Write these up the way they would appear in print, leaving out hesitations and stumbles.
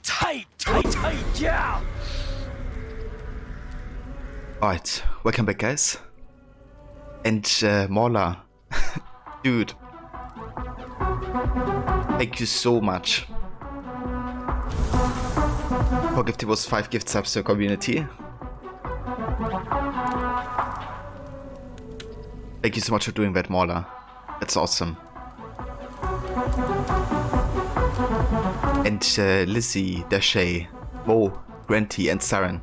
Tight, yeah! Alright, welcome back, guys. And Mauler, dude, thank you so much for gifting those 5 gift subs to the community. Thank you so much for doing that, Mauler. That's awesome. And Lizzie, Dashay, Mo, Granty, and Saren,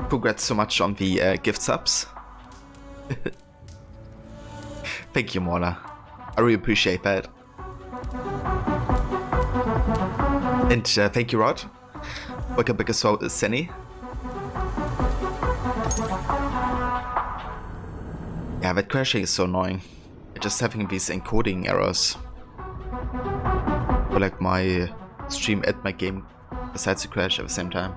congrats so much on the gift subs. Thank you, Mauler. I really appreciate that. And thank you, Rod. Welcome back as well, Senny. Yeah, that crashing is so annoying. Just having these encoding errors. Or like my stream and my game decides to crash at the same time.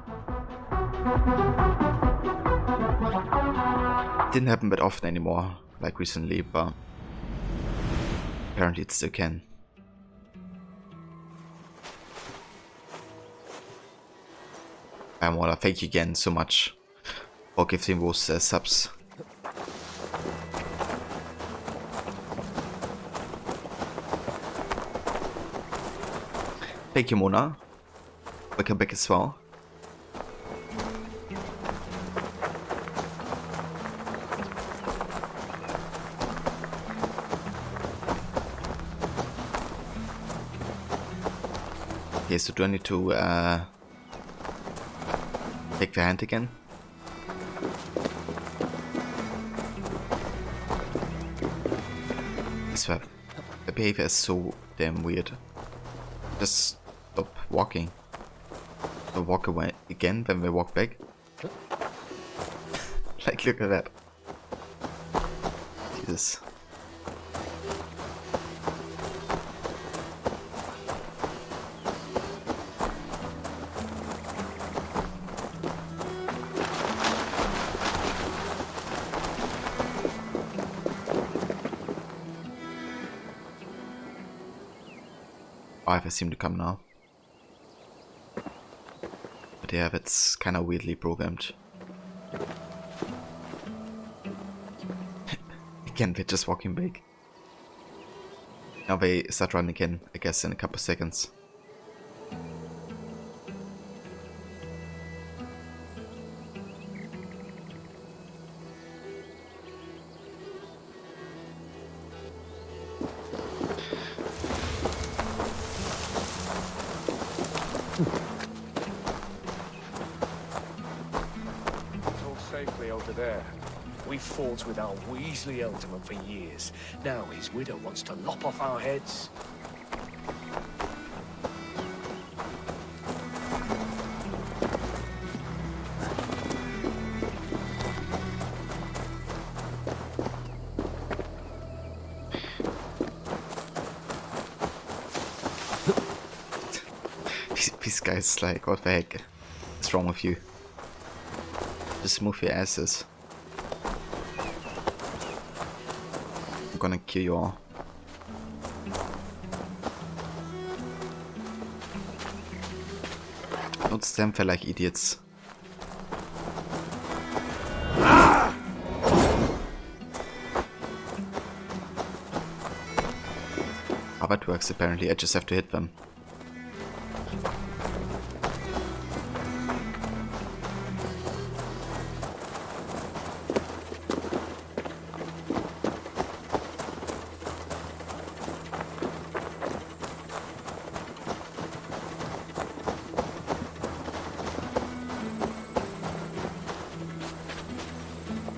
It didn't happen that often anymore, like recently, but apparently it still can. Well, thank you again so much for gifting those subs. Thank you, Mona. Welcome back as well. Okay, so do I need to take the hand again? The behavior is so damn weird. Just stop walking. Or walk away again when we walk back. Like, look at that. Jesus. I seem to come now. But yeah, that's kind of weirdly programmed. Again, they're just walking back. Now they start running again, I guess, in a couple of seconds. We fought with our Weasley Elderman for years. Now his widow wants to lop off our heads. These guys, like, what the heck? What's wrong with you? Just move your asses. I'm gonna kill you all. Don't stand there like idiots. How that works apparently, I just have to hit them.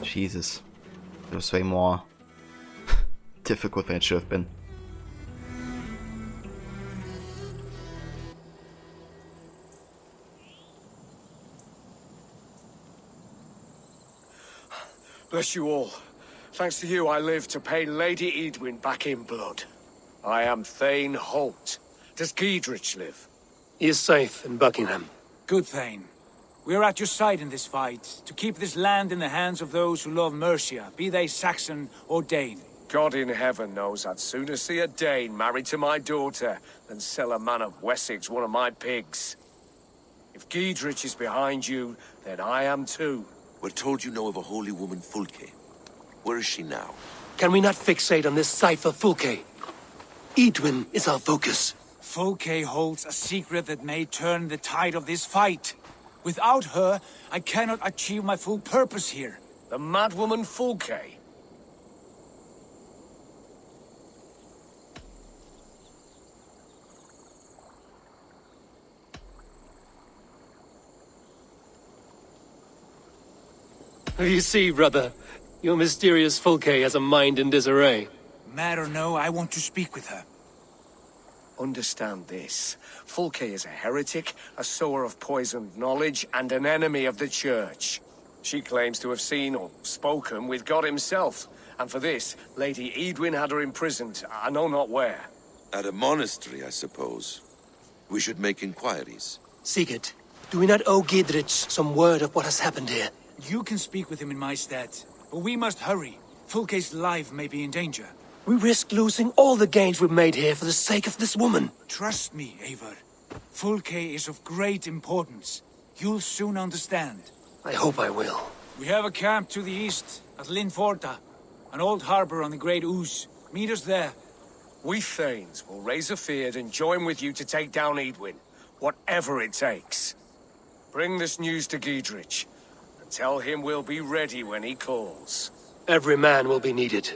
Jesus, it was way more difficult than it should have been. Bless you all. Thanks to you, I live to pay Lady Edwin back in blood. I am Thane Holt. Does Giedrich live? He is safe in Buckingham. Good, Thane. We are at your side in this fight, to keep this land in the hands of those who love Mercia, be they Saxon or Dane. God in heaven knows I'd sooner see a Dane married to my daughter than sell a man of Wessex one of my pigs. If Giedrich is behind you, then I am too. We're told you know of a holy woman, Fulke. Where is she now? Can we not fixate on this cipher, Fulke? Edwin is our focus. Fulke holds a secret that may turn the tide of this fight. Without her, I cannot achieve my full purpose here. The madwoman Fulke? You see, brother, your mysterious Fulke has a mind in disarray. Mad or no, I want to speak with her. Understand this. Fulke is a heretic, a sower of poisoned knowledge, and an enemy of the Church. She claims to have seen or spoken with God himself, and for this, Lady Edwin had her imprisoned, I know not where. At a monastery, I suppose. We should make inquiries. Sigurd, do we not owe Giedrich some word of what has happened here? You can speak with him in my stead, but we must hurry. Fulke's life may be in danger. We risk losing all the gains we've made here for the sake of this woman. Trust me, Eivor. Fulke is of great importance. You'll soon understand. I hope I will. We have a camp to the east, at Linforta. An old harbor on the Great Ouse. Meet us there. We Thanes will raise a feard and join with you to take down Edwin, whatever it takes. Bring this news to Giedrich, and tell him we'll be ready when he calls. Every man will be needed.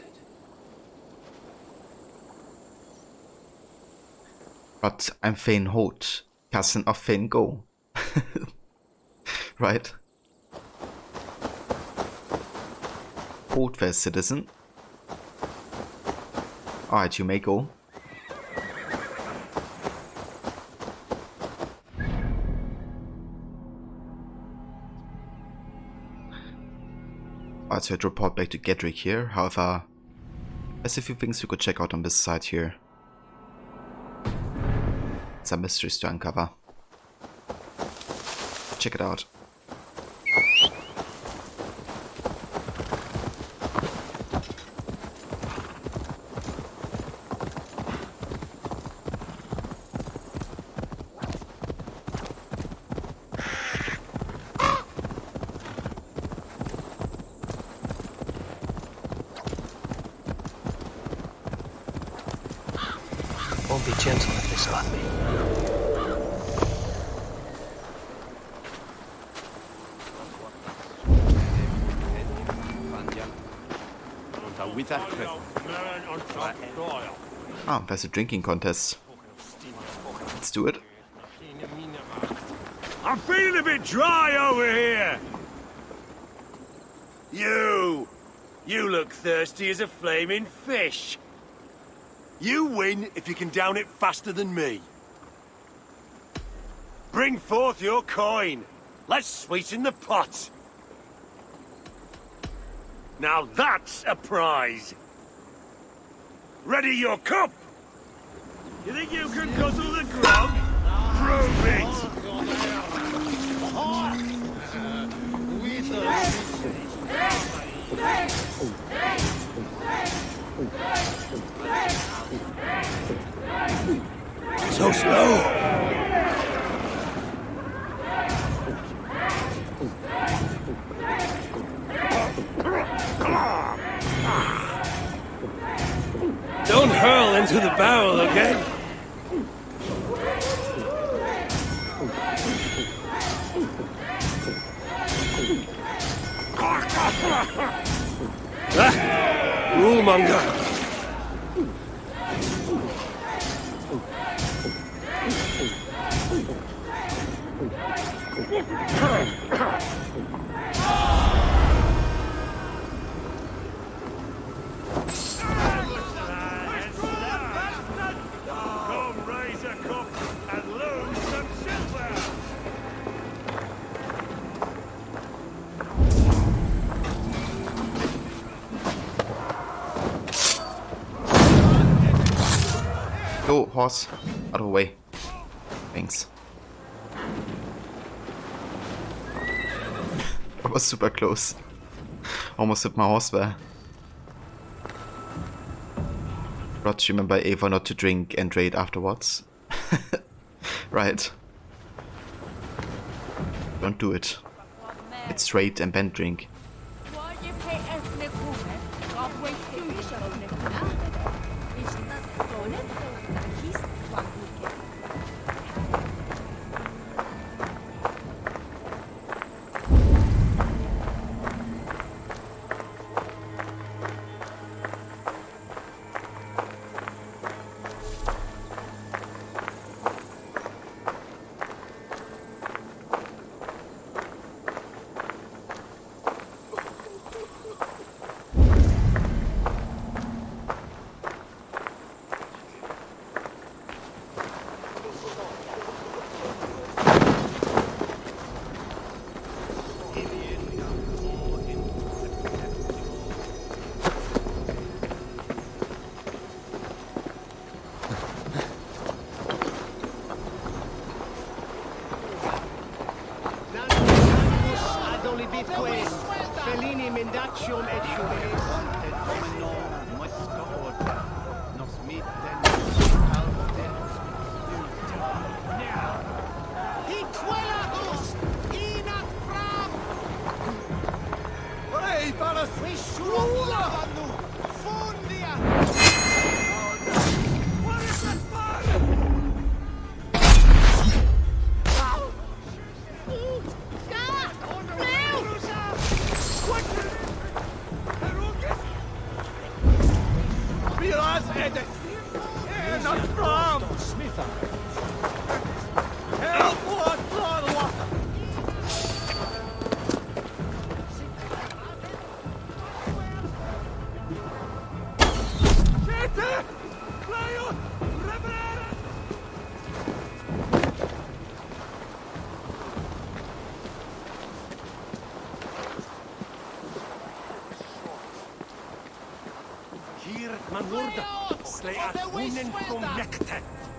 But I'm Thane Holt, cousin of Thane Go. Right? Holt, citizen. Alright, you may go. Alright, so I'd report back to Gedrick here. However, there's a few things we could check out on this side here. Some mysteries to uncover. Check it out. Won't be gentle if they spot me. Ah, there's a drinking contest. Let's do it. I'm feeling a bit dry over here. You look thirsty as a flaming fish. You win if you can down it faster than me. Bring forth your coin. Let's sweeten the pot. Now that's a prize. Ready your cup. You think you can guzzle the grog? Prove it. So slow. Don't hurl into the barrel again. Rulemonger. Come raise a cup and lose some silver. Go, horse. Out of the way. Thanks. That was super close. Almost hit my horse there. Got to remember Ava not to drink and raid afterwards. Right. don't do it. It's straight and bend drink.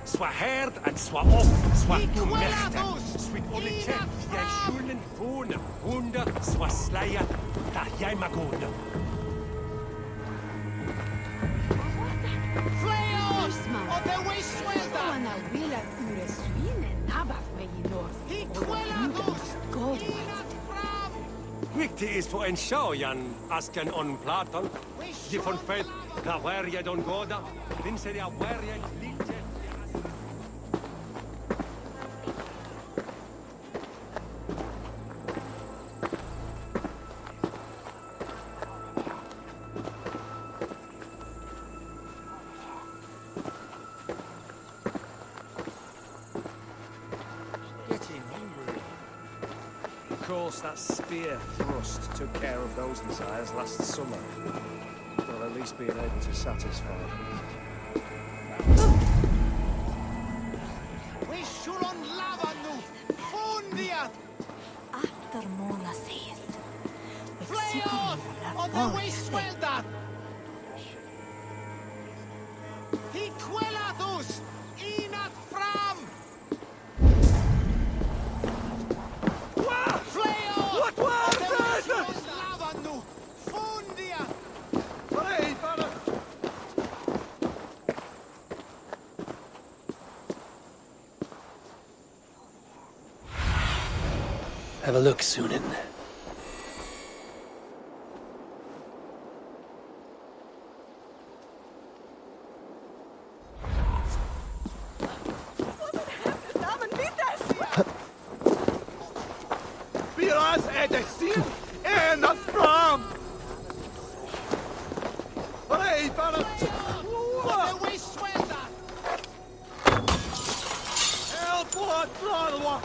Swaherd and Swahop, Swahumerte, Sweet Oliche, Yashulen Fona, Hunda, Swaslaya, Tahyamagona. Fleos! Och det way swelda! Anna villa ure svinen nabaf mig I norr. Hikuelados! Viktig is for en sjaujan, asken on platan. De von fed, da verje don goda, vinse de verje lite. Of course, that spear thrust took care of those desires last summer. Or at least being able to satisfy them. We should on lava nu! Fundiat! After Mona saith. Fleos! Och det way swelda! Hikuelados! Inat fram! Have a look, Sunan. Biras edesir en at fram. Hey, para. Help what brother.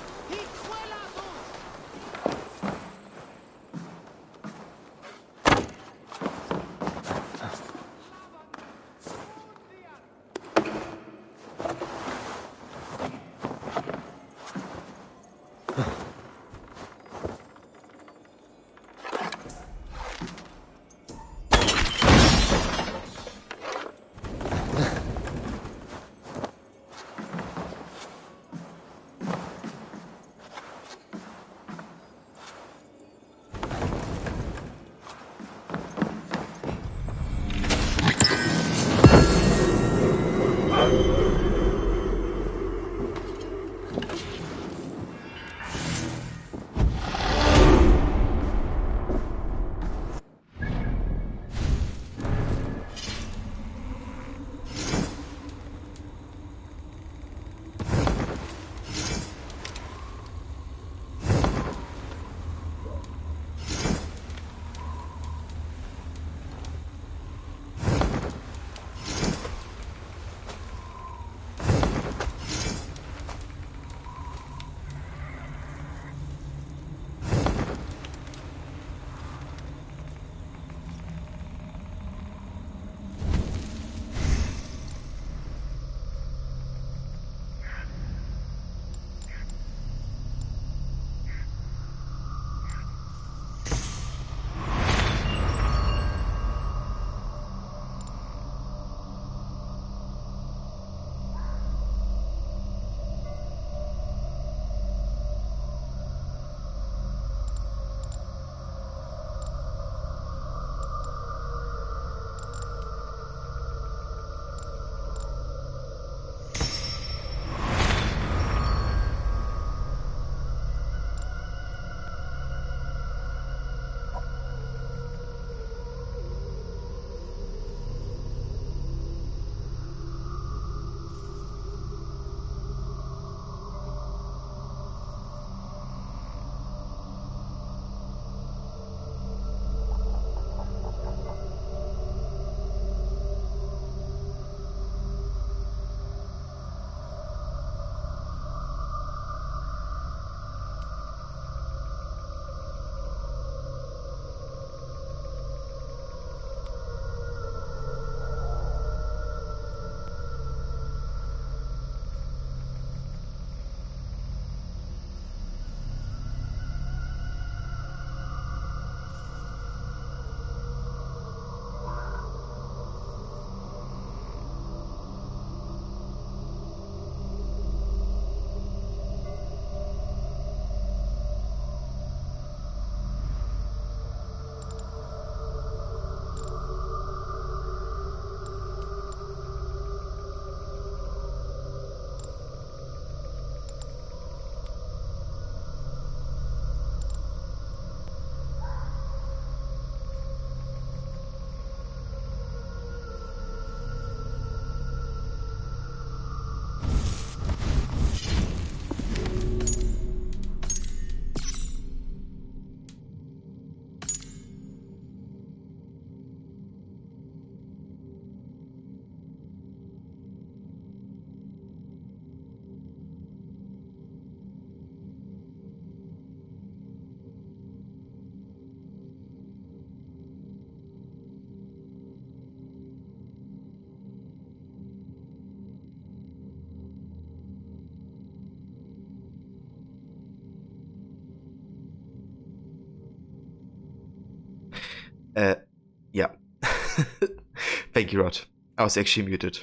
Thank you, Rod. I was actually muted.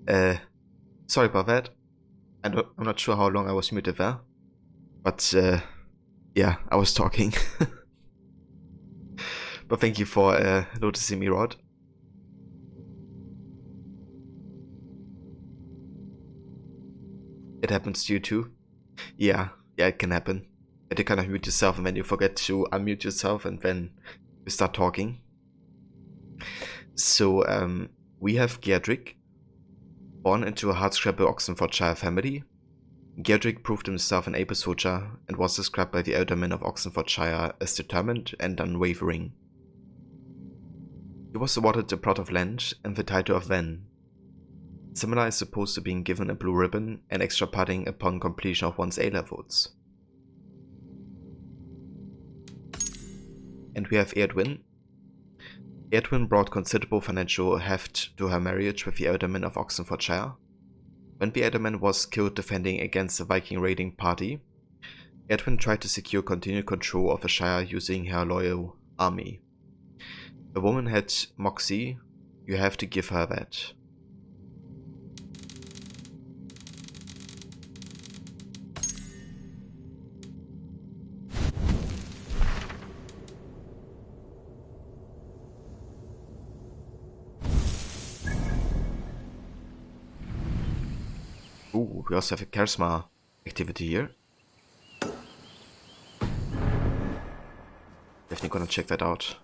Sorry about that. I'm not sure how long I was muted there. But, yeah, I was talking. But thank you for noticing me, Rod. It happens to you too? Yeah, it can happen. You kind of mute yourself and then you forget to unmute yourself and then you start talking. So, we have Gerdrick, born into a hardscrabble Oxenfordshire family. Gerdrick proved himself an able soldier and was described by the aldermen of Oxenfordshire as determined and unwavering. He was awarded the plot of land and the title of Ven. Similar is supposed to being given a blue ribbon and extra padding upon completion of one's A-levels. And we have Eardwyn. Eardwyn brought considerable financial heft to her marriage with the alderman of Oxenfordshire. When the alderman was killed defending against the Viking raiding party, Eardwyn tried to secure continued control of the Shire using her loyal army. The woman had moxie, you have to give her that. Ooh, we also have a charisma activity here. Definitely gonna check that out.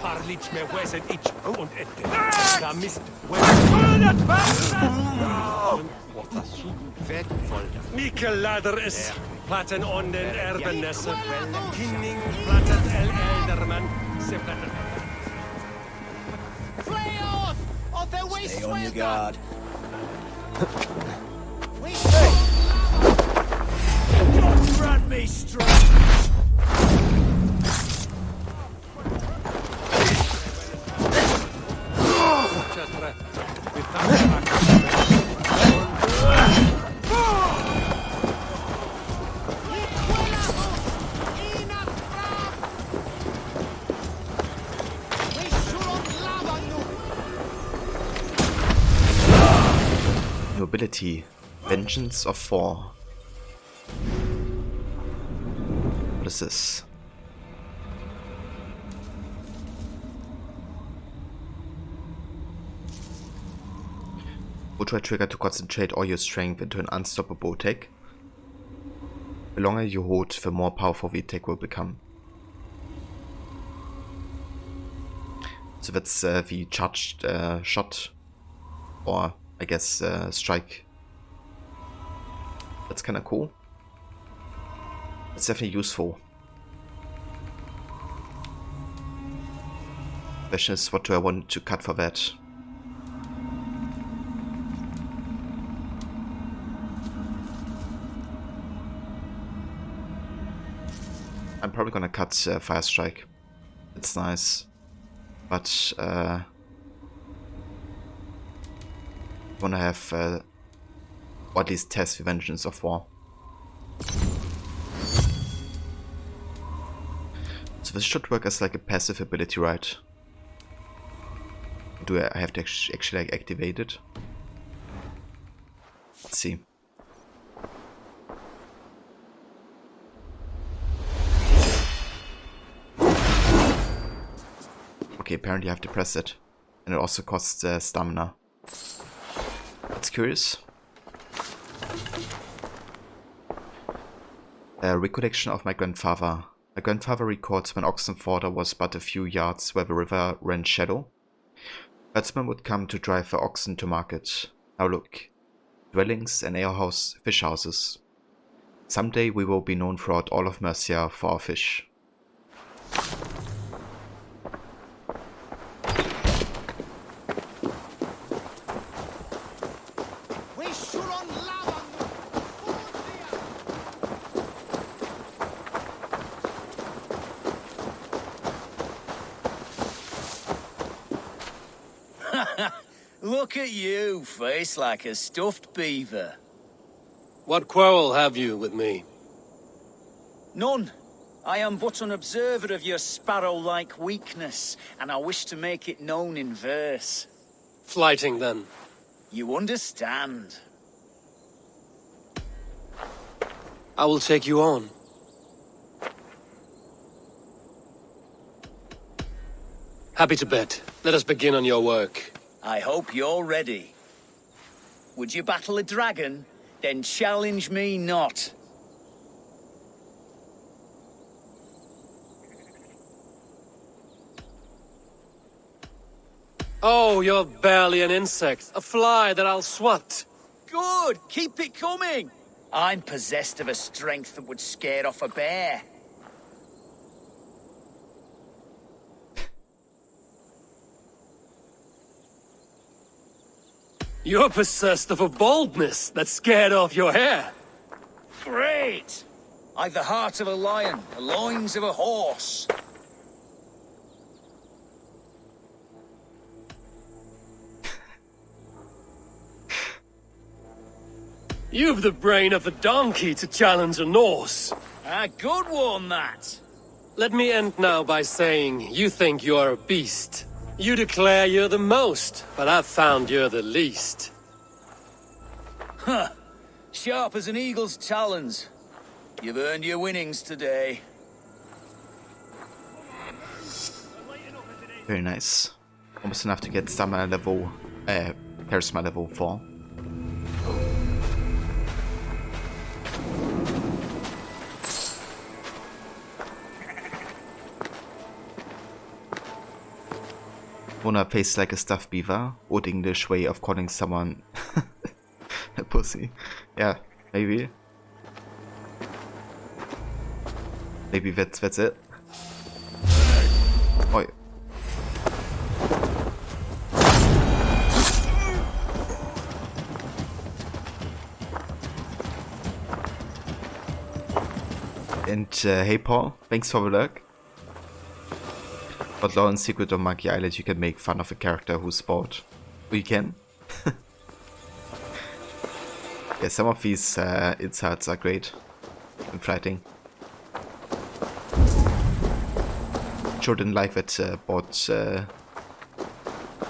Parlic me weset ich und ette. Da mist Mikkel lader is platten on den erbenesse. Kinning plattet el elderman. Se platten. Flay off! Of the waste Stay on your guard. Don't run me straight. Nobility, Vengeance of Four. What is this? Would try trigger to concentrate all your strength into an unstoppable attack. The longer you hold, the more powerful the attack will become. So that's the charged shot, or I guess strike. That's kind of cool. It's definitely useful. Question is, what do I want to cut for that? I'm probably gonna cut Fire Strike. It's nice, but I wanna have, or at least test the Vengeance of War. So this should work as like a passive ability, right? Do I have to actually like activate it? Let's see. Okay, apparently I have to press it. And it also costs stamina. That's curious. Recollection of my grandfather. My grandfather records when Oxenfordr was but a few yards where the river ran shallow. Herdsmen would come to drive their oxen to market. Now look, dwellings and alehouse fish houses. Someday we will be known throughout all of Mercia for our fish. Look at you, face like a stuffed beaver. What quarrel have you with me? None. I am but an observer of your sparrow-like weakness, and I wish to make it known in verse. Flighting, then. You understand. I will take you on. Happy to bet. Let us begin on your work. I hope you're ready. Would you battle a dragon? Then challenge me not. Oh, you're barely an insect. A fly that I'll swat. Good! Keep it coming! I'm possessed of a strength that would scare off a bear. You're possessed of a boldness that scared off your hair. Great! I've the heart of a lion, the loins of a horse. You've the brain of a donkey to challenge a Norse. A good one, that. Let me end now by saying you think you're a beast. You declare you're the most, but I've found you're the least. Huh. Sharp as an eagle's talons. You've earned your winnings today. Very nice. Almost enough to get stamina level, charisma level 4. Mona faced like a stuffed beaver, Old English way of calling someone a pussy. Yeah, maybe. Maybe that's it. Oi. And hey Paul, thanks for the lurk. But law and secret of Monkey Island, you can make fun of a character who's bored. Oh, you can? Yeah, some of these insults are great in fighting. Sure didn't like that bot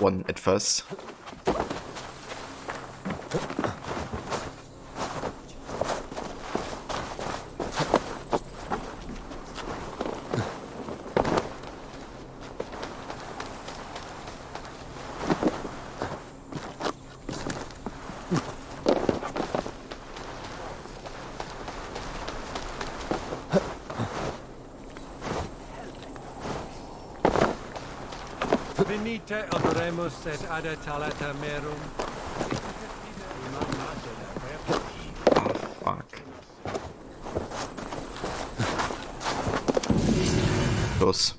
won at first. Venite adoremus et ad talata merum. Oh, fuck. Close.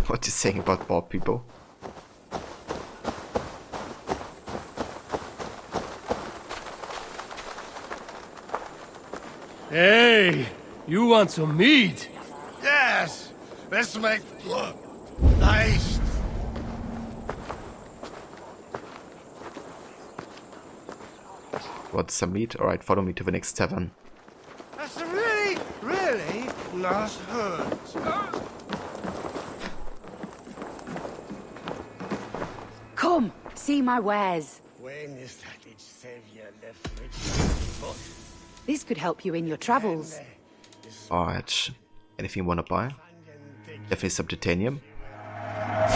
What you saying about bald people? Hey, you want some meat? Yes! Let's make haste! Want some meat? Alright, follow me to the next tavern. That's really, really not hurt. Come, see my wares. When is that its savior left rich? This could help you in your travels. Alright. Anything you wanna buy? Definitely some titanium.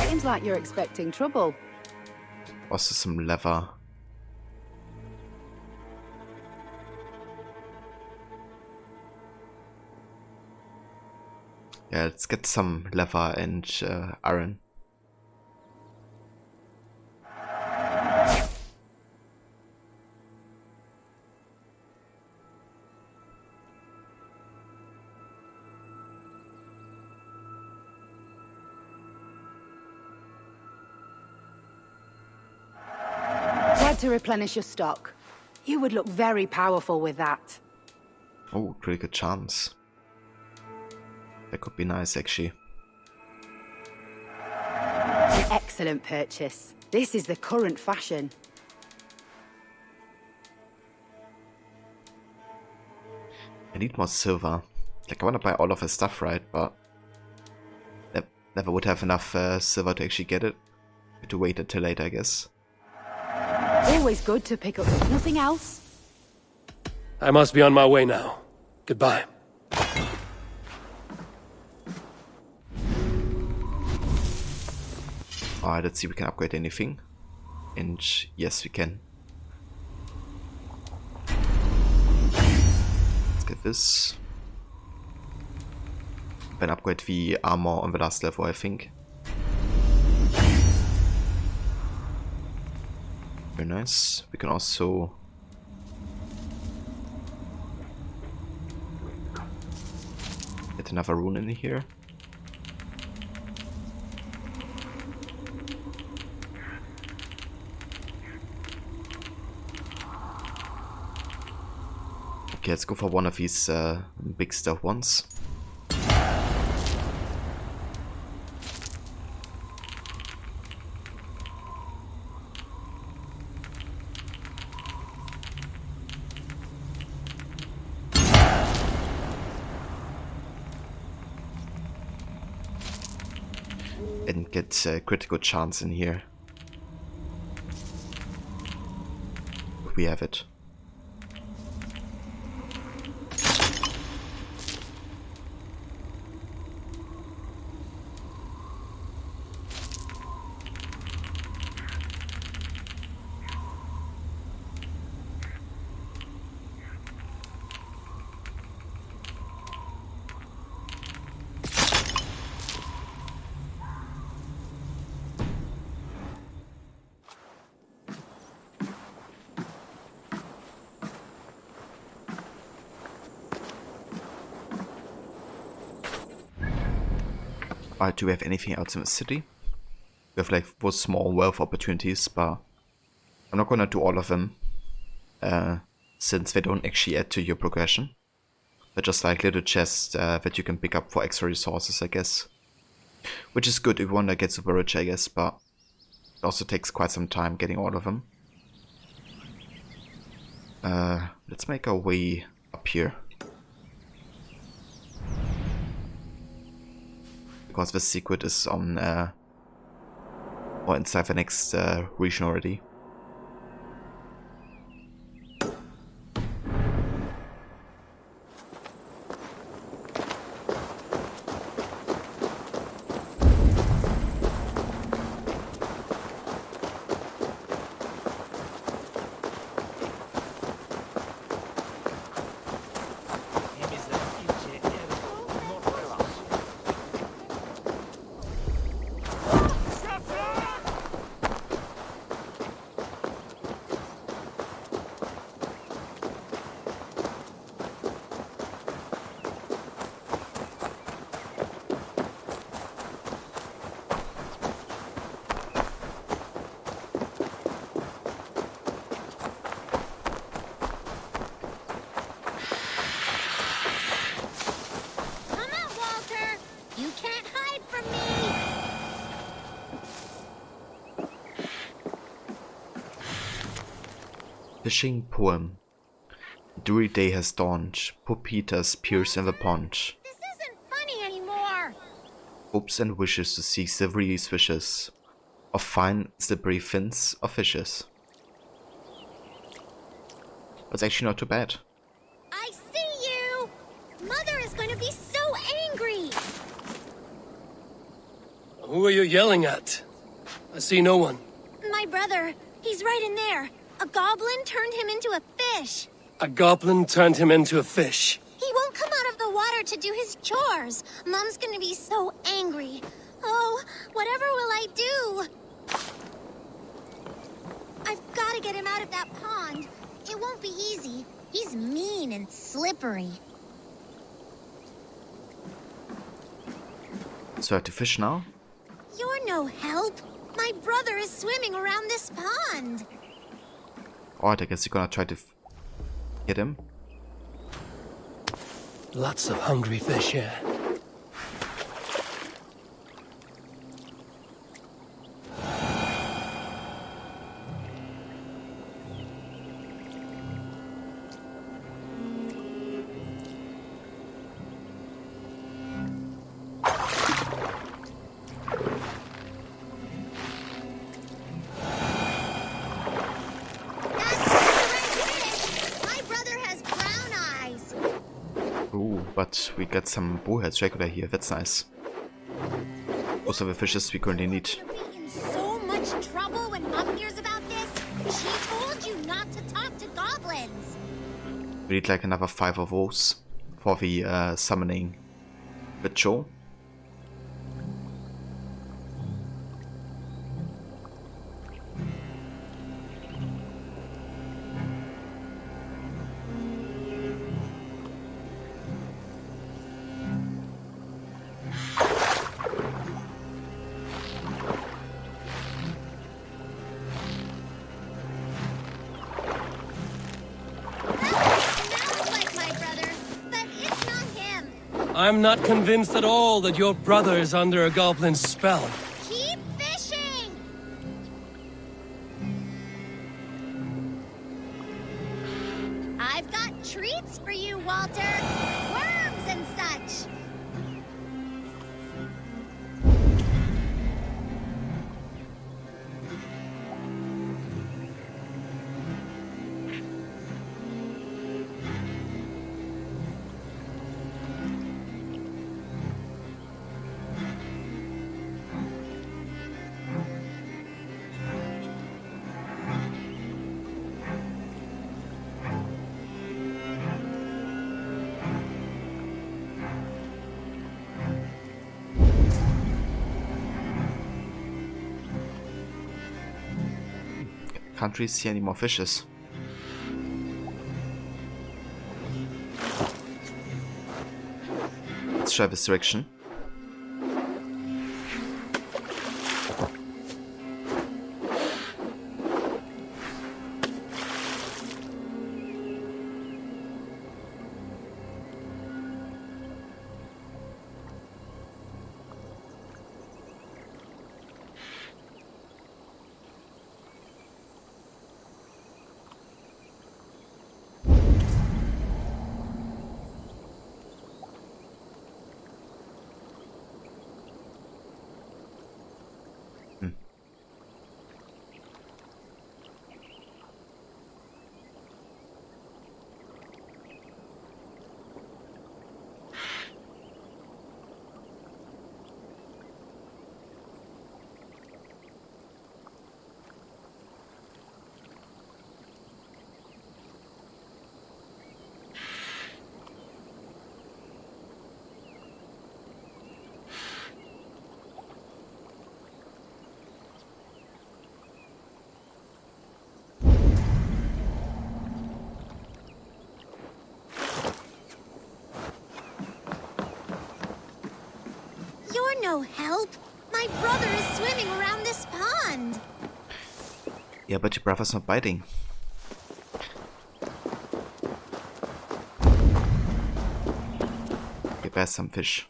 Seems like you're expecting trouble. Also some leather. Yeah, let's get some leather and iron. Glad to replenish your stock. You would look very powerful with that. Oh, critical chance. That could be nice, actually. An excellent purchase. This is the current fashion. I need more silver. Like, I want to buy all of his stuff, right? But never would have enough silver to actually get it. Have to wait until later, I guess. Always good to pick up. Nothing else? I must be on my way now. Goodbye. Alright, let's see if we can upgrade anything. And yes, we can. Let's get this. Then upgrade the armor on the last level, I think. Very nice. We can also get another rune in here. Okay, let's go for one of these big stealth ones. And get a critical chance in here. We have it. Do we have anything else in the city? We have like those small wealth opportunities, but I'm not gonna do all of them since they don't actually add to your progression. They're just like little chests that you can pick up for extra resources, I guess. Which is good if you want to get super rich, I guess, but it also takes quite some time getting all of them. Let's make our way up here. Because the secret is on or inside the next region already. Fishing poem. Dewy day has dawned. Poor Peter's pierced in the pond. This isn't funny anymore. Hopes and wishes to see silvery swishes of fine slippery fins of fishes. That's actually not too bad. I see you. Mother is going to be so angry. Who are you yelling at? I see no one. My brother. He's right in there. A goblin turned him into a fish. A goblin turned him into a fish. He won't come out of the water to do his chores. Mom's gonna be so angry. Oh, whatever will I do? I've gotta get him out of that pond. It won't be easy. He's mean and slippery. So I have to fish now? You're no help. My brother is swimming around this pond. Alright, I guess you're gonna try to get him. Lots of hungry fish here. But we got some bowheads regular here, that's nice. Most of the fishes we currently need. You'll be in so much trouble when Mom hears about this. She told you not to talk to goblins. We need like another 5 of those for the summoning ritual. I'm not convinced at all that your brother is under a goblin's spell. Keep fishing! I've got treats for you, Walter. Worms and such. Can't really see any more fishes. Let's try this direction. You're no help. My brother is swimming around this pond. Yeah, but your brother's not biting. Okay, there's some fish.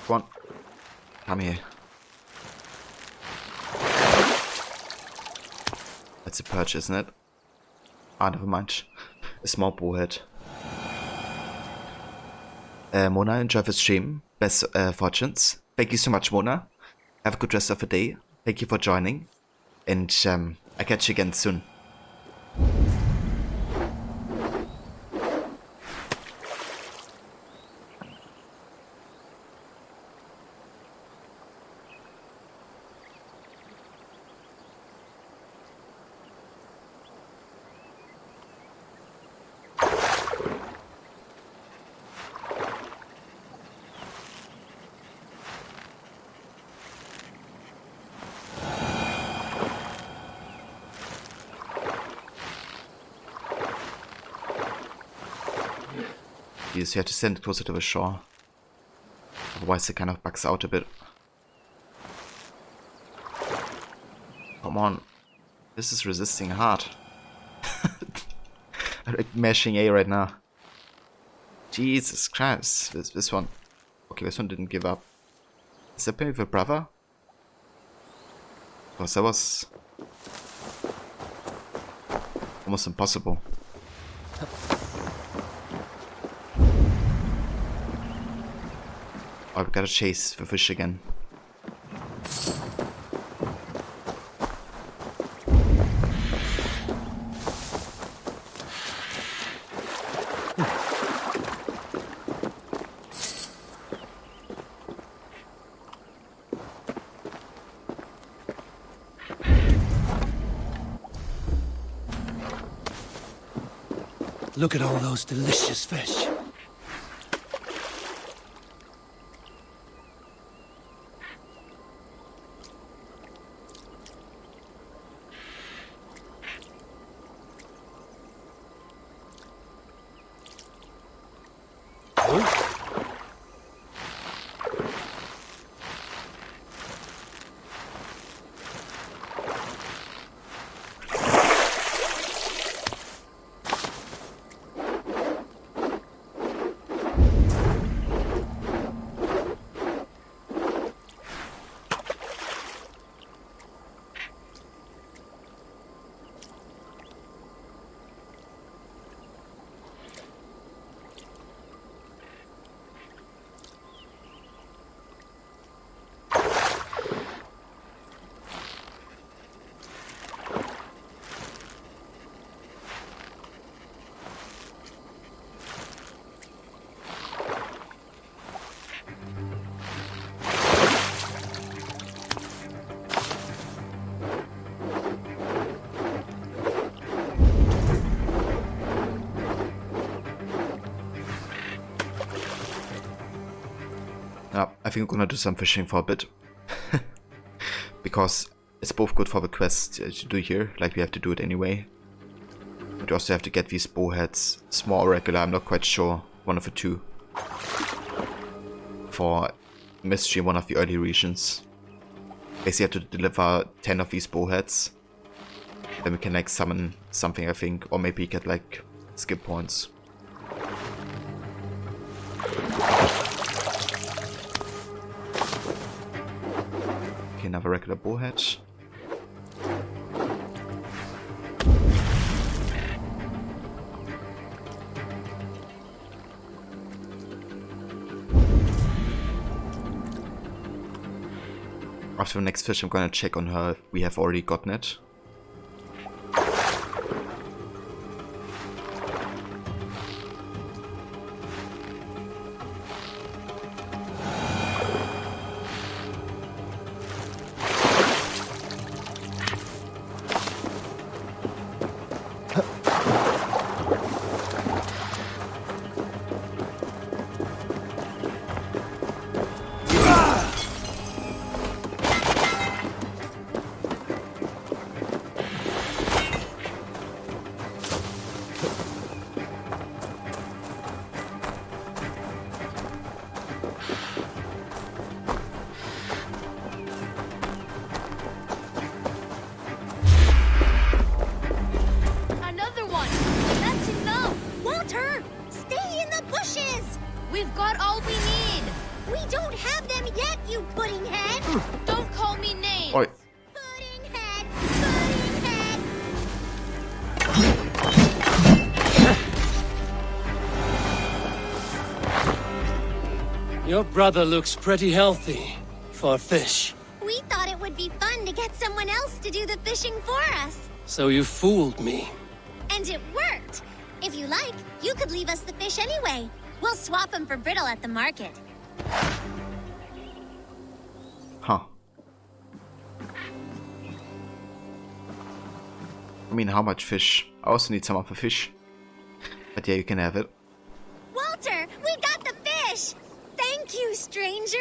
Come on. Come here. that's a perch, isn't it? Ah, never mind. A small bowhead. Mona, enjoy the stream. Best fortunes. Thank you so much, Mona. Have a good rest of the day. Thank you for joining. And I'll catch you again soon. You have to stand closer to the shore. Otherwise it kind of bugs out a bit. Come on. This is resisting hard. I'm like mashing A right now. Jesus Christ. This one. Okay, this one didn't give up. Is that maybe the brother? Because that was almost impossible. Oh, we gotta chase the fish again. Look at all those delicious fish. Yeah, I think I'm gonna do some fishing for a bit. Because it's both good for the quest to do here, like we have to do it anyway. But you also have to get these bowheads, small or regular, I'm not quite sure, one of the two. For mystery in one of the early regions. Basically have to deliver 10 of these bowheads. Then we can like summon something, I think, or maybe get like skip points. Okay, another regular bowhead. After the next fish, I'm gonna check on her if we have already gotten it. Another one! That's enough! Walter! Stay in the bushes! We've got all we need! We don't have them yet, you pudding head! Don't call me names! Oi. Pudding head! Pudding head! Your brother looks pretty healthy for fish. We thought it would be fun to get someone else to do the fishing for us. So you fooled me. And it worked. If you like, you could leave us the fish anyway. We'll swap them for brittle at the market. Huh. I mean, how much fish? I also need some of the fish. But yeah, you can have it. Walter, we got the fish! Thank you, stranger!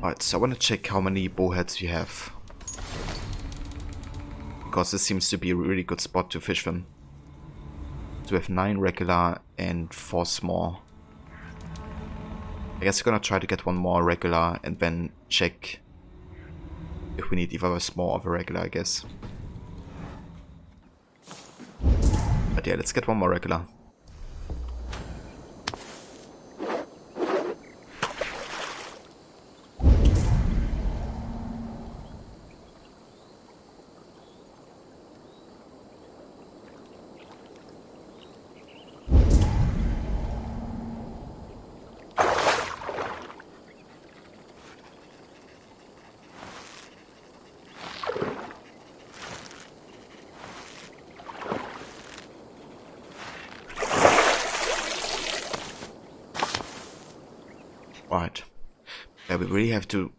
Alright, so I want to check how many bowheads we have. Because this seems to be a really good spot to fish them. So we have 9 regular and 4 small. I guess we're gonna try to get one more regular and then check if we need either a small or a regular, I guess. But yeah, let's get one more regular. Right. Yeah, we really have to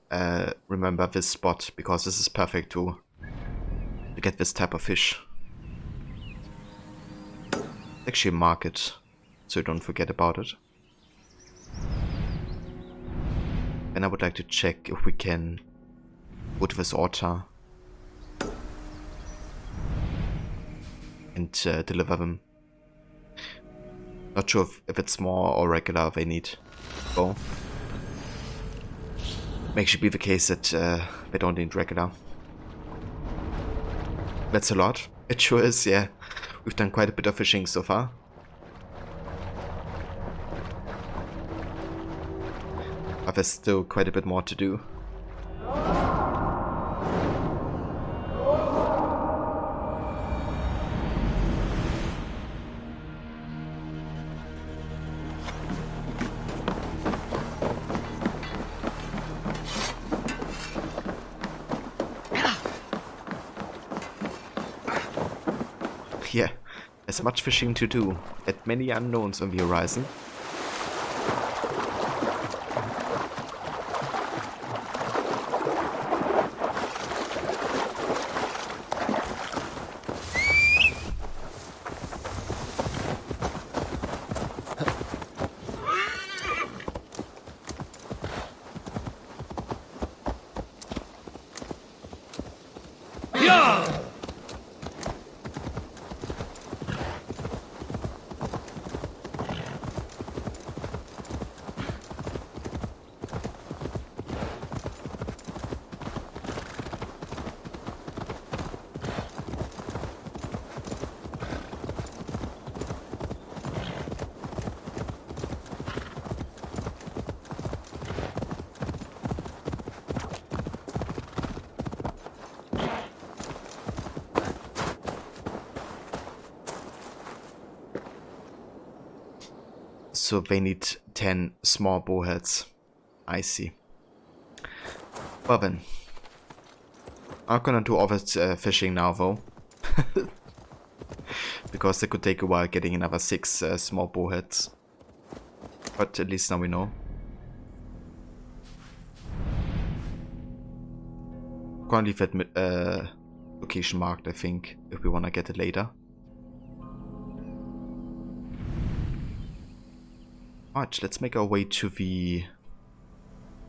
remember this spot because this is perfect to get this type of fish. Actually mark it so you don't forget about it. And I would like to check if we can put this altar and deliver them. Not sure if it's small or regular they need. Oh. May actually be the case that they don't need regular. That's a lot. It sure is, yeah. We've done quite a bit of fishing so far. But there's still quite a bit more to do. Yeah, there's much fishing to do, and many unknowns on the horizon. So they need 10 small bowheads. I see. Well then. I'm gonna do all that fishing now though. Because it could take a while getting another 6 small bowheads. But at least now we know. Gonna leave that location marked, I think, if we wanna get it later. Alright, let's make our way to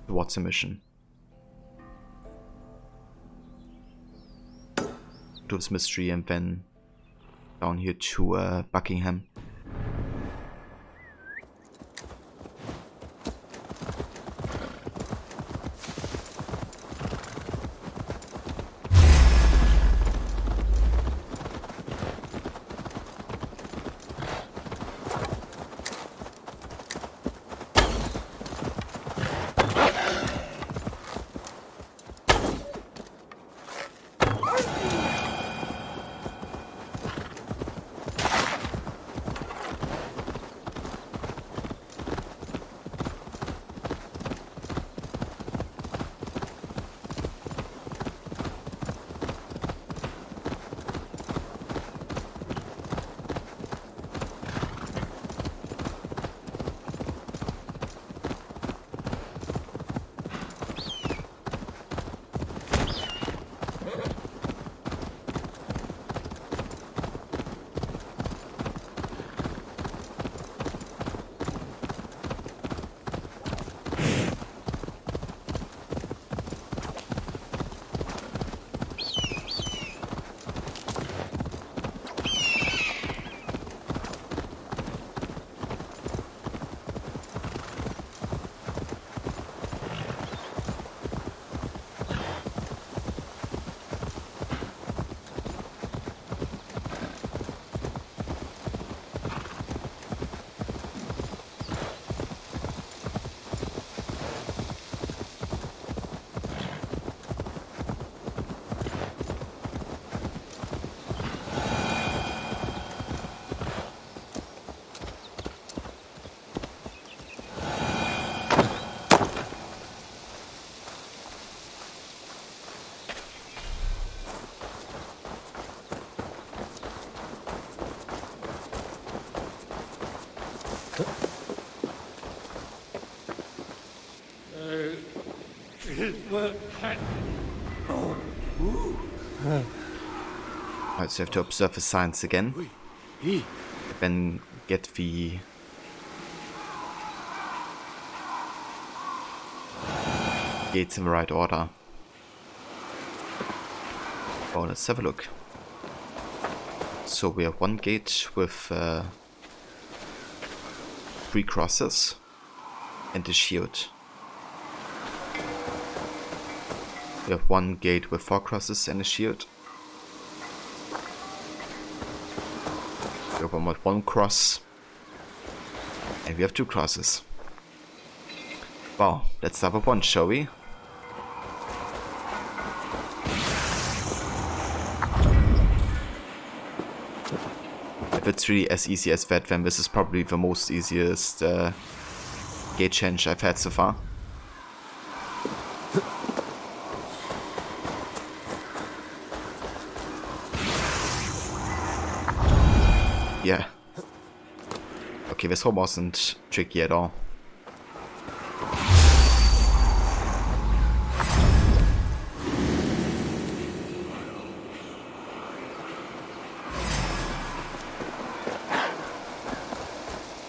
towards the mission. Do this mystery and then down here to Buckingham. Alright, so you have to observe the signs again. Then get the gates in the right order. Oh, let's have a look. So we have one gate with 3 crosses and a shield. We have one gate with 4 crosses and a shield. We have one with 1 cross. And we have 2 crosses. Wow, let's start with 1, shall we? If it's really as easy as that, then this is probably the most easiest gate change I've had so far. Yeah. Okay, this one wasn't tricky at all.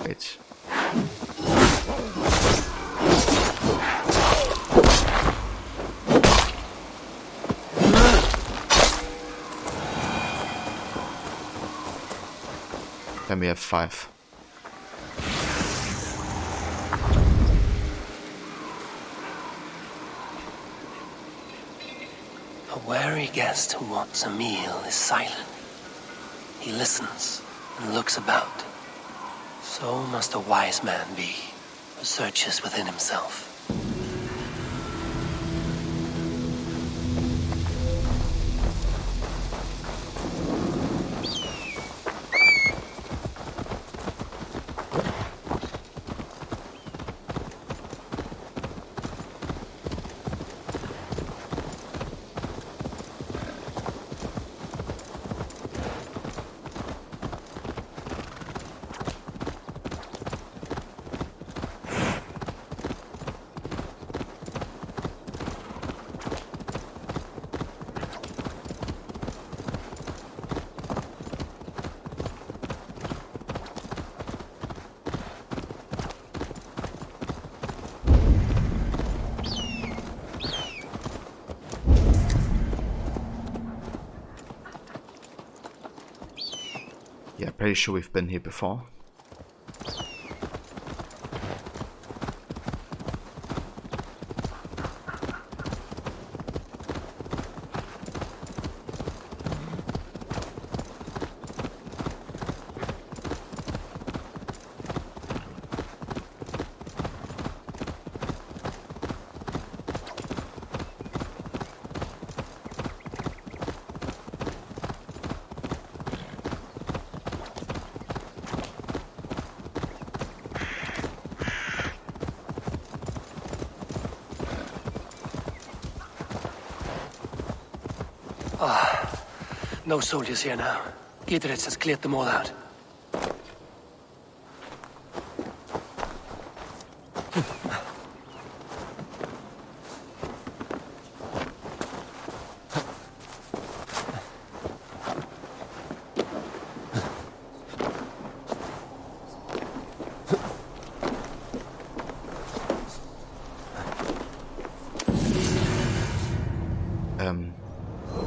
Wait. Then we have 5. A wary guest who wants a meal is silent. He listens and looks about. So must a wise man be, who searches within himself. Yeah, pretty sure we've been here before. No soldiers here now. Gidritz has cleared them all out.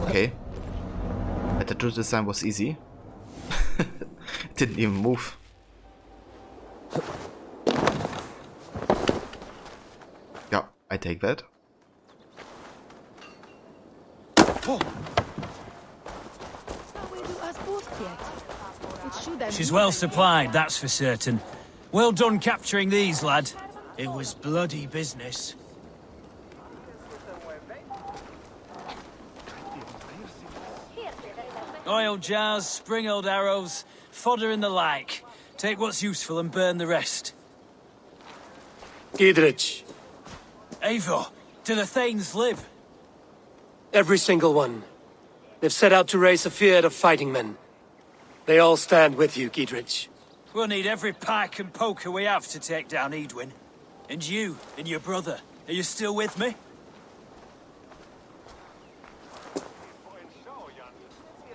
Okay. The door design was easy. It didn't even move. Yeah, I take that. She's well supplied, that's for certain. Well done capturing these, lad. It was bloody business. Oil jars, spring-oiled arrows, fodder and the like. Take what's useful and burn the rest. Gidritz. Eivor, do the Thanes live? Every single one. They've set out to raise a fear of fighting men. They all stand with you, Gidritz. We'll need every pike and poker we have to take down Edwin. And you, and your brother, are you still with me?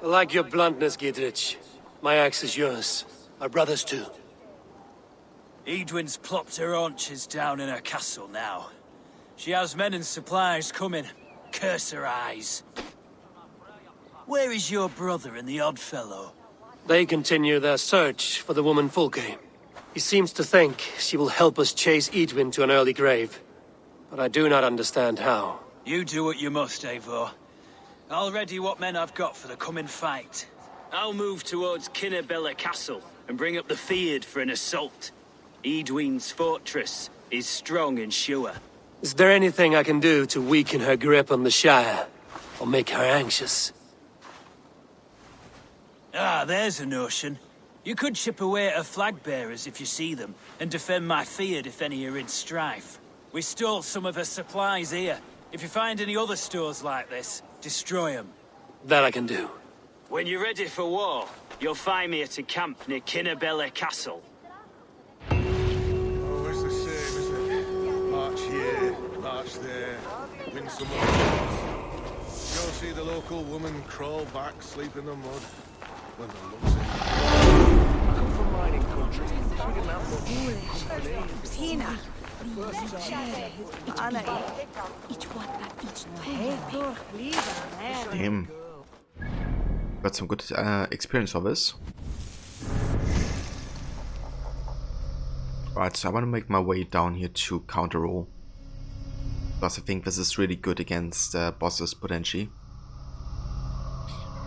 I like your bluntness, Gidrich. My axe is yours. My brother's too. Edwin's plopped her haunches down in her castle now. She has men and supplies coming. Curse her eyes. Where is your brother and the odd fellow? They continue their search for the woman Fulke. He seems to think she will help us chase Edwin to an early grave. But I do not understand how. You do what you must, Eivor. I'll ready what men I've got for the coming fight. I'll move towards Kinnabella Castle and bring up the Fyrd for an assault. Edwin's fortress is strong and sure. Is there anything I can do to weaken her grip on the Shire? Or make her anxious? Ah, there's a notion. You could chip away at her flag bearers if you see them, and defend my Fyrd if any are in strife. We stole some of her supplies here. If you find any other stores like this, destroy them. That I can do. When you're ready for war, you'll find me at a camp near Kinnabella Castle. Always the same, isn't it? March here, march there, win some more battles. Go see the local woman crawl back, sleep in the mud. When the looks in. I come from mining country. She didn't have much. Tina. Damn. Got some good experience of this. Right, so I want to make my way down here to counter roll. Because I think this is really good against bosses potentially.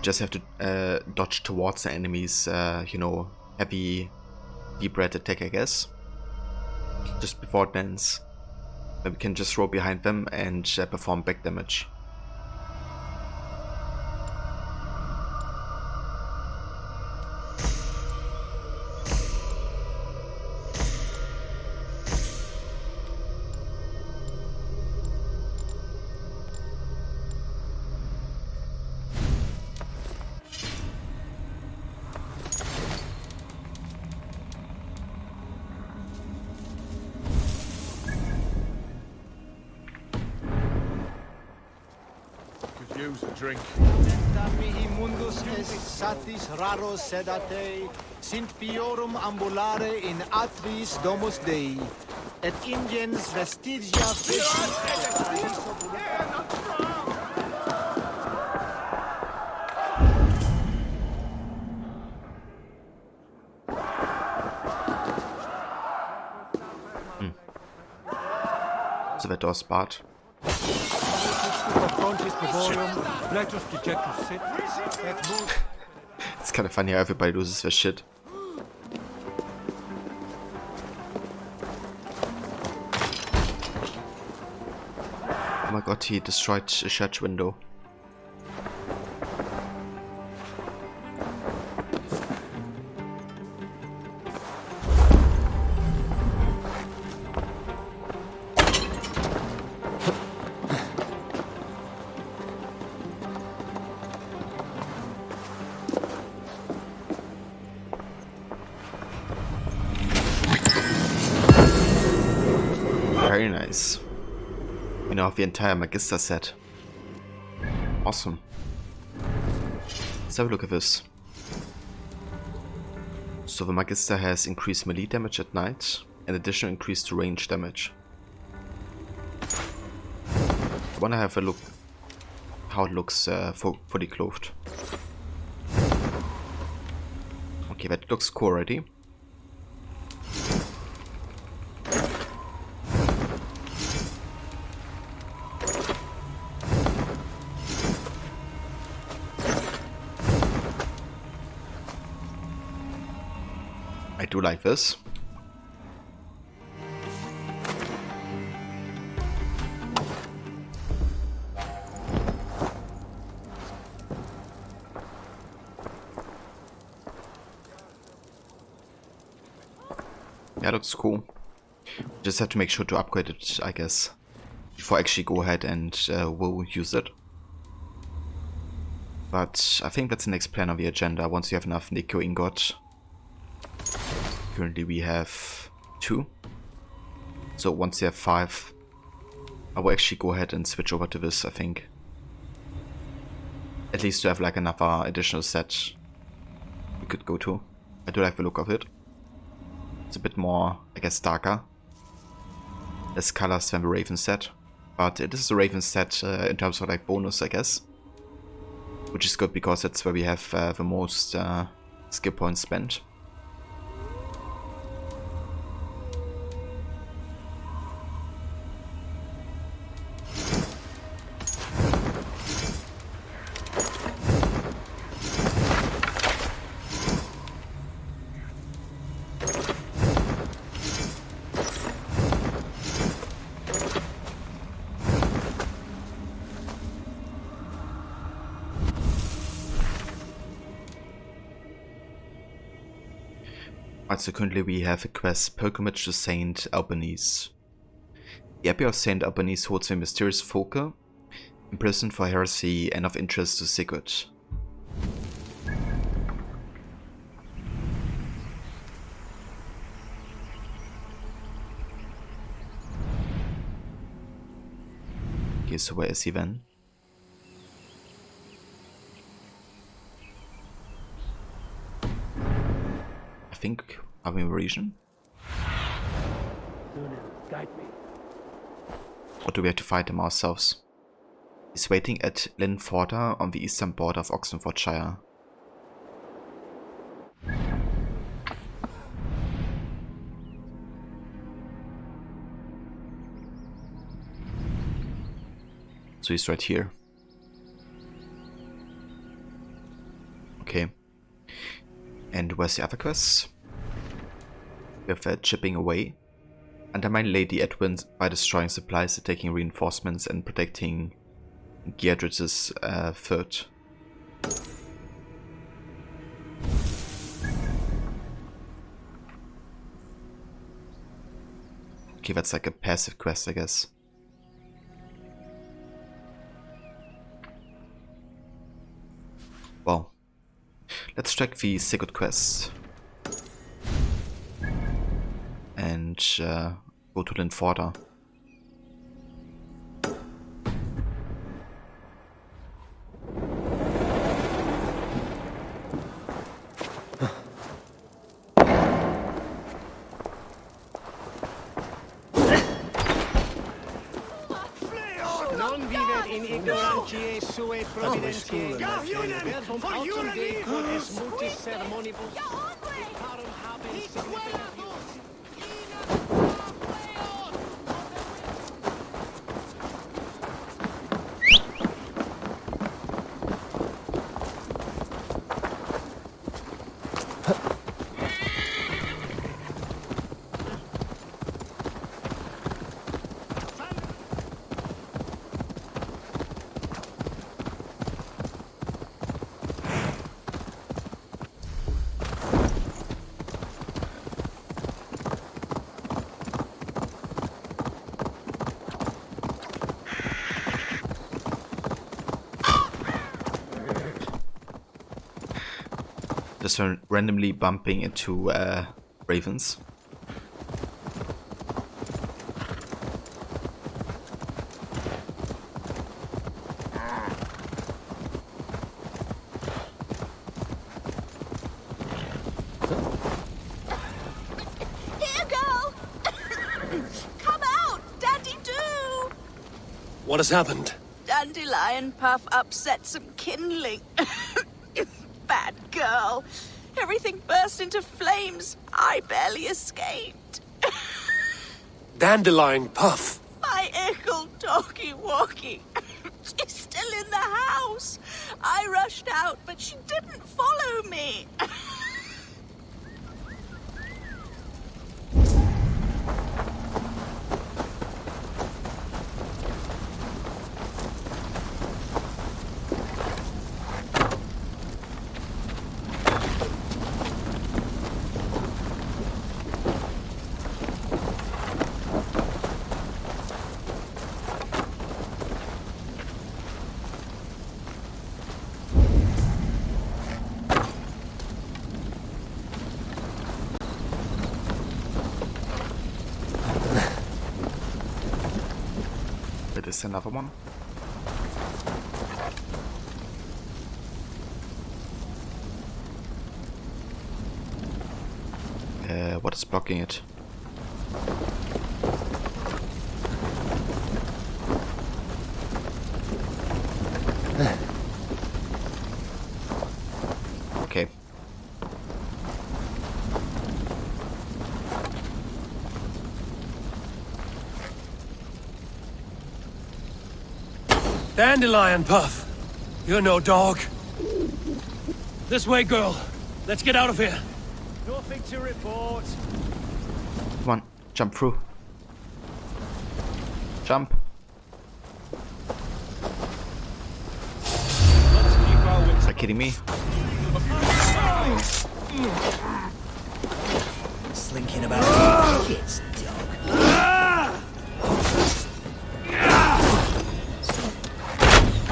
Just have to dodge towards the enemies, you know, heavy deep red attack, I guess. Just before it ends. Then we can just roll behind them and perform back damage. Use a drink. Mihi mundus es satis raros sedate, sint piorum ambulare in atris domus Dei, et ingens vestigia So wird aus Bart. It's kind of funny how everybody loses their shit. Oh my god, he destroyed a church window. Very nice. We now have the entire Magister set. Awesome. Let's have a look at this. So the Magister has increased melee damage at night and additional increase to range damage. I wanna have a look how it looks fully clothed. Okay, that looks cool already. I do like this. Yeah, looks cool. Just have to make sure to upgrade it, I guess, before I actually go ahead and will use it. But I think that's the next plan on the agenda, once you have enough Nikko ingot. Currently we have 2. So once you have 5, I will actually go ahead and switch over to this, I think. At At least to have like another additional set we could go to. I do like the look of it. It's a bit more, I guess, darker. Less colors than the Raven set. But it is a Raven set in terms of like bonus, I guess. Which is good because that's where we have the most skill points spent. So currently we have a quest, Pilgrimage to St. Albanese. The Abbey of St. Albanese holds a mysterious Folke, imprisoned for heresy and of interest to Sigurd. Okay, so where is he then? I think, are we in the region? Or do we have to fight him ourselves? He's waiting at Linforda on the eastern border of Oxenfordshire. So he's right here. Okay. And where's the other quest? We have chipping away. Undermine Lady Edwin by destroying supplies and taking reinforcements and protecting Geadrich's third. Okay, that's like a passive quest, I guess. Well, let's check the Sigurd quest. And go to Linforda. Non vivet in ignorantiae sue providentiae. Verbum autem decor es mutis ceremonibus. Parum habens significationis. Just randomly bumping into ravens. Here, girl! Come out, Dandy-do! What has happened? Dandelion Puff upset some kindling. Bad girl. Everything burst into flames. I barely escaped. Dandelion Puff. My ickle talkie-walkie. She's still in the house. I rushed out, but she didn't follow me. It is another one. What is blocking it? Okay. Dandelion, Puff. You're no dog. This way, girl. Let's get out of here. Nothing to report. Come on, jump through. Jump. Let's keep our wits. Are you kidding me? Slinking about kids, dog.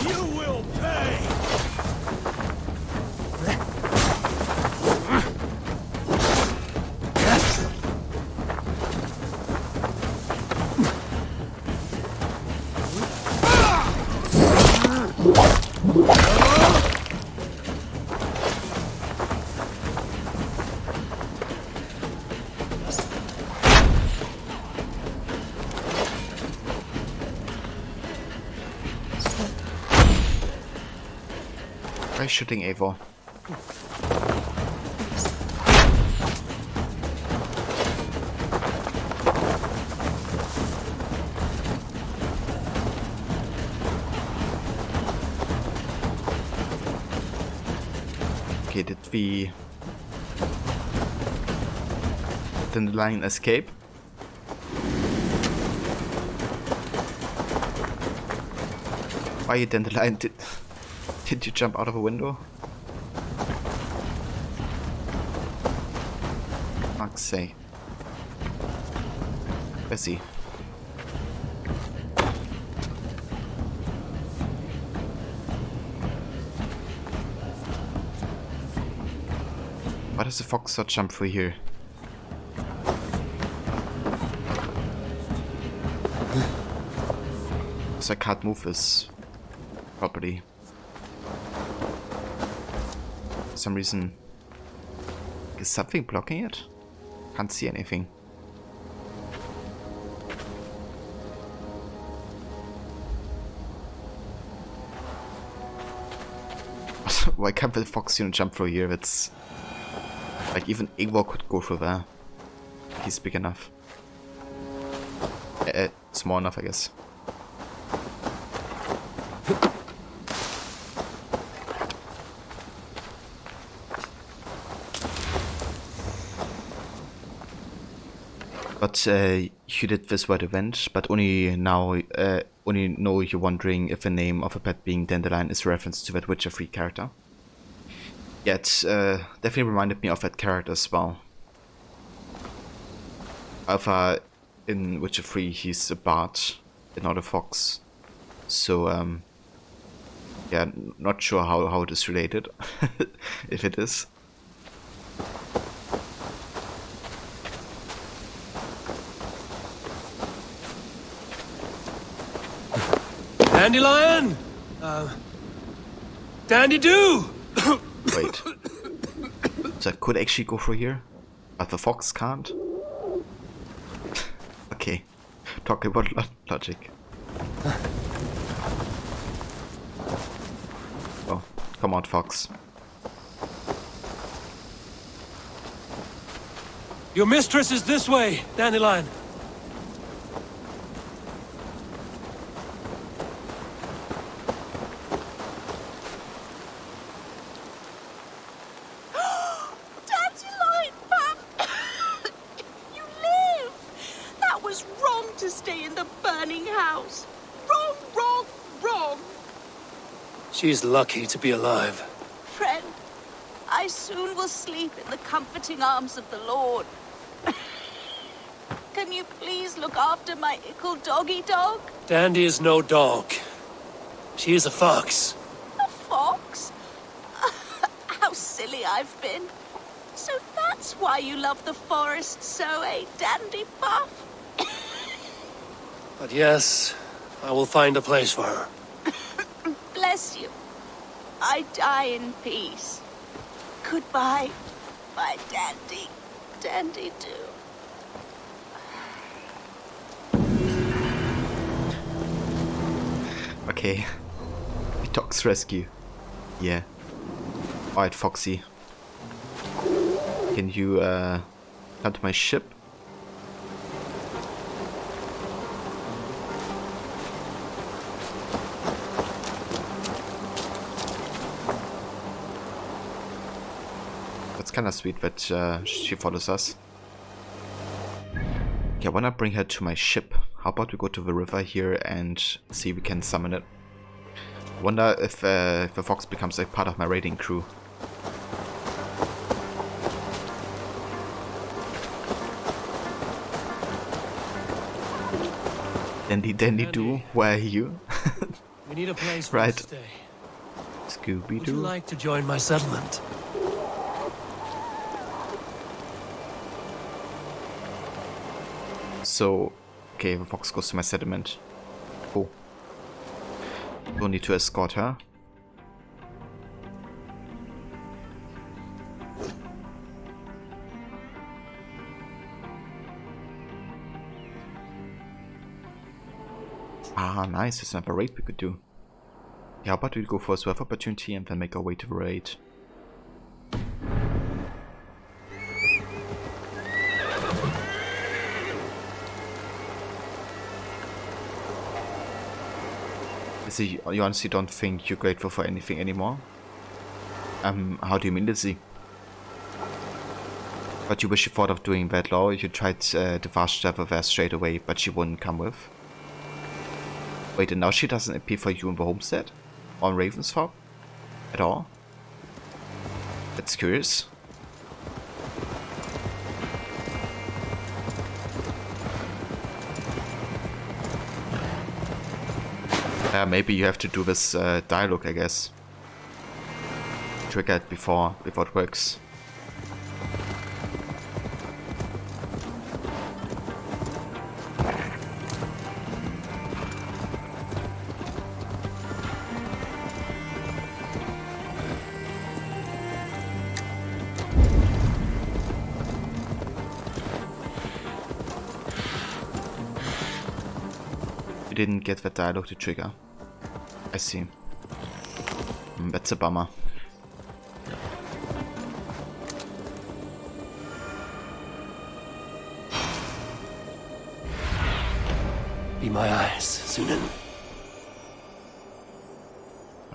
You will pay. Try shooting Eivor. Okay, did we... Then the lion escape? Why you Dandelion? Did you jump out of a window? Fuck's sake. Where's he? Why does the fox not jump through here? Because I can't move this properly. For some reason. Is something blocking it? Can't see anything. Why can't the fox jump through here? It's like even Eivor could go through there. He's big enough. Small enough, I guess. But you did this word event, but only now, only know you're wondering if the name of a pet being Dandelion is a reference to that Witcher 3 character. Yeah, it definitely reminded me of that character as well. However, in Witcher 3 he's a bard and not a fox. So, yeah, not sure how it is related, if it is. Dandelion! Dandy-doo! Wait. So I could actually go through here, but the fox can't? Okay. Talking about logic. Oh, come on, fox. Your mistress is this way, Dandelion. Dandelion, Puff! You live! That was wrong to stay in the burning house. Wrong, wrong, wrong. She's lucky to be alive. Friend, I soon will sleep in the comforting arms of the Lord. Can you please look after my ickle doggy dog? Dandy is no dog. She is a fox. A fox? How silly I've been. So that's why you love the forest so, eh, Dandy Puff? But yes, I will find a place for her. Bless you. I die in peace. Goodbye, my dandy. Dandy do? Okay. Dog's rescue. Yeah. Alright, Foxy. Can you come to my ship? That's kinda sweet that she follows us. Okay, I wanna bring her to my ship. How about we go to the river here and see if we can summon it? Wonder if the fox becomes like part of my raiding crew. Dandy do, where are you? We need a place for right. us to stay. Scooby-Doo. Would you like to join my settlement? So, okay, the fox goes to my settlement. Cool. Don't need to escort her. Ah, nice. There's another raid we could do. Yeah, how about we go for a swerve opportunity and then make our way to the raid? Lizzie, you honestly don't think you're grateful for anything anymore? How do you mean, Lizzie? But you wish you thought of doing that law, you tried the fast stuff with her straight away, but she wouldn't come with. Wait, and now she doesn't appear for you in the homestead? On Ravensthorpe? At all? That's curious. Maybe you have to do this dialogue, I guess. Trigger it before it works. You didn't get that dialogue to trigger. I see. That's a bummer. Be my eyes, Sunan.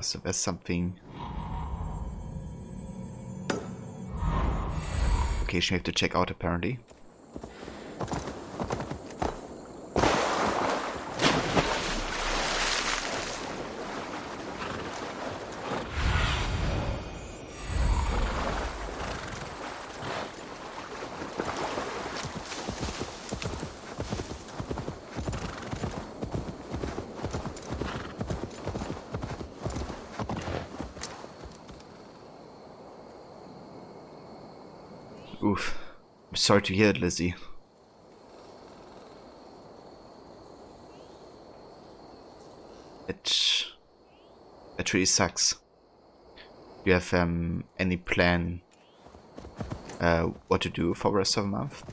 So there's something. Location we have to check out apparently. Oof. I'm sorry to hear it, Lizzie. It really sucks. Do you have any plan what to do for the rest of the month?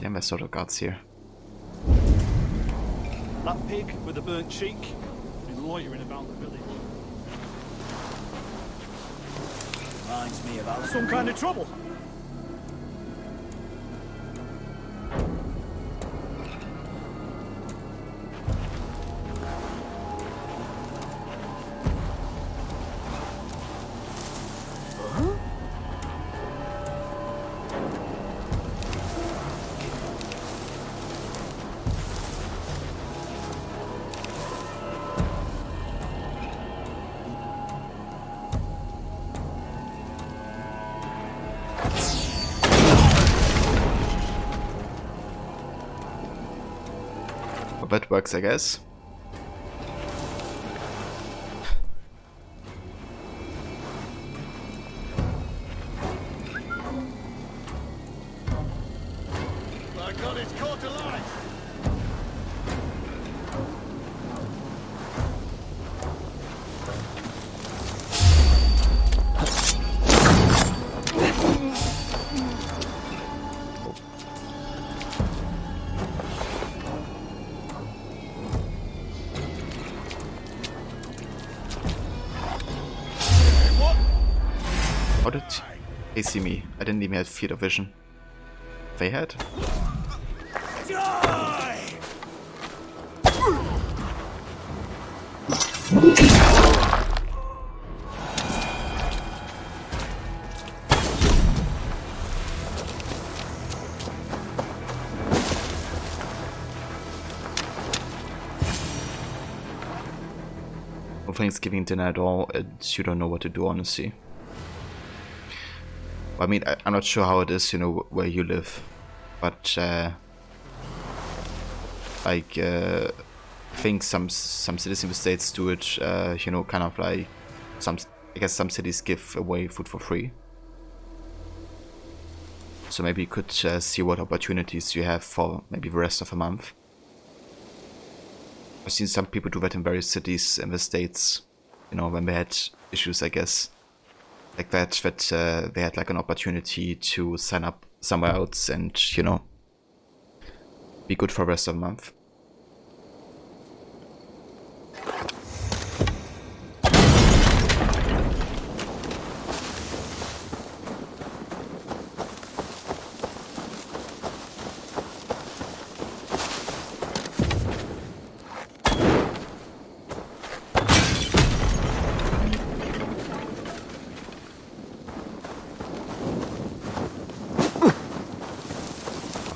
Damn, there's sort of guards here. That pig with the burnt cheek is loitering about the village. Reminds me about some kind of trouble. Well, that works, I guess. How did they see me? I didn't even have field of vision. They had? No Thanksgiving dinner at all, you don't know what to do, honestly. I mean, I'm not sure how it is, you know, where you live, but like, I think some cities in the States do it, you know, kind of like I guess some cities give away food for free. So maybe you could see what opportunities you have for maybe the rest of the month. I've seen some people do that in various cities in the States, you know, when they had issues, I guess, like that they had like an opportunity to sign up somewhere else and, you know, be good for the rest of the month.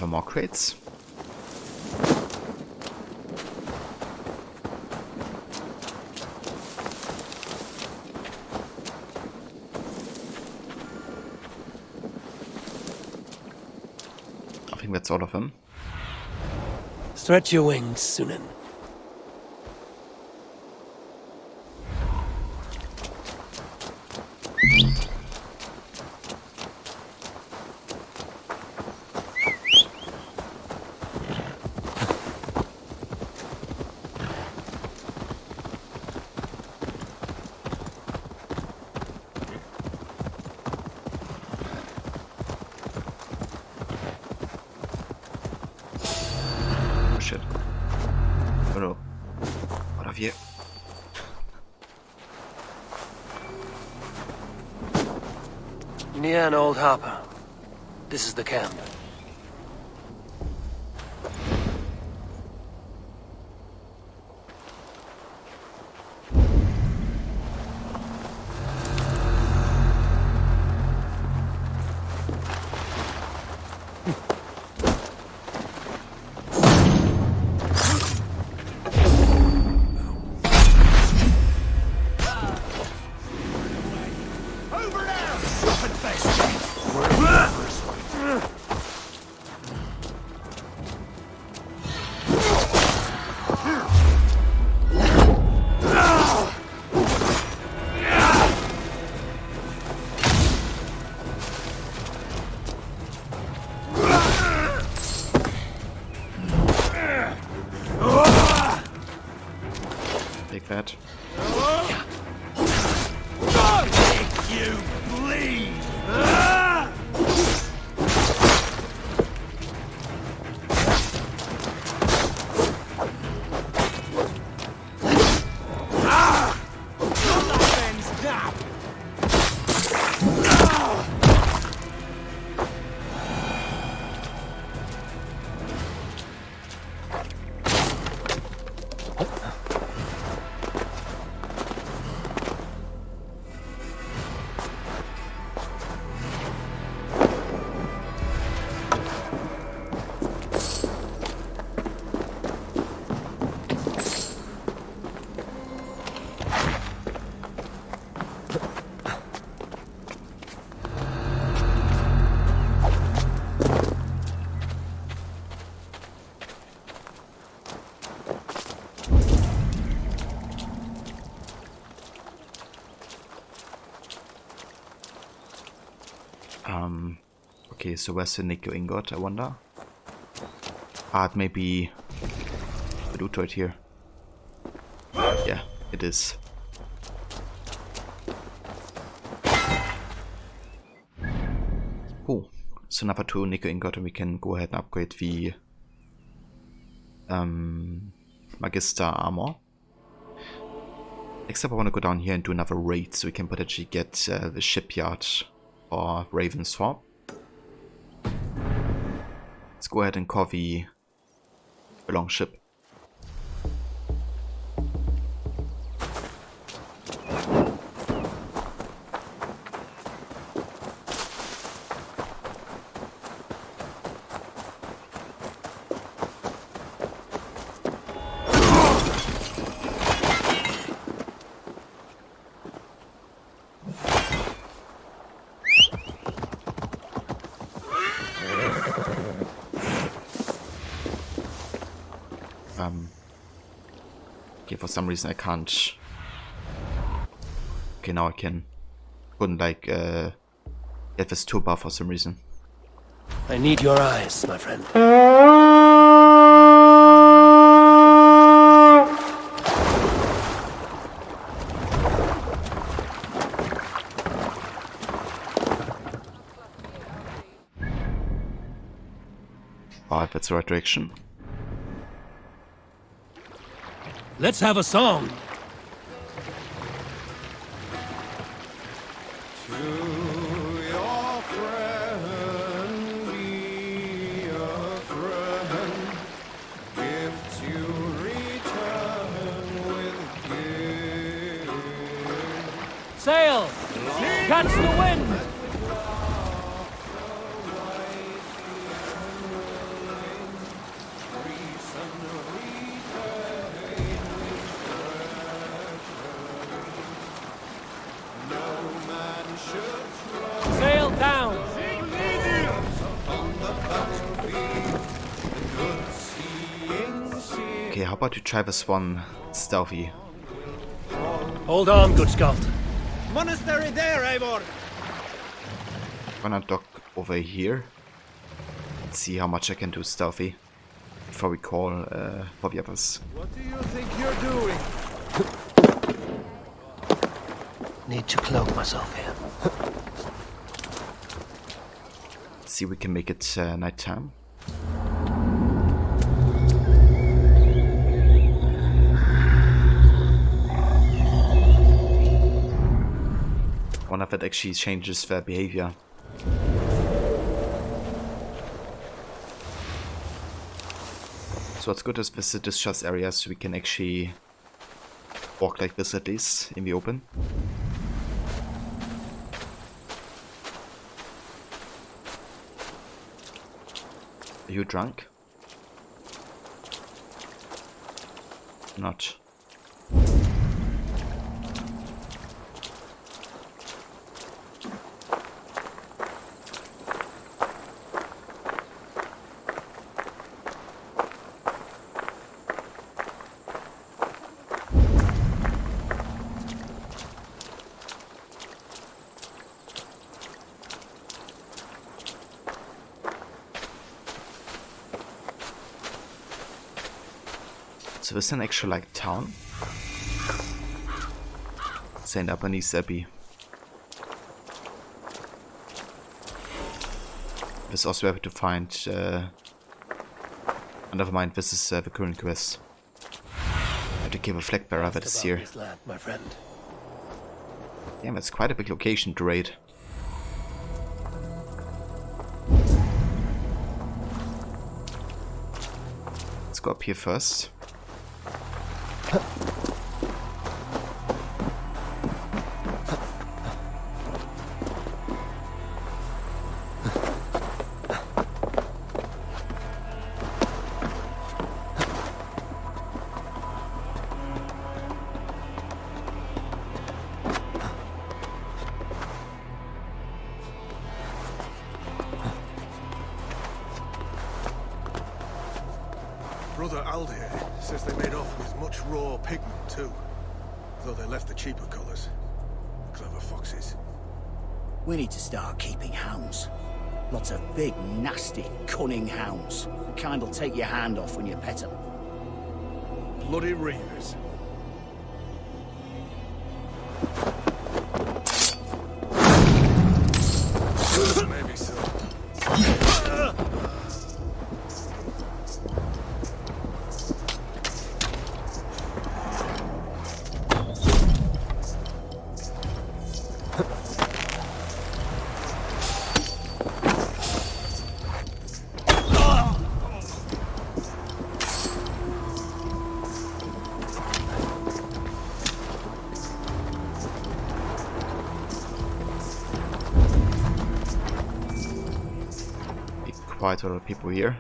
More crates. I think that's all of them. Stretch your wings, Sunan. Near an old harbor. This is the camp. That. You bleed. Okay, so where's the nickel ingot, I wonder? Ah, it may be the loot right here. Yeah, it is. Cool. So another 2 nickel ingot and we can go ahead and upgrade the Magister armor. Except I want to go down here and do another raid so we can potentially get the shipyard or Ravensthorpe. Let's go ahead and copy the longship. Okay, for some reason I can't. Okay, now I can. Couldn't like get this toolbar for some reason. I need your eyes, my friend. Alright, that's the right direction. Let's have a song. Sail! Catch the wind! Sail down! Okay, how about you try this one stealthy? Hold on, good Scott. Monastery there, Eivor! Gonna dock over here. Let's see how much I can do stealthy before we call for the others. What do you think you're doing? Need to cloak myself here. Let's see if we can make it nighttime. I wonder if that actually changes their behavior. So what's good is with the discharge areas we can actually walk like this at least in the open. Are you drunk? Not. So this is an actual like town. St. Albanese Abbey. This is also where we have to find never mind, this is the current quest. I have to kill a flag bearer that is here. Land, my friend. Damn, that's quite a big location to raid. Let's go up here first. Brother Aldir says they made off with much raw pigment too, though they left the cheaper colours. Clever foxes. We need to start keeping hounds. Lots of big, nasty, cunning hounds. The kind will take your hand off when you pet them. Bloody reavers. Maybe so. quite a lot of people here.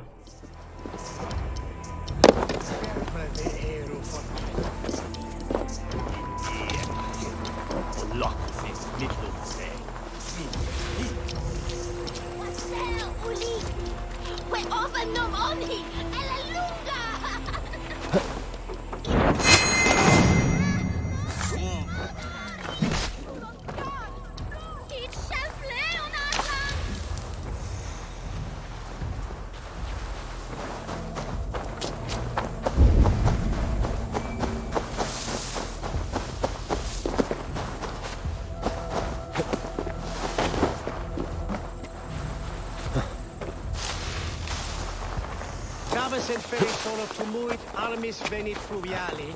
Caves et ferisolo tumuit armis venit fluviali,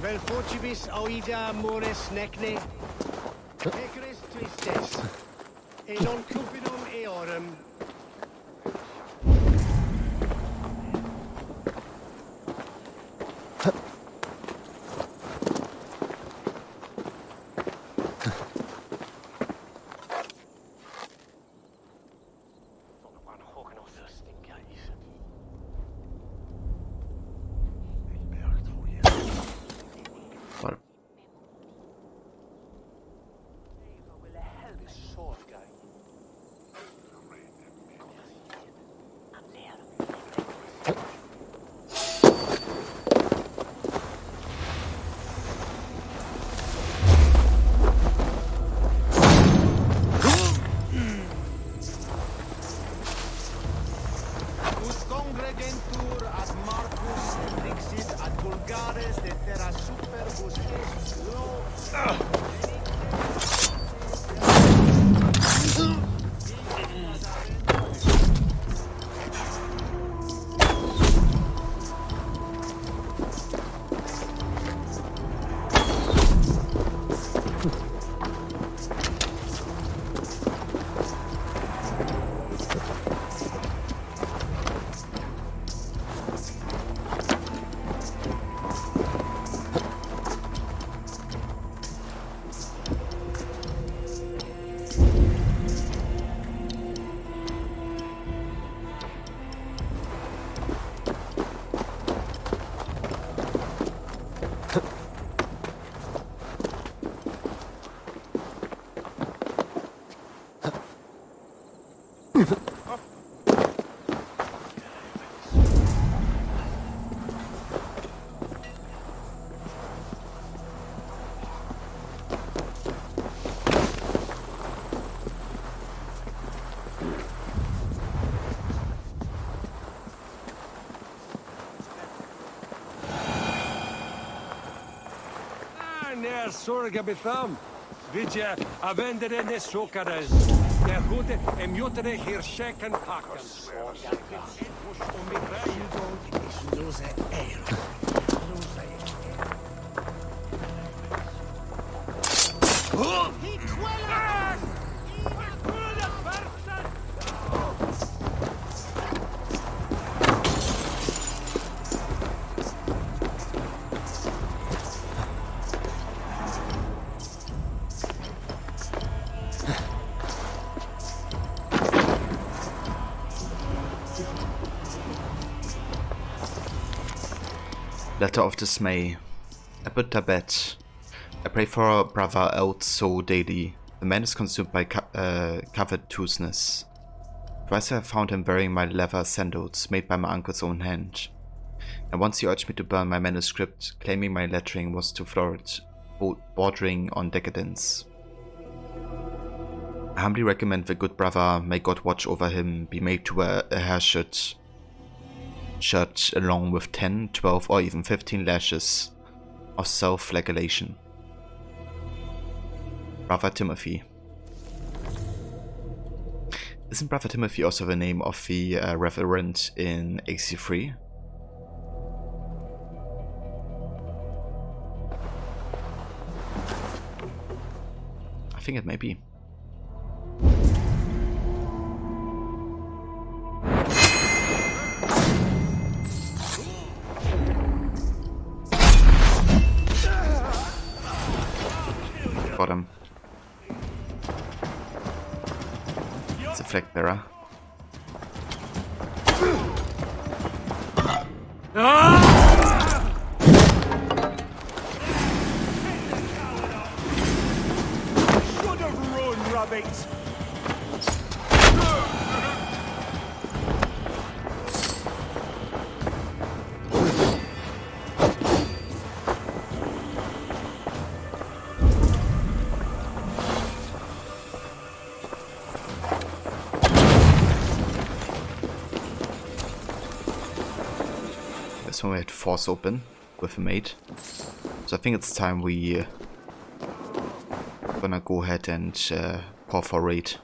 vel focibis oida mores necne, egres tristes, e non cupidum eorum. Sorga betham. Vidja, avendere ne sokares. Der Hude emjutere hier sheken pakken. Letter of dismay. I put to bed. I pray for our brother out so daily. The man is consumed by covetousness. Twice I have found him wearing my leather sandals made by my uncle's own hand. And once he urged me to burn my manuscript, claiming my lettering was too florid, bordering on decadence. I humbly recommend the good brother, may God watch over him, be made to wear a hair shirt along with 10, 12 or even 15 lashes of self-flagellation. Brother Timothy. Isn't Brother Timothy also the name of the reverend in AC3? I think it may be. Got him. It's a flag bearer. Should have run, rabbit! This one we had to force open with a mate. So I think it's time we gonna go ahead and call for raid.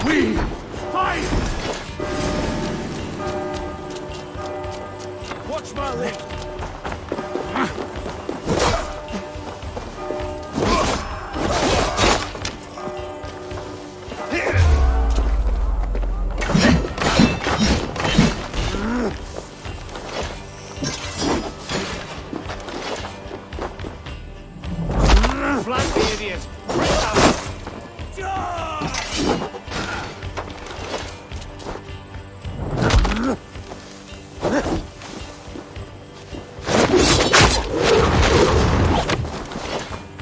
We fight! Watch my lip! Flank the idiot.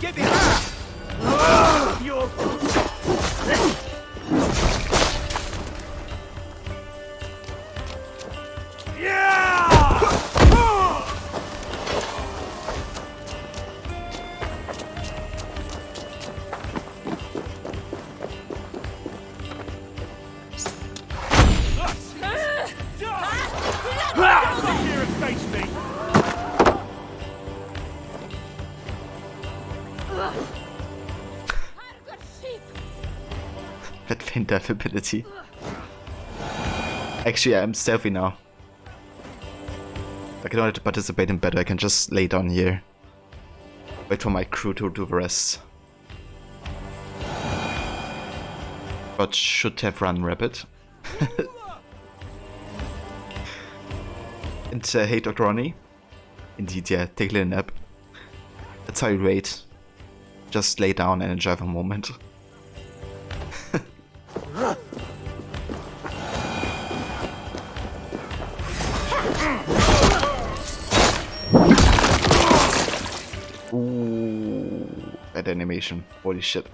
Get behind! You're... Here and face me! That feint death ability. Actually, I'm stealthy now. Like, in order to participate in battle, I can just lay down here. Wait for my crew to do the rest. But should have run rapid. And hey, Dr. Ronnie. Indeed, yeah, take a little nap. That's how you raid. Just lay down and enjoy the moment. Ooh, that animation. Holy shit.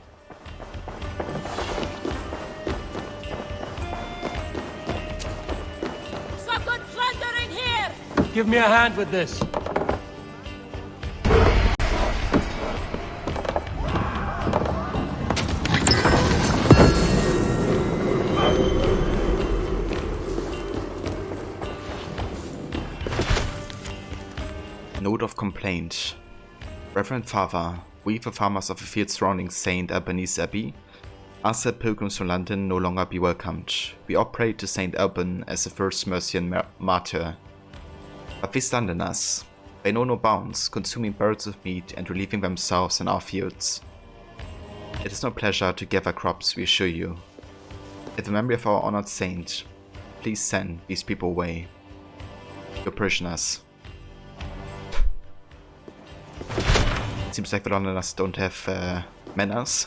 Some good plundering here! Give me a hand with this. Note of complaint. Reverend Father, we the farmers of the fields surrounding St. Alban's Abbey ask that pilgrims from London no longer be welcomed. We all pray to St. Alban as the first Mercian martyr. But they stand in us. They know no bounds, consuming birds of meat and relieving themselves in our fields. It is no pleasure to gather crops, we assure you. In the memory of our honored saint, please send these people away. Your parishioners. Seems like the Londoners don't have manners.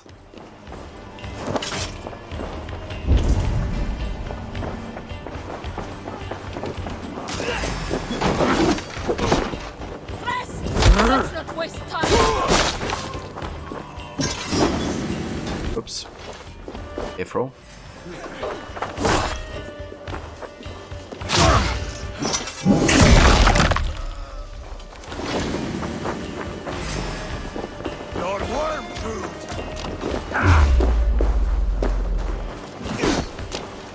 Let's not waste time! Oops. Afro.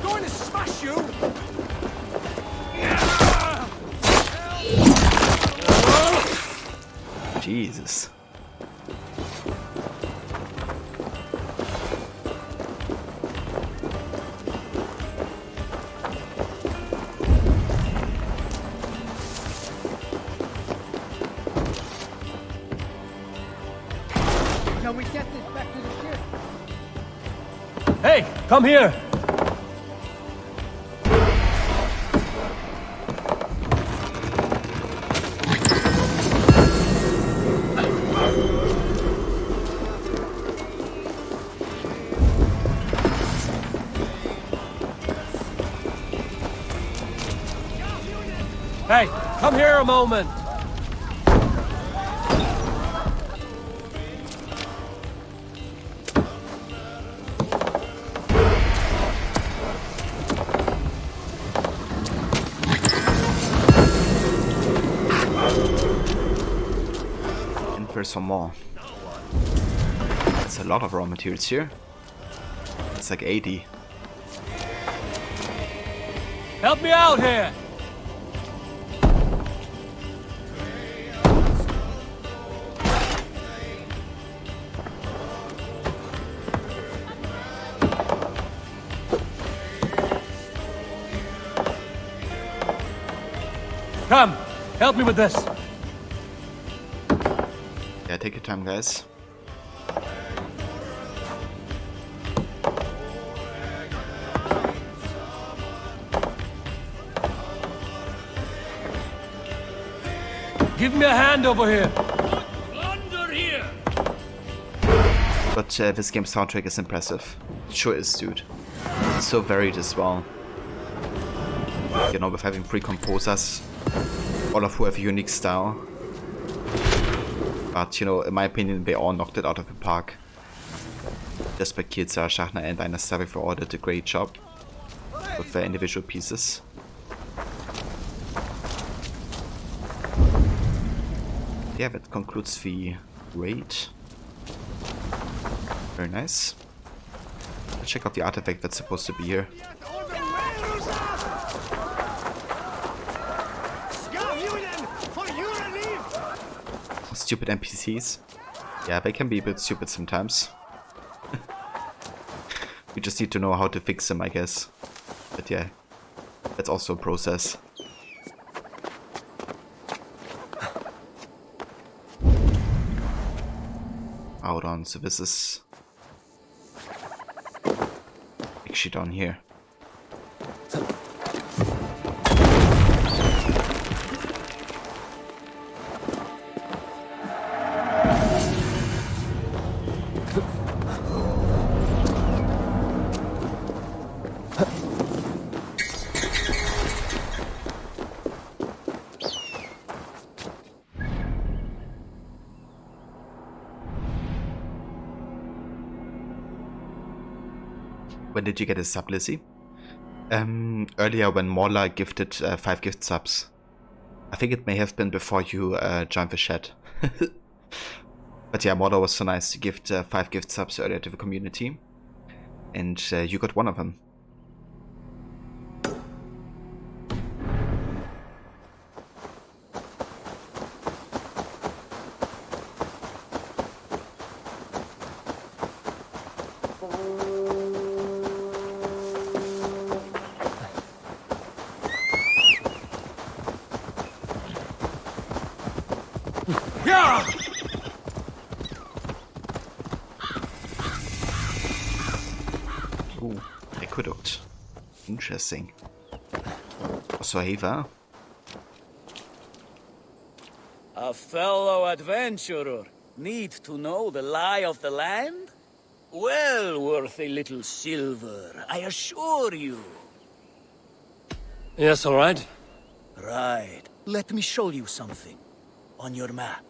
Going to smash you! Jesus. Can we get this back to the ship? Hey, come here! Hey, come here a moment. And there's some more. That's a lot of raw materials here. It's like 80. Help me out here! Come, help me with this. Yeah, take your time, guys. Give me a hand over here. Under here. But this game's soundtrack is impressive. It sure is, dude. It's so varied as well. You know, with having 3 composers, all of who have a unique style. But, you know, in my opinion, they all knocked it out of the park. Jesper Kirza, Schachner and Einar Stavik all did a great job with their individual pieces. Yeah, that concludes the raid. Very nice. Let's check out the artifact that's supposed to be here. Stupid NPCs. Yeah, they can be a bit stupid sometimes. We just need to know how to fix them, I guess. But yeah, that's also a process. Hold on, so this is big shit on here. When did you get a sub, Lizzie? Earlier when Morla gifted 5 gift subs. I think it may have been before you joined the chat. But yeah, Morla was so nice to gift 5 gift subs earlier to the community. And you got one of them. Ooh, aqueduct. Interesting. Also Ava. A fellow adventurer need to know the lie of the land? Well worth a little silver, I assure you. Yes, all right. Right. Let me show you something on your map.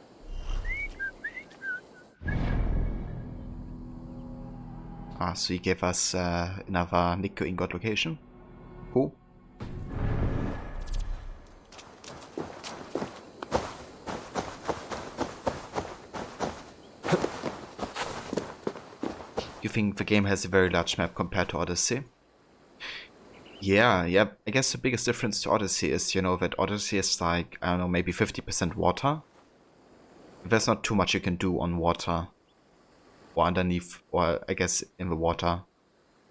Ah, so he gave us another Nico Ingot location. Cool. You think the game has a very large map compared to Odyssey? Yeah, I guess the biggest difference to Odyssey is, you know, that Odyssey is like, I don't know, maybe 50% water. There's not too much you can do on water. Or underneath, or I guess in the water.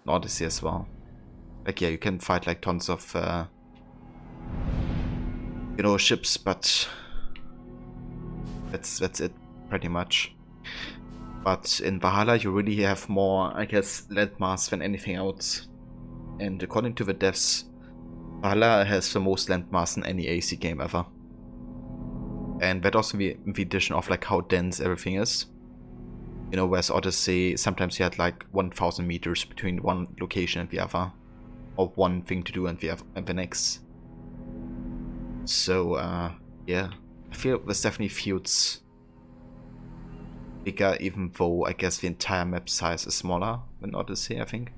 In Odyssey as well. Like, yeah, you can fight like tons of, you know, ships, but that's it, pretty much. But in Valhalla, you really have more, I guess, landmass than anything else. And according to the devs, Valhalla has the most landmass in any AC game ever. And that also in the addition of like how dense everything is. You know, whereas Odyssey, sometimes you had like 1,000 meters between one location and the other. Or one thing to do and the next. So, yeah, I feel there's definitely feuds bigger, even though I guess the entire map size is smaller than Odyssey, I think.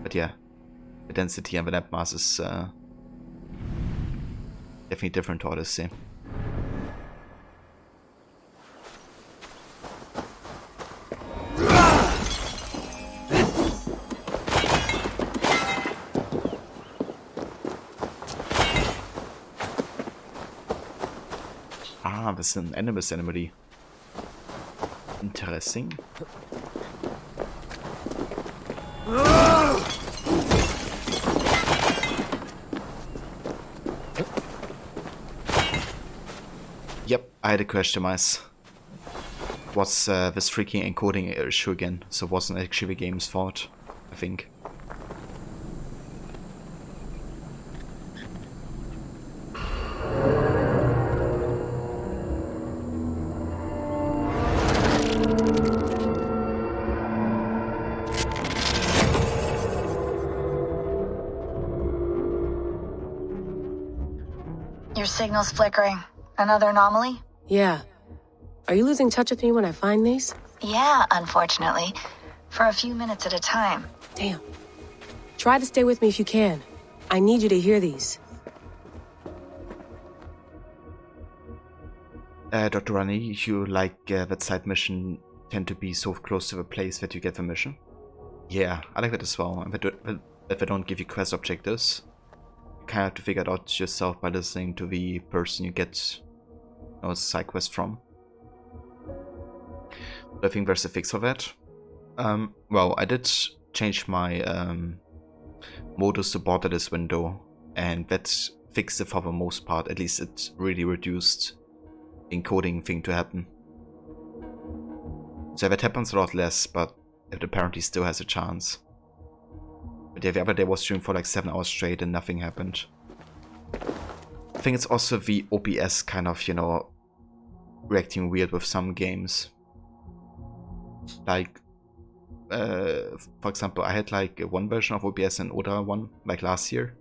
But yeah, the density and the map mass is definitely different to Odyssey. Ah, das ist ein Animus Anomaly. Interesting. Yep, I had a crash demise. What's this freaking encoding issue again? So it wasn't actually the game's fault, I think. Your signal's flickering. Another anomaly? Yeah. Are you losing touch with me when I find these? Yeah, unfortunately. For a few minutes at a time. Damn. Try to stay with me if you can. I need you to hear these. Dr. Rani, you like that side mission tend to be so close to the place that you get the mission? Yeah, I like that as well. And that they don't give you quest objectives. You kind of have to figure it out yourself by listening to the person you get those side quests from. But I think there's a fix for that. Well, I did change my modus to borderless window, and that fixed it for the most part. At least it really reduced the encoding thing to happen. So that happens a lot less, but it apparently still has a chance. But yeah, the other day I was streaming for like 7 hours straight and nothing happened. I think it's also the OBS kind of, you know, reacting weird with some games. Like, for example, I had like one version of OBS and Oda one, like last year.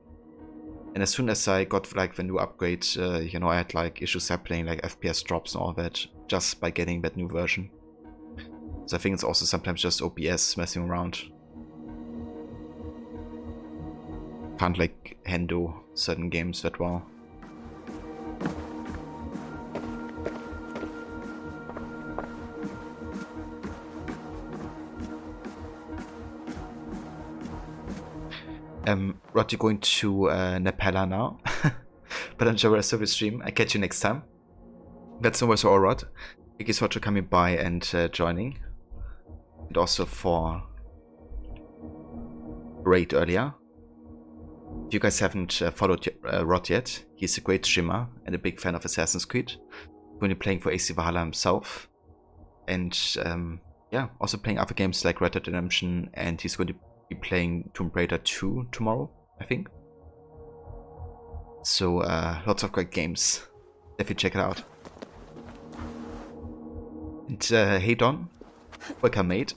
And as soon as I got like the new upgrade, you know, I had like issues happening, like FPS drops and all that, just by getting that new version. So I think it's also sometimes just OBS messing around. Can't like handle certain games that well. Rod, you're going to Nepala now, but enjoy the rest of the stream. I catch you next time. That's no worries for all, Rod. Thank you so much for coming by and joining, and also for raid earlier. If you guys haven't followed Rod yet, he's a great streamer and a big fan of Assassin's Creed. When he's playing for AC Valhalla himself, and yeah, also playing other games like Red Dead Redemption, and he's going to be playing Tomb Raider 2 tomorrow, I think. So lots of great games. Definitely check it out. And hey Don, welcome mate.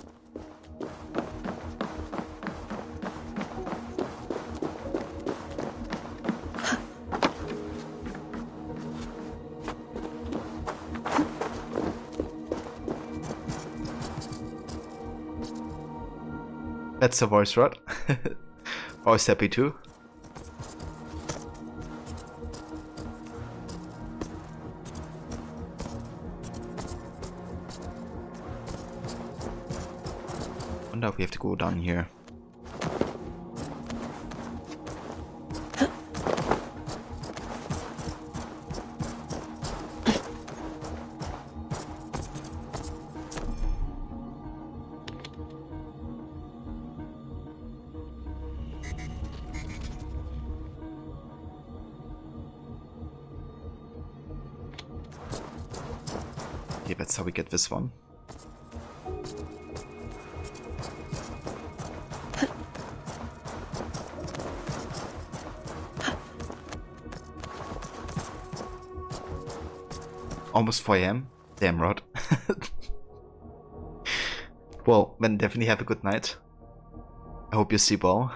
That's the voice, Rod. Always happy to. Wonder if we have to go down here. Okay, that's how we get this one. Almost 4 AM? Damn, Rod. Well, then definitely have a good night. I hope you sleep well.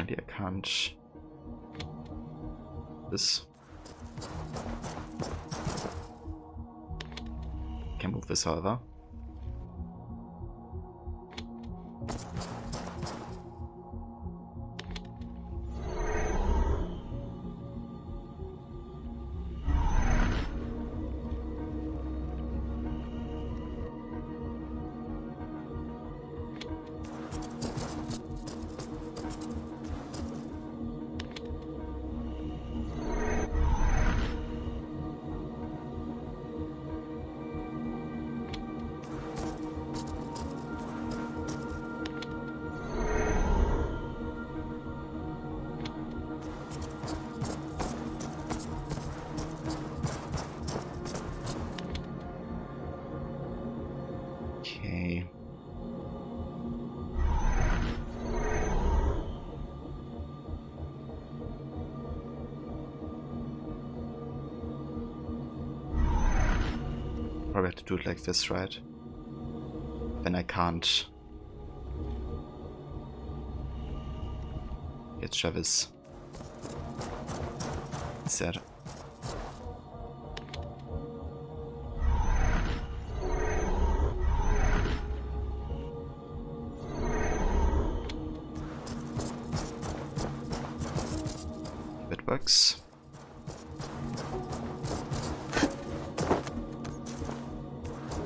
Apparently I can't. This. Can move this, however. Okay. Probably have to do it like this, right? Then I can't get Travis instead. That works.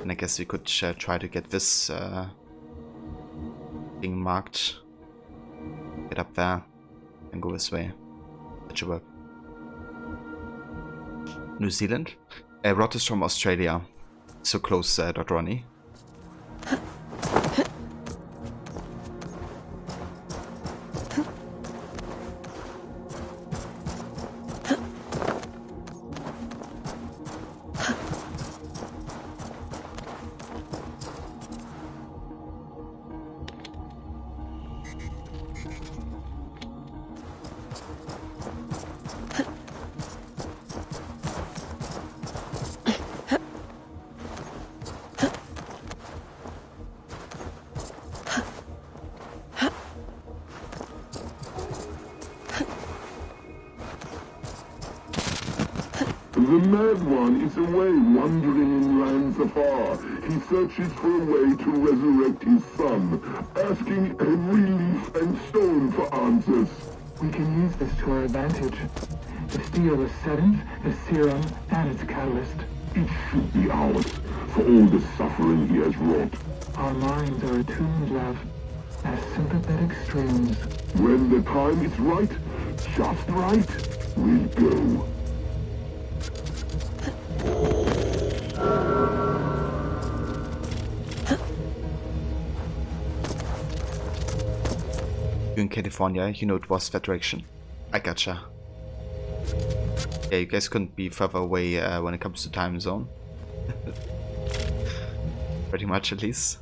And I guess we could try to get this thing marked. Get up there and go this way. That should work. New Zealand? Rod is from Australia. So close, Dr. Ronnie. The mad one is away wandering in lands afar. He searches for a way to resurrect his son, asking every leaf and stone for answers. We can use this to our advantage. To steal the settings, the serum, and its catalyst. It should be ours, for all the suffering he has wrought. Our minds are attuned, love, as sympathetic strings. When the time is right, just right, we'll go. You're in California, you know it was that direction. I gotcha. Yeah, you guys couldn't be further away when it comes to time zone. Pretty much, at least.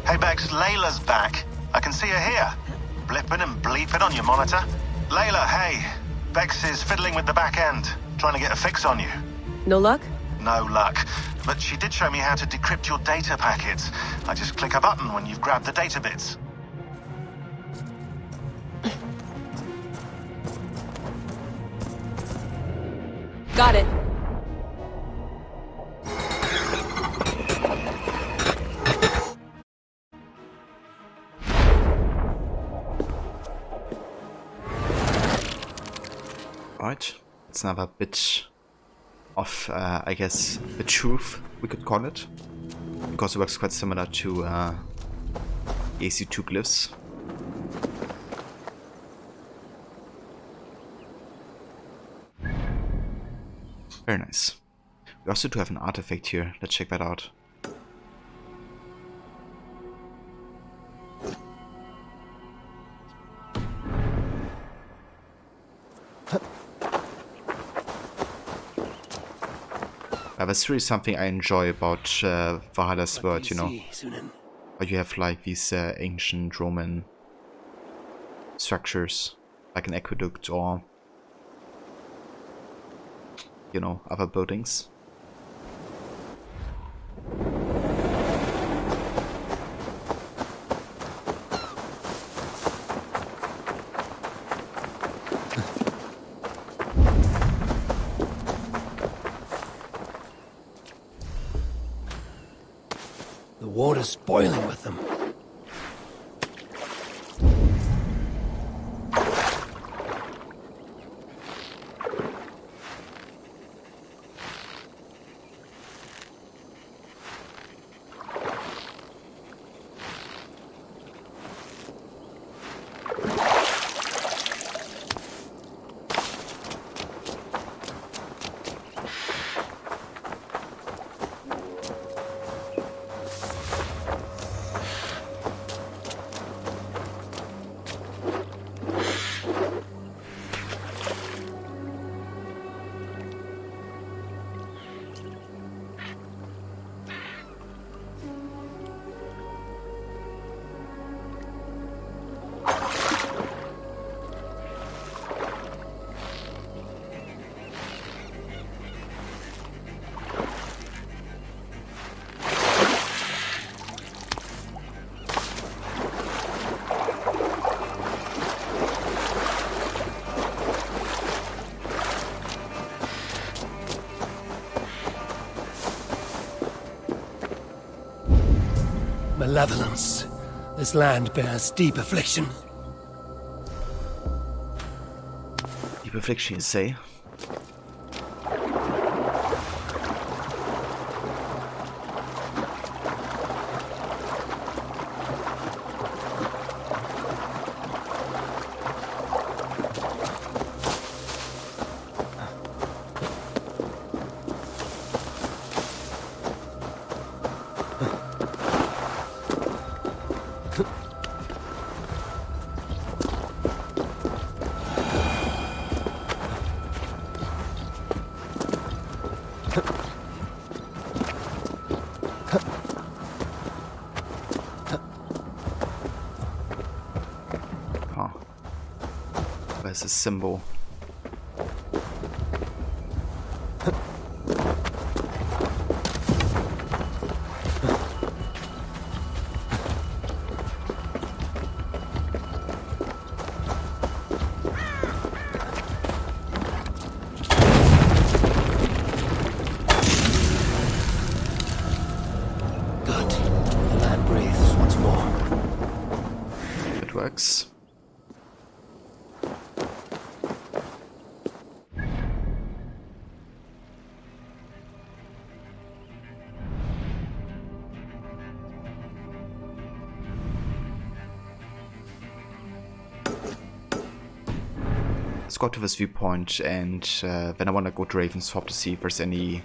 Hey Bex, Layla's back. I can see her here. Blipping and bleeping on your monitor. Layla, hey. Bex is fiddling with the back end, trying to get a fix on you. No luck? No luck. But she did show me how to decrypt your data packets. I just click a button when you've grabbed the data bits. Got it. Right, it's another bit of, I guess, the truth, we could call it. Because it works quite similar to the AC2 glyphs. Very nice. We also do have an artifact here, let's check that out. That's really something I enjoy about Valhalla's world, you know. How you have like these ancient Roman structures, like an aqueduct or, you know, other buildings. The water's boiling with them. Malevolence. This land bears deep affliction. Deep affliction, you say? Where's the symbol? Good. The land breathes once more. It works. Let's go to this viewpoint, and then I want to go to Ravensthorpe to see if there's any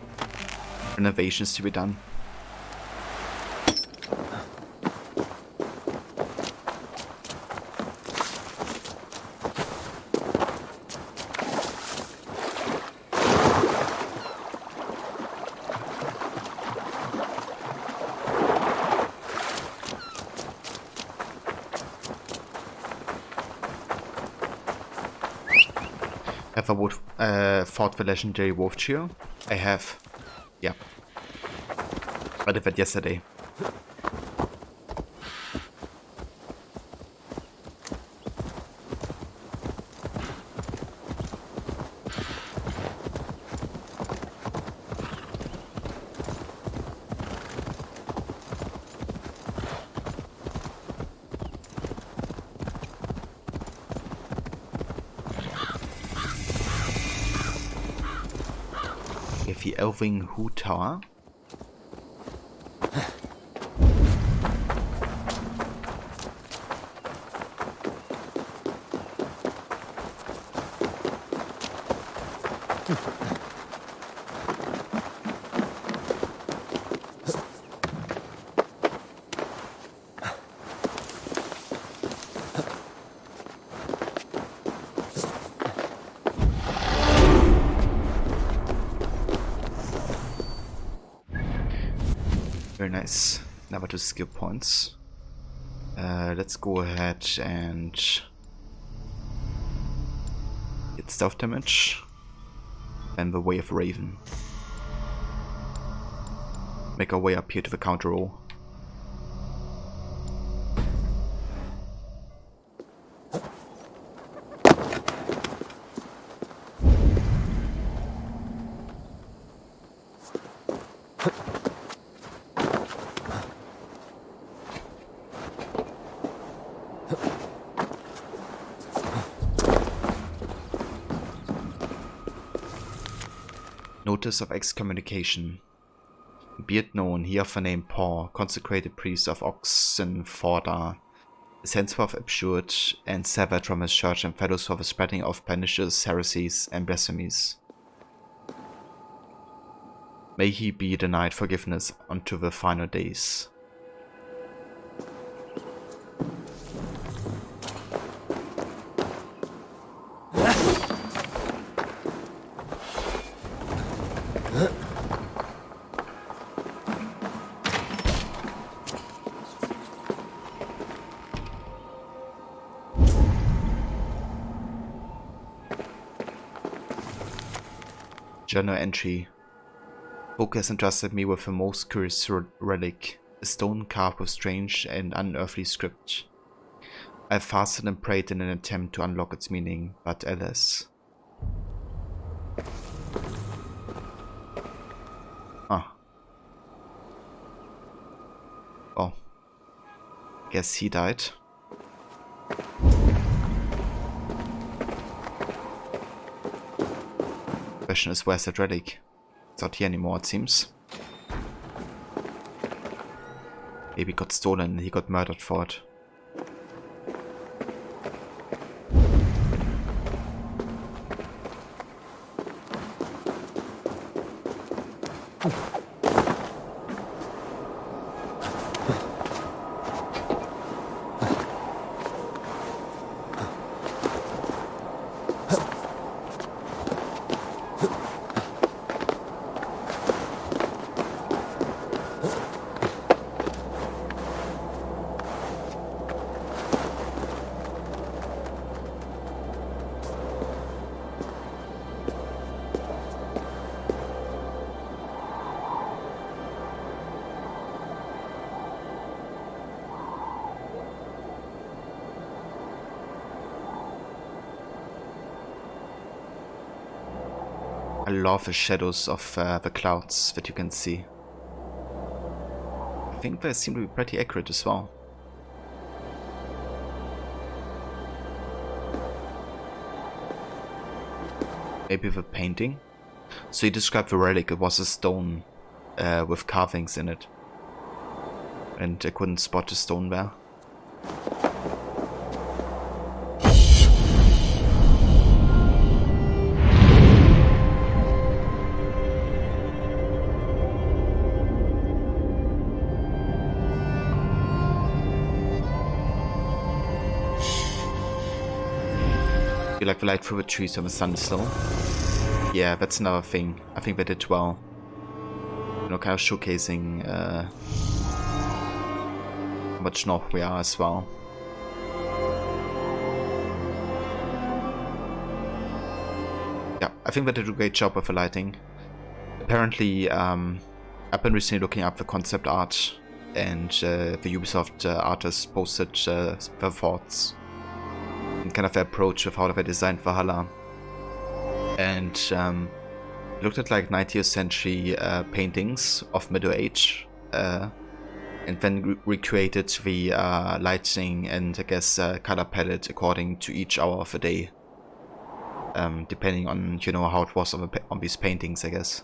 renovations to be done. Have I fought the legendary Wolfcheer? I have. Yeah. I did that yesterday. The Elving Hu Tower. Very nice. Never to skill points. Let's go ahead and get stealth damage. And the Way of Raven. Make our way up here to the counter roll. Notice of excommunication. Be it known, he of the name Paul, consecrated priest of Oxenfordar, is henceforth abjured and severed from his church and fellows for the spreading of pernicious heresies and blasphemies. May he be denied forgiveness unto the final days. Journal entry. Book has entrusted me with a most curious relic, a stone carved with strange and unearthly script. I have fasted and prayed in an attempt to unlock its meaning, but alas. Ah. Oh. Guess he died. Question is, where's that relic? It's not here anymore, it seems. Maybe it got stolen and he got murdered for it. I love the shadows of the clouds that you can see. I think they seem to be pretty accurate as well. Maybe the painting? So you described the relic, it was a stone with carvings in it. And I couldn't spot the stone there. You like the light through the trees when the sun is still? Yeah, that's another thing. I think they did well. You know, kind of showcasing how much north we are as well. Yeah, I think they did a great job with the lighting. Apparently, I've been recently looking up the concept art, and the Ubisoft artists posted their thoughts and kind of their approach with how they designed Valhalla. And looked at like 19th century paintings of Middle Age, and then recreated the lighting and I guess color palette according to each hour of the day, depending on, you know, how it was on these paintings, I guess.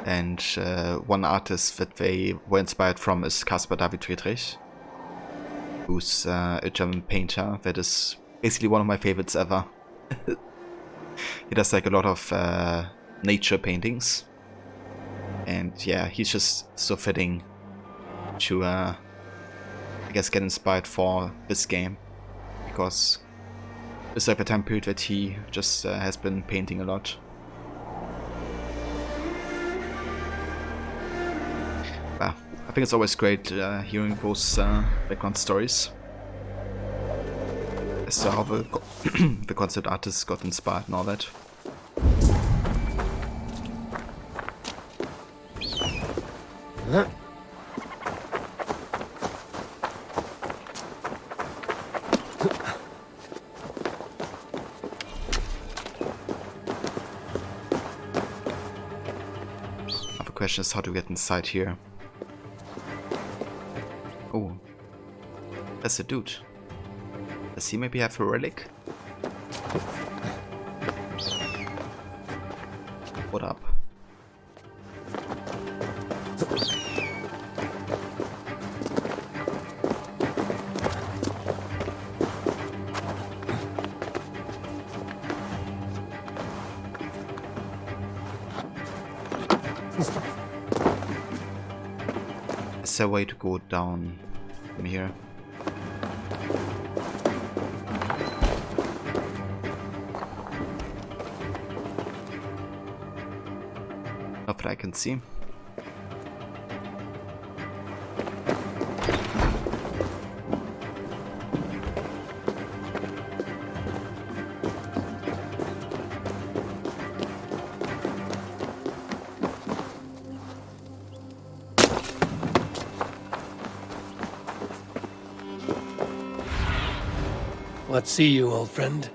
And one artist that they were inspired from is Caspar David Friedrich, who's a German painter that is basically one of my favorites ever. He does like a lot of nature paintings, and yeah, he's just so fitting to I guess get inspired for this game, because it's like the time period that he just has been painting a lot. I think it's always great hearing those background stories as to how the concept artists got inspired and all that. The question is how to get inside here. Oh, that's a dude. Does he maybe have a relic? What up? Is there a way to go down from here? Not that I can see. What see you, old friend?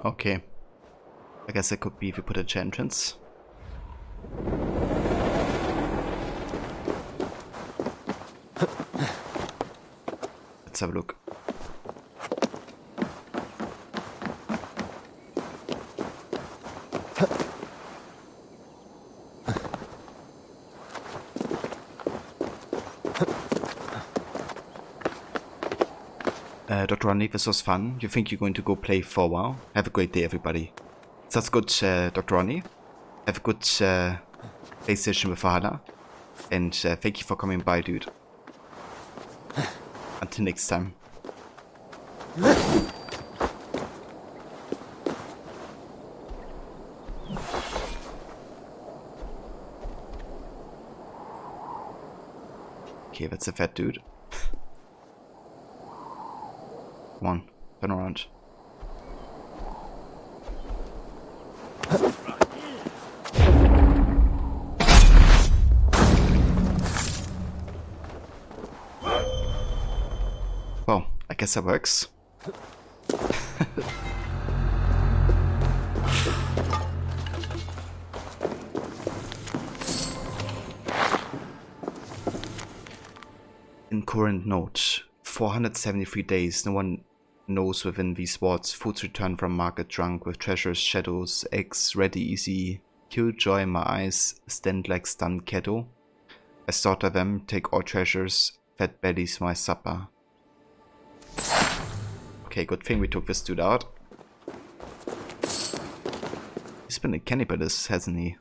Okay. I guess it could be if we put a entrance. Let's have a look. Dr. Ronnie, this was fun. You think you're going to go play for a while? Have a great day, everybody. Sounds good, Dr. Ronnie. Have a good play session with Valhalla. And thank you for coming by, dude. Until next time. Okay, that's a fat dude. Come on, turn around. Well, I guess that works. In current note, 473 days, no one knows within these wards. Foods return from market drunk with treasures, shadows, eggs, ready, easy. Kill joy in my eyes, stand like stunned cattle. I slaughter them, take all treasures, fat bellies my supper. Okay, good thing we took this dude out. He's been a cannibalist, hasn't he?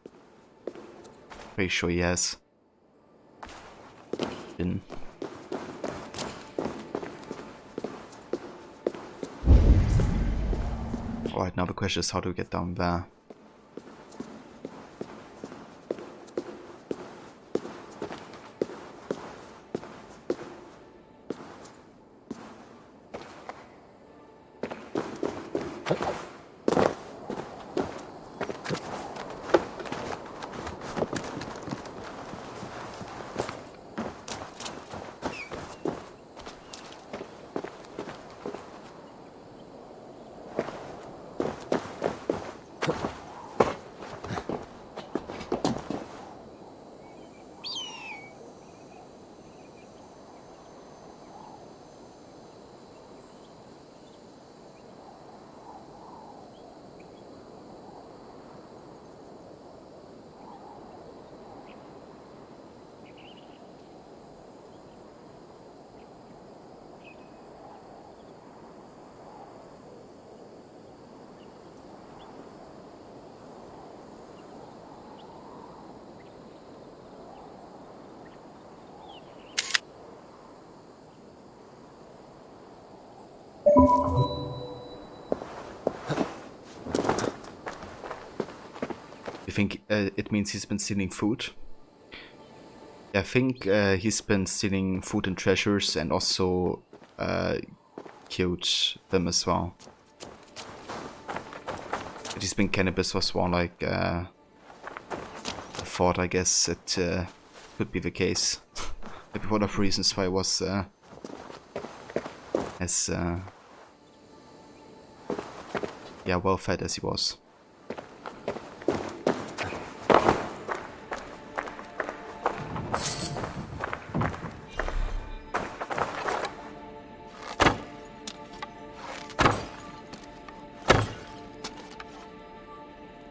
Pretty sure he has. Been. Alright, now the question is how to get down there. You think it means he's been stealing food? I think he's been stealing food and treasures and also killed them as well. But he's been cannabis was more like I thought. I guess it could be the case. Maybe one of the reasons why I was as well fed as he was.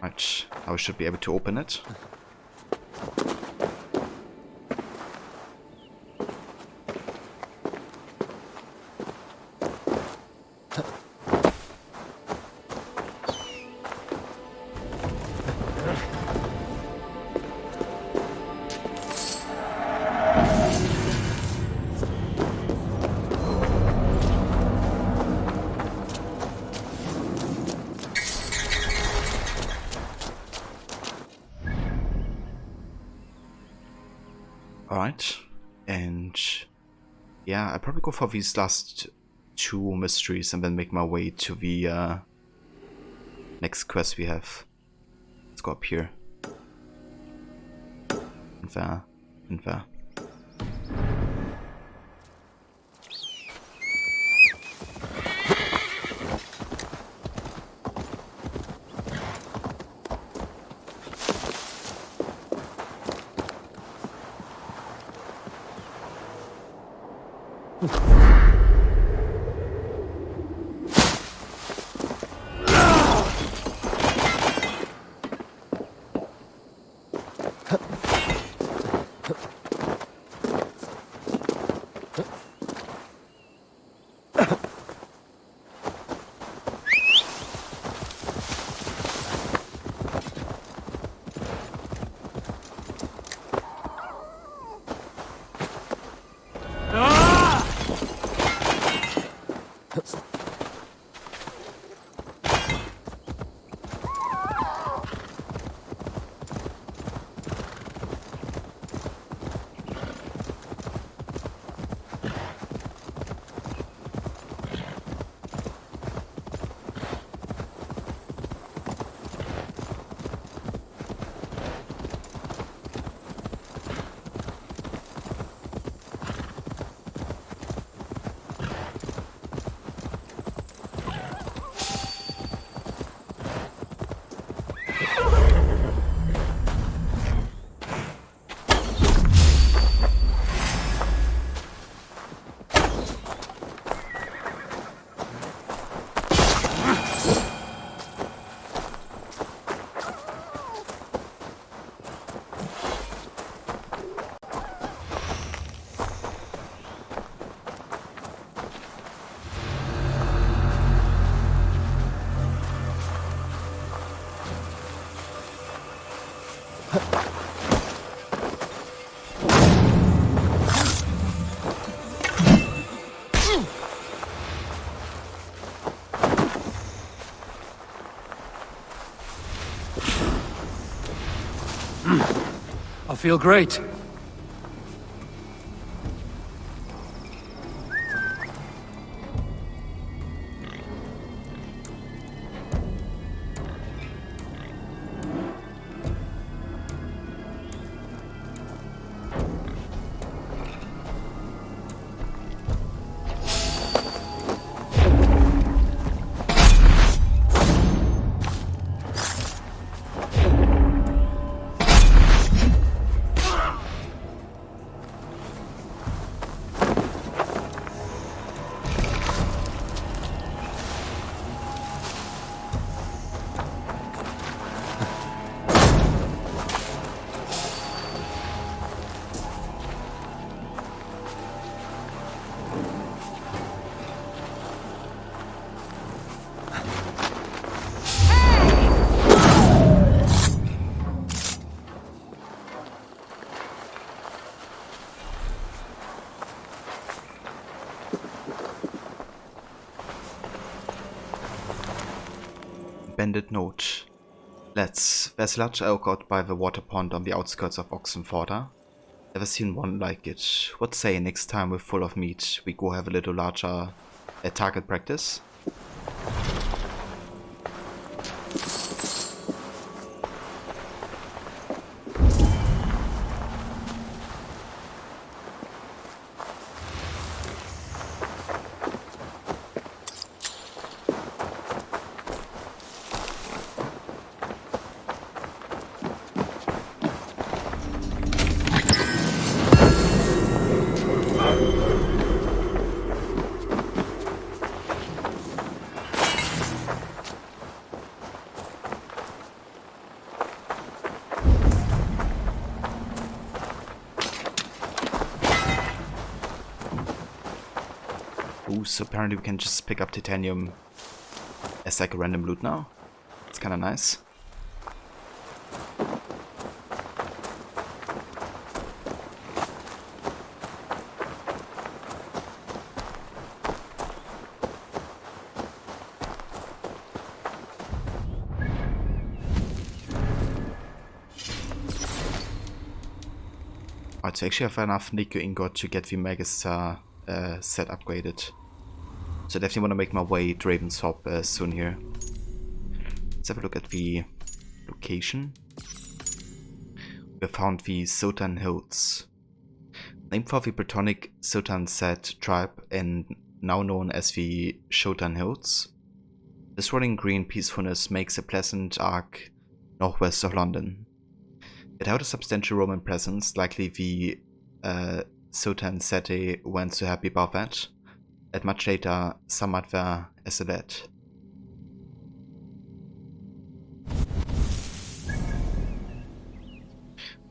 Right, I should be able to open it. Alright, and yeah, I'll probably go for these last two mysteries and then make my way to the next quest we have. Let's go up here. And there, and there. I feel great. Bended note. There's a large oak out by the water pond on the outskirts of Oxenford. Never seen one like it. What say next time we're full of meat, we go have a little larger target practice? Ooh, so apparently we can just pick up titanium as like a random loot now. It's kinda nice. Alright, so actually I have enough nickel ingot to get the Megastar set upgraded. So definitely want to make my way to Ravensthorpe soon here. Let's have a look at the location. We found the Sotan Hills. Named for the Brittonic Sotan Set tribe and now known as the Shotan Hills. This rolling green peacefulness makes a pleasant arc northwest of London. It held a substantial Roman presence, likely the Sotan Sete weren't so happy about that. And much later, some were as a that.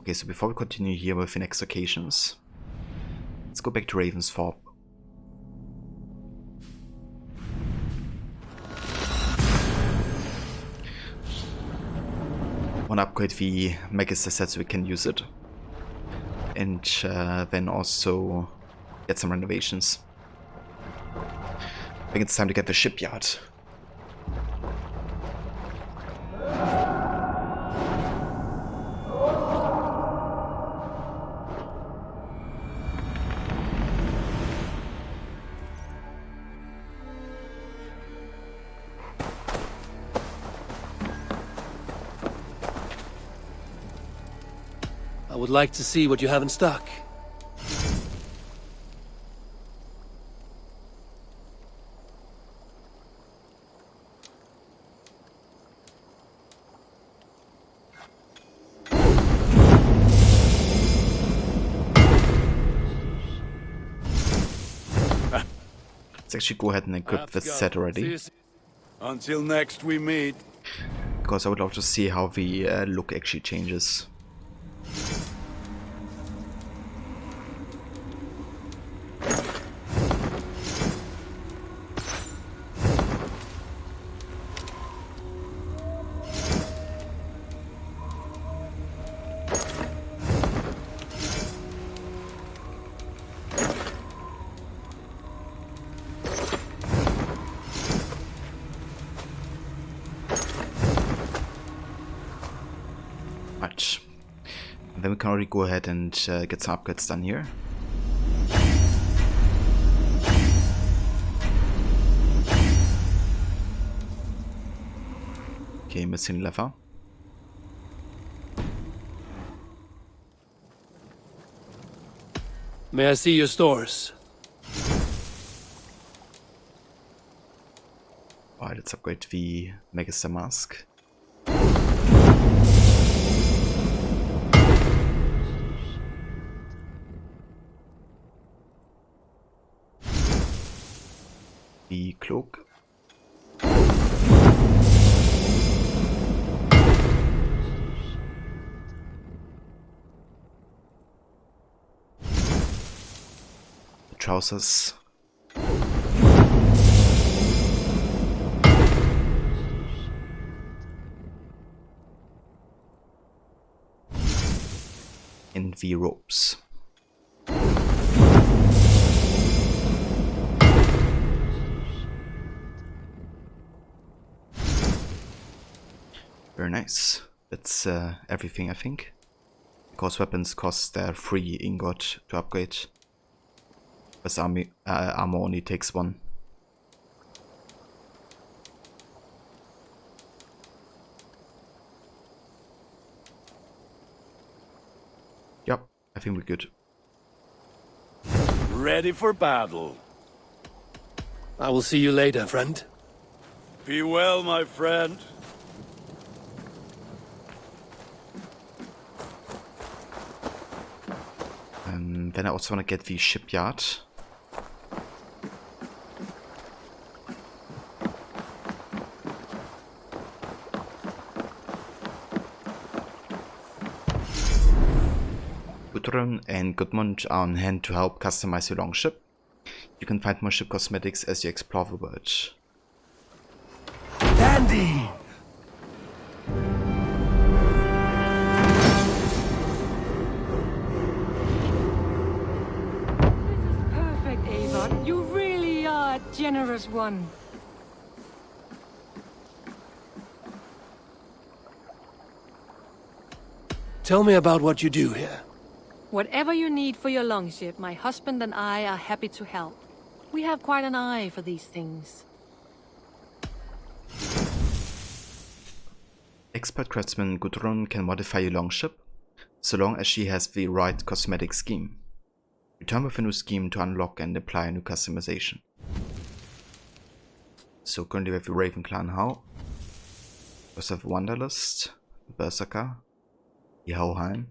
Okay, so before we continue here with the next locations, let's go back to Ravensthorpe. Want to upgrade the Megastar set so we can use it. And then also get some renovations. I think it's time to get the shipyard. I would like to see what you have in stock. Let's actually go ahead and equip this set already. Until next we meet. Because I would love to see how the look actually changes. Then we can already go ahead and get some upgrades done here. Okay, missing lever. May I see your stores? Alright, let's upgrade the Megastar mask. The cloak. The trousers. And the ropes. Very nice. That's everything, I think. Because weapons cost 3 ingot to upgrade. Whereas armor only takes 1. Yep, I think we're good. Ready for battle. I will see you later, friend. Be well, my friend. Then I also want to get the shipyard. Gudrun and Gudmund are on hand to help customize your longship. You can find more ship cosmetics as you explore the world. Dandy! Perfect, Ava. You really are a generous one. Tell me about what you do here. Whatever you need for your longship, my husband and I are happy to help. We have quite an eye for these things. Expert craftsman Gudrun can modify your longship, so long as she has the right cosmetic scheme. Return with a new scheme to unlock and apply a new customization. So currently we have the Raven Clan How. We also have Wanderlust, Berserker, the Hauheim,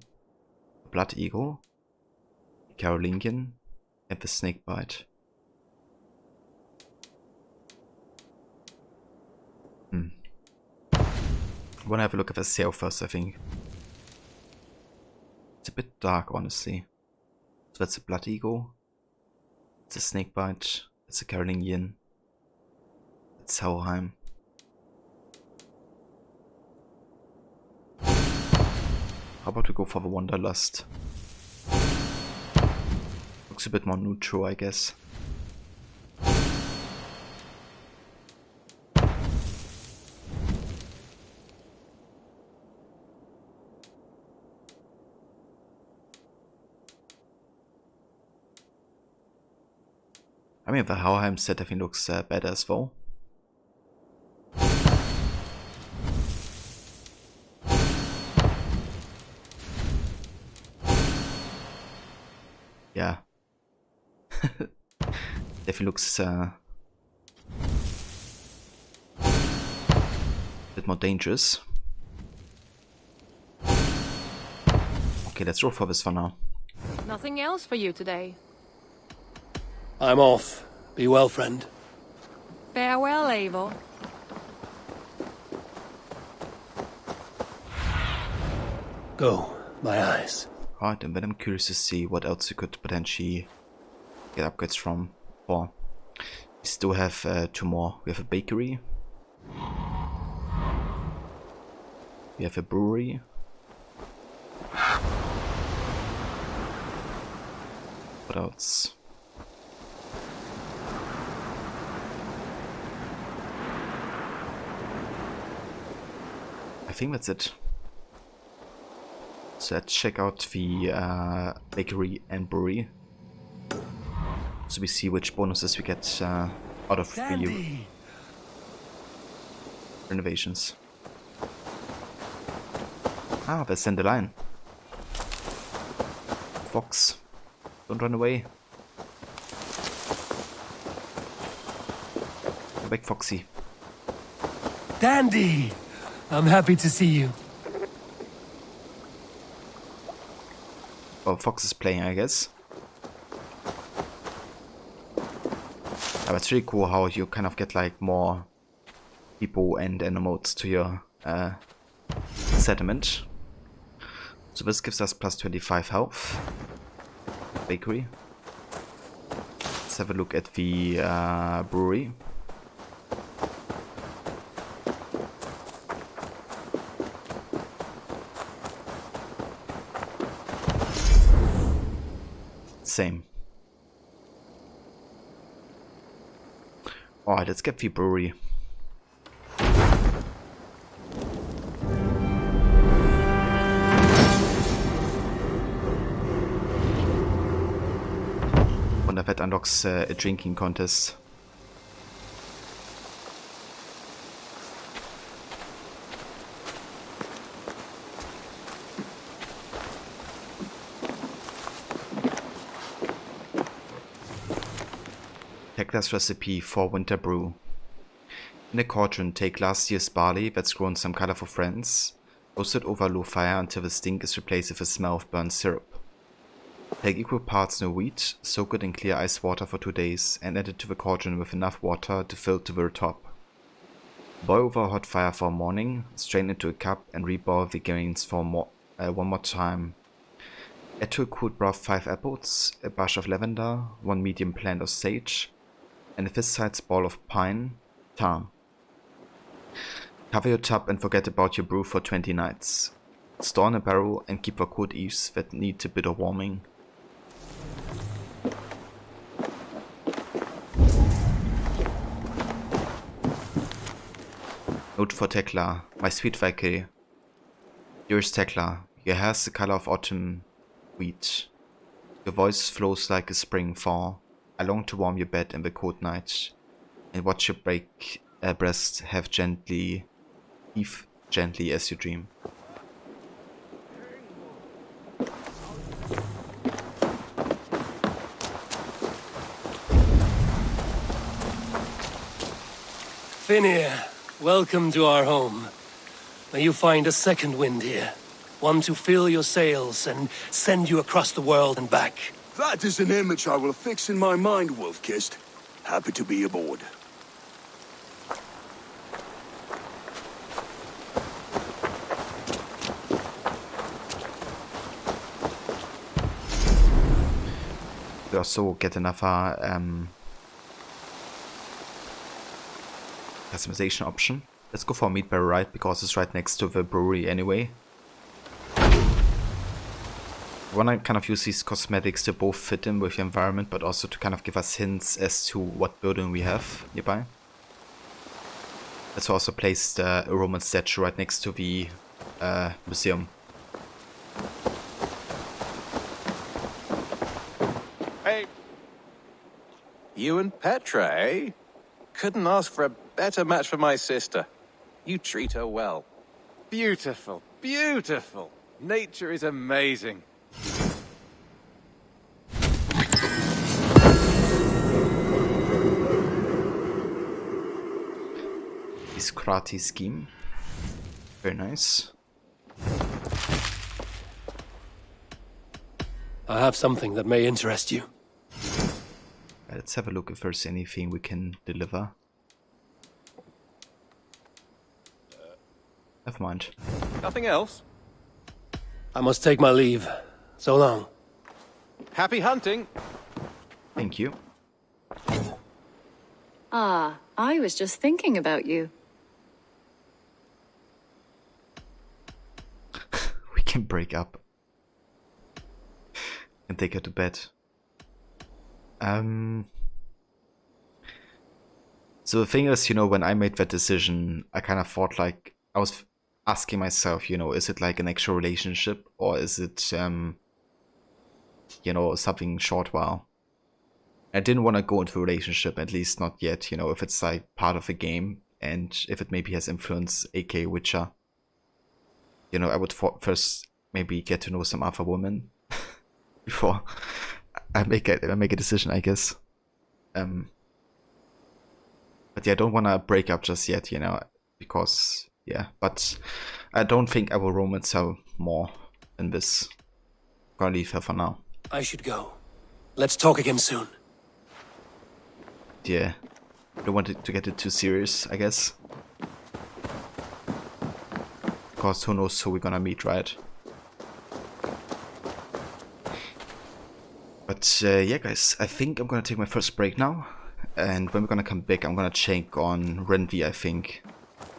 the Blood Eagle, the Carolingian, and the Snakebite. I wanna have a look at the sail first, I think. It's a bit dark, honestly. So that's a Blood Eagle. It's a Snakebite. It's a Carolingian. It's Hauheim. How about we go for the Wanderlust? Looks a bit more neutral, I guess. I mean, the Hauheim set I think looks better as well. Yeah. Definitely looks a bit more dangerous. Okay, let's roll for this for now. Nothing else for you today. I'm off. Be well, friend. Farewell, Eivor. Go, my eyes. Alright, and then I'm curious to see what else you could potentially get upgrades from. Or we still have 2 more. We have a bakery. We have a brewery. What else? I think that's it. So let's check out the bakery and brewery. So we see which bonuses we get out of the renovations. Ah, there's Dandelion. Fox. Don't run away. Go back, Foxy. Dandy! I'm happy to see you. Well, Fox is playing, I guess. Yeah, it's really cool how you kind of get like more people and animals to your settlement. So this gives us plus 25 health. Bakery. Let's have a look at the brewery. Same. Alright, let's get the brewery. that unlocks a drinking contest. Tekla's recipe for winter brew. In a cauldron, take last year's barley that's grown some color for friends. Roast it over low fire until the stink is replaced with a smell of burnt syrup. Take equal parts new wheat, soak it in clear ice water for 2 days, and add it to the cauldron with enough water to fill to the top. Boil over a hot fire for a morning, strain into a cup, and reboil the grains for one more time. Add to a cooled broth 5 apples, a bunch of lavender, 1 medium plant of sage, and a fist-sized ball of pine tar. Cover your tub and forget about your brew for 20 nights. Store in a barrel and keep for cold eves that need a bit of warming. Note for Tekla, my sweet Valkyrie. Dearest Tekla, your hair is the color of autumn wheat. Your voice flows like a spring fall. I long to warm your bed in the cold night and watch your breast heave gently as you dream. Finir, welcome to our home. May you find a second wind here. One to fill your sails and send you across the world and back. That is an image I will fix in my mind, Wolf-Kissed. Happy to be aboard. We also get another customization option. Let's go for a meat barrel ride because it's right next to the brewery anyway. I want to kind of use these cosmetics to both fit in with the environment but also to kind of give us hints as to what building we have nearby. Let's also place a Roman statue right next to the museum. Hey, you and Petra, eh? Couldn't ask for a better match for my sister. You treat her well. Beautiful, beautiful. Nature is amazing. This karate scheme. Very nice. I have something that may interest you. Let's have a look if there's anything we can deliver. Never mind. Nothing else? I must take my leave. So long. Happy hunting! Thank you. Ah, I was just thinking about you. We can break up. And take her to bed. So the thing is, you know, when I made that decision, I kind of thought like, I was asking myself, you know, is it like an actual relationship or is it, you know, something short while? I didn't want to go into a relationship, at least not yet, you know, if it's like part of the game and if it maybe has influence, aka Witcher. You know, I would first maybe get to know some other woman before I make a decision, I guess. But yeah, I don't want to break up just yet, you know, because, yeah, but I don't think I will romance her more in this. I'm gonna leave her for now. I should go. Let's talk again soon. Yeah, I don't want it to get it too serious, I guess. Because who knows who we're gonna meet, right? But yeah, guys, I think I'm gonna take my first break now. And when we're gonna come back, I'm gonna check on Renvi, I think.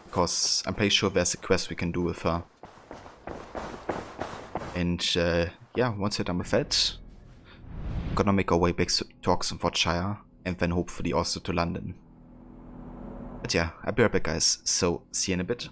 Because I'm pretty sure there's a quest we can do with her. And yeah, once we're done with that, I'm gonna make our way back to Oxenfordshire. And then hopefully also to London. But yeah, I'll be right back, guys. So, see you in a bit.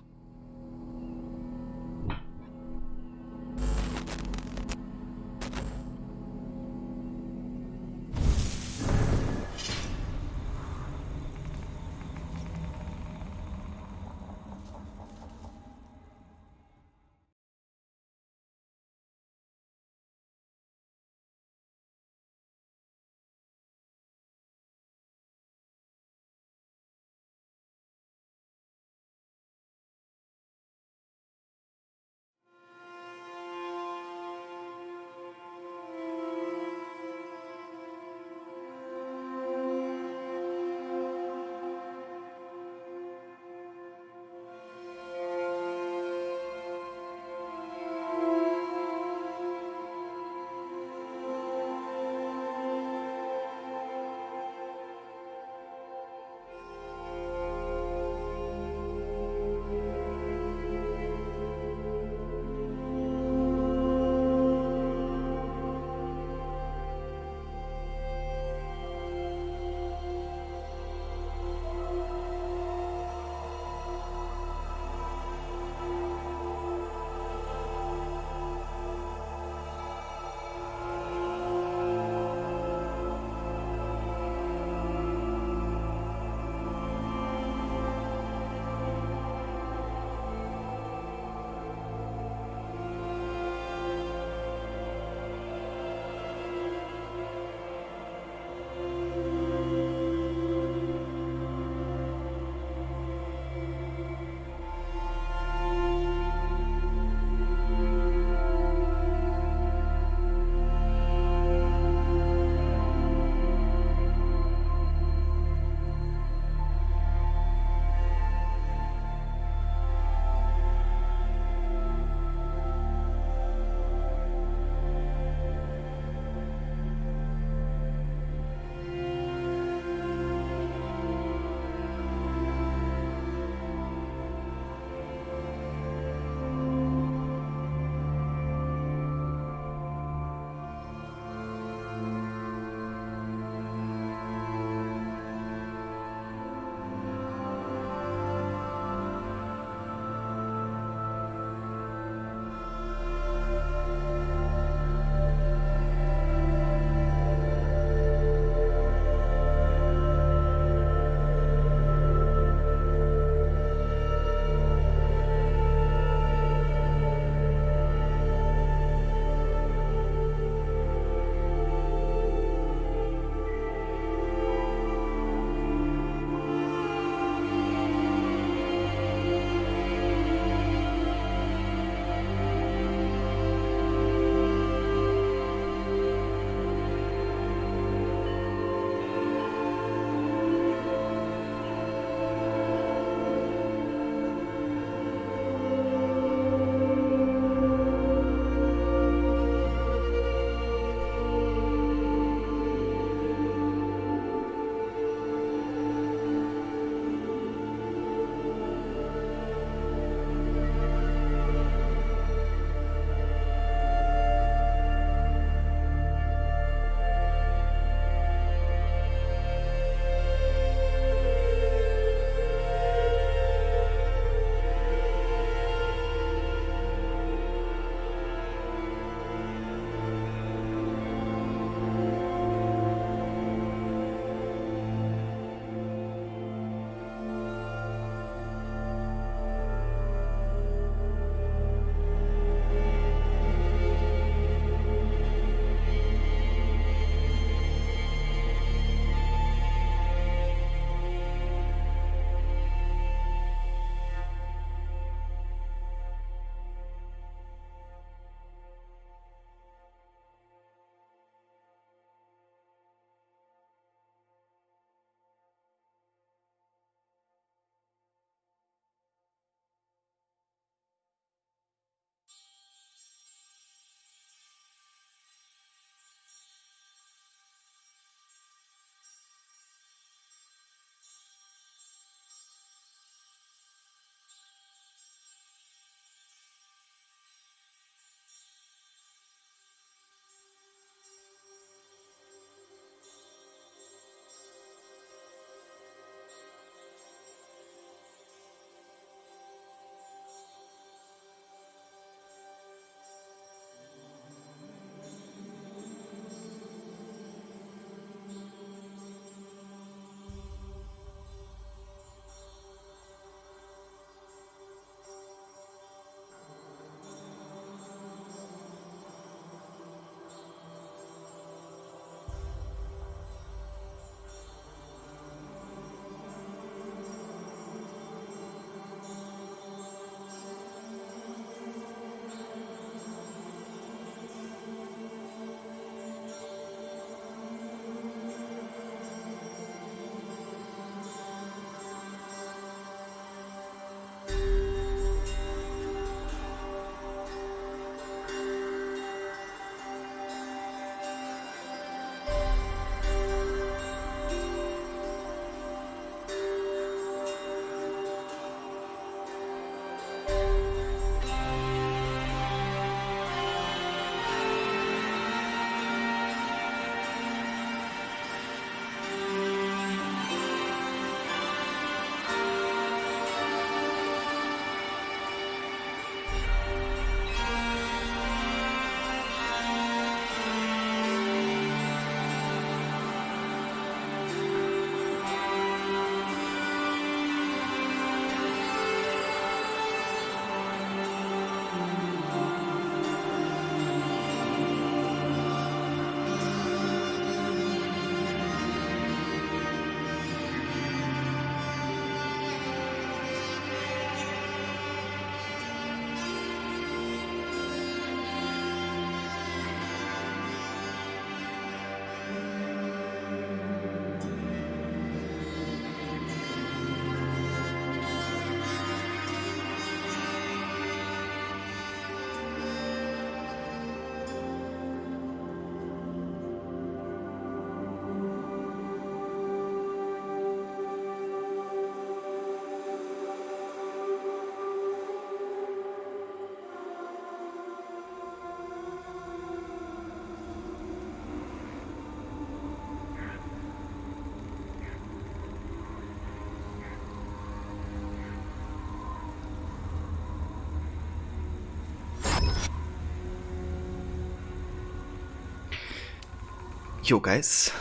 Yo guys,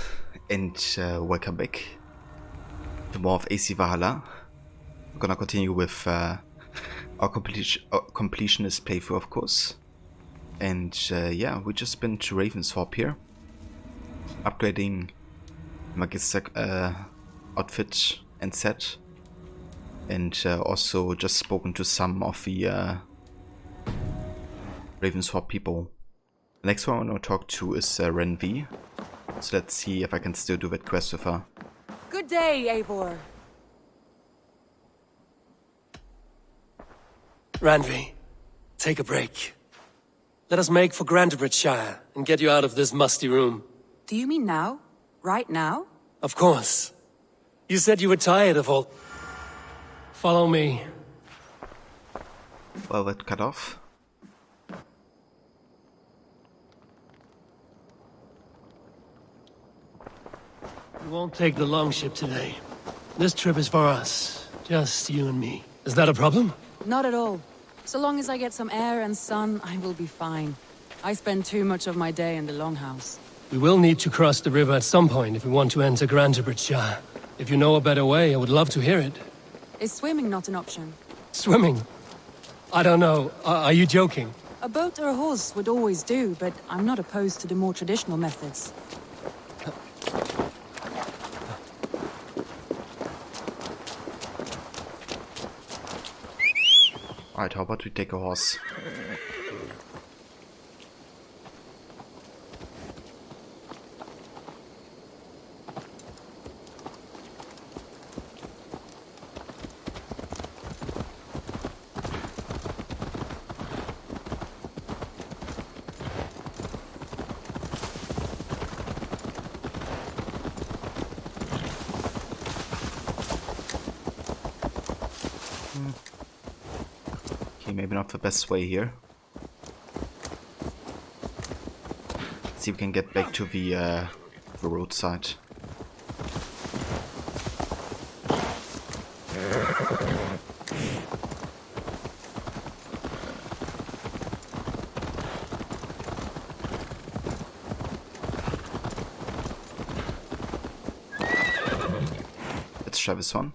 and welcome back to more of AC Valhalla. We're gonna continue with our completionist playthrough, of course. And yeah, we just been to Ravensthorpe here, upgrading Magister outfit and set, and also just spoken to some of the Ravensthorpe people. The next one I want to talk to is Ren V. So let's see if I can still do that quest with her. Good day, Eivor. Randvi, take a break. Let us make for Grantebridgeshire and get you out of this musty room. Do you mean now? Right now? Of course. You said you were tired of all... Follow me. Well, that cut off. We won't take the longship today. This trip is for us. Just you and me. Is that a problem? Not at all. So long as I get some air and sun, I will be fine. I spend too much of my day in the longhouse. We will need to cross the river at some point if we want to enter Grantebridgeshire. If you know a better way, I would love to hear it. Is swimming not an option? Swimming? I don't know. Are you joking? A boat or a horse would always do, but I'm not opposed to the more traditional methods. Alright, how about we take a horse? Maybe not the best way here. Let's see if we can get back to the roadside. Let's try this one.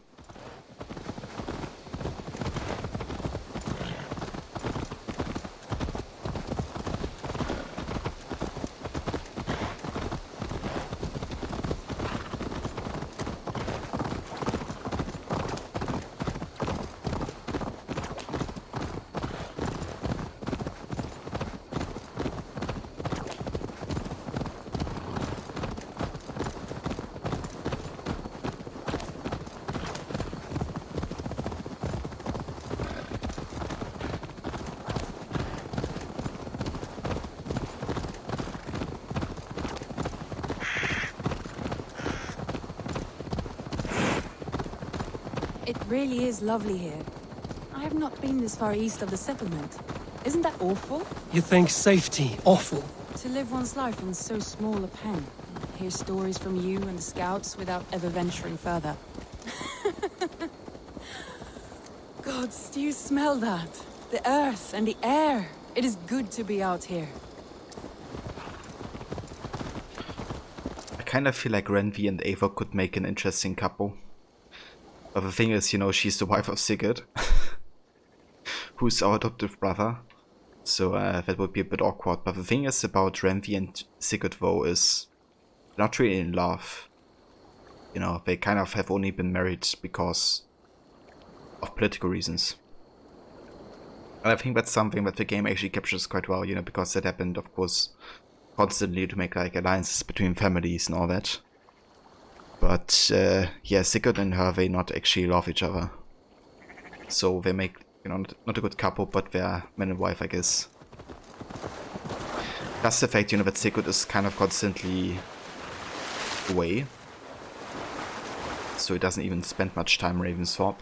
It really is lovely here. I have not been this far east of the settlement. Isn't that awful? You think safety awful? To live one's life in so small a pen. Hear stories from you and the scouts without ever venturing further. Gods, do you smell that? The earth and the air. It is good to be out here. I kind of feel like Renvi and Eivor could make an interesting couple. But the thing is, you know, she's the wife of Sigurd, who's our adoptive brother. So that would be a bit awkward. But the thing is about Renvi and Sigurd, though, is not really in love. You know, they kind of have only been married because of political reasons. And I think that's something that the game actually captures quite well, you know, because that happened, of course, constantly to make like alliances between families and all that. But yeah, Sigurd and her, they not actually love each other. So they make, you know, not a good couple, but they're man and wife, I guess. Plus the fact, you know, that Sigurd is kind of constantly away. So he doesn't even spend much time in Ravensthorpe.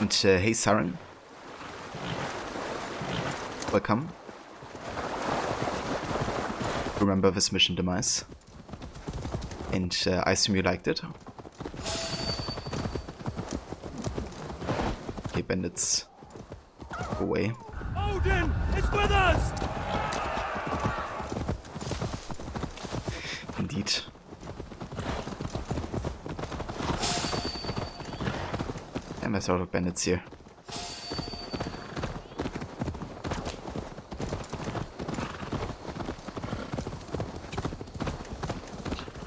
And hey Saren. Welcome. Remember this mission demise. And I assume you liked it. Okay, bandits. Go away. Odin is with us! Indeed. And there's a lot of bandits here.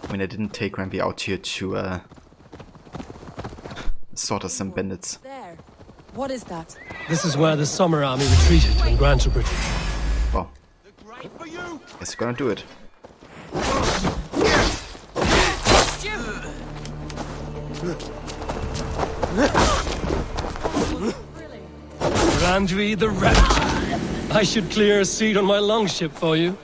I mean, I didn't take Ramby out here to slaughter some bandits. There. What is that? This is where the Summer Army retreated in Grantebridge. Well, guess we're gonna do it. Randvi the Rat. I should clear a seat on my longship for you.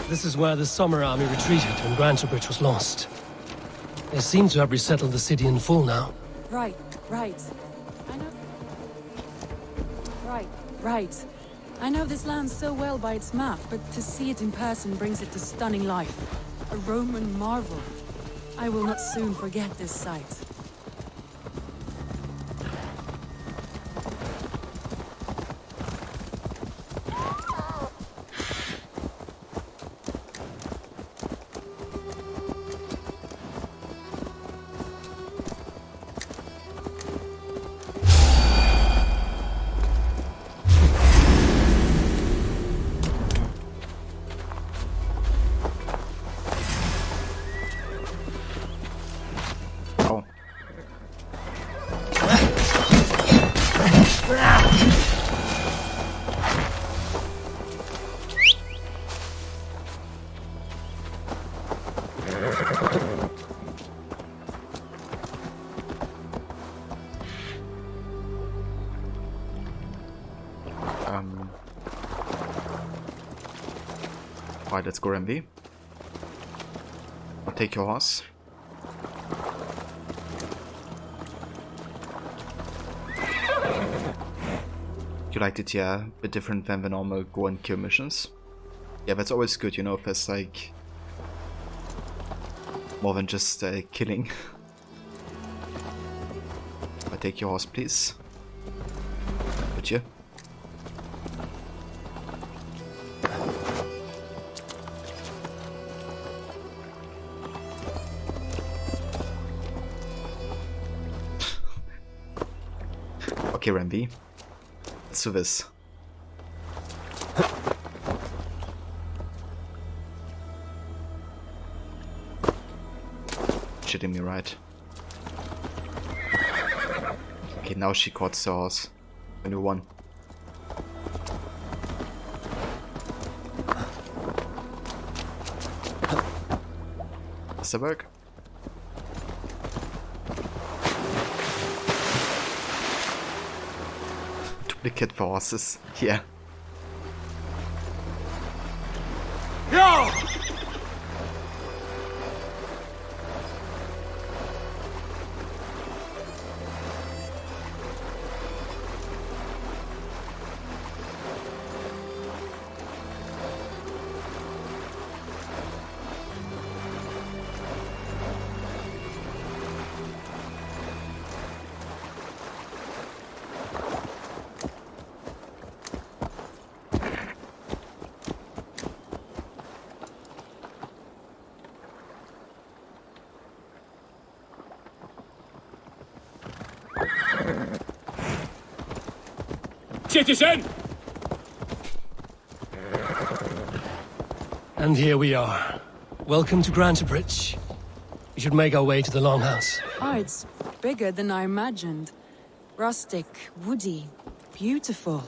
This is where the Summer Army retreated when Grantebridge was lost. They seem to have resettled the city in full now. Right. I know. Right. I know this land so well by its map, but to see it in person brings it to stunning life. A Roman marvel. I will not soon forget this sight. Alright, let's go, Ramby. I'll take your horse. You liked it, yeah? A bit different than the normal go and kill missions. Yeah, that's always good, you know, if there's like more than just killing. I'll take your horse, please. Would you? Okay, Ramby. Let's do this. Shitting me, right? Okay, now she caught the horse. A new one. Does that work? Duplicate for horses, yeah. No! Citizen! And here we are. Welcome to Grantebridge. We should make our way to the Longhouse. Oh, it's bigger than I imagined. Rustic, woody, beautiful.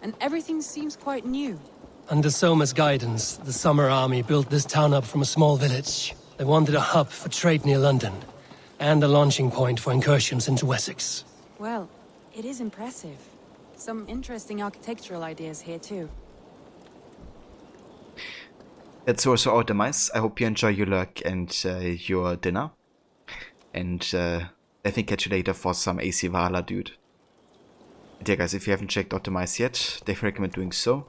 And everything seems quite new. Under Soma's guidance, the Summer Army built this town up from a small village. They wanted a hub for trade near London, and a launching point for incursions into Wessex. Well, it is impressive. Some interesting architectural ideas here too. That's also our demise. I hope you enjoy your luck and your dinner. And definitely catch you later for some AC Valhalla, dude. And yeah, guys, if you haven't checked out Demise yet, definitely recommend doing so.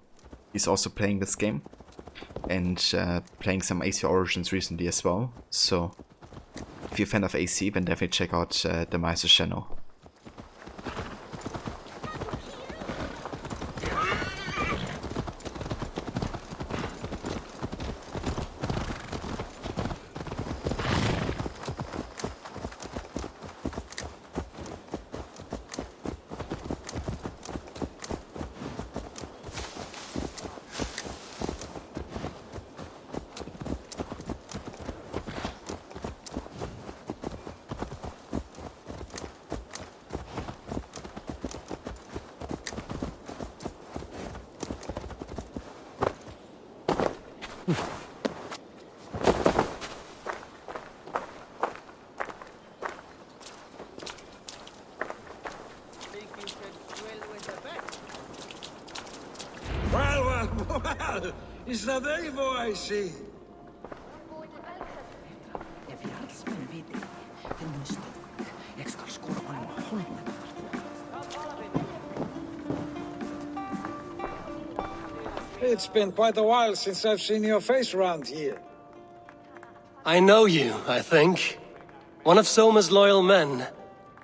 He's also playing this game. And playing some AC Origins recently as well. So, if you're a fan of AC, then definitely check out Demise's channel. Well, is that Eivor I see? It's been quite a while since I've seen your face around here. I know you, I think. One of Soma's loyal men.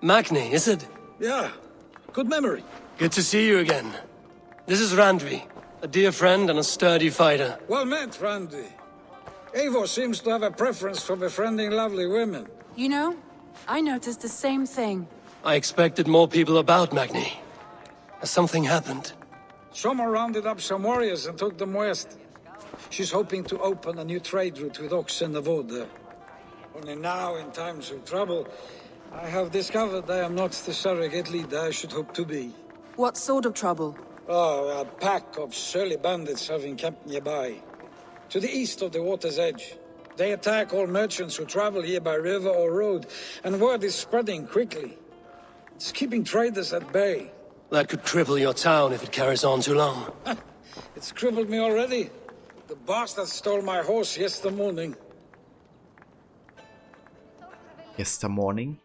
Magni, is it? Yeah, good memory. Good to see you again. This is Randvi, a dear friend and a sturdy fighter. Well met, Randy. Eivor seems to have a preference for befriending lovely women. You know, I noticed the same thing. I expected more people about Magni. Has something happened? Soma rounded up some warriors and took them west. She's hoping to open a new trade route with oxen of Oda. Only now, in times of trouble, I have discovered I am not the surrogate leader I should hope to be. What sort of trouble? Oh, a pack of surly bandits have encamped nearby. To the east of the water's edge. They attack all merchants who travel here by river or road, and word is spreading quickly. It's keeping traders at bay. That could cripple your town if it carries on too long. It's crippled me already. The bastard stole my horse yesterday morning. Yesterday morning?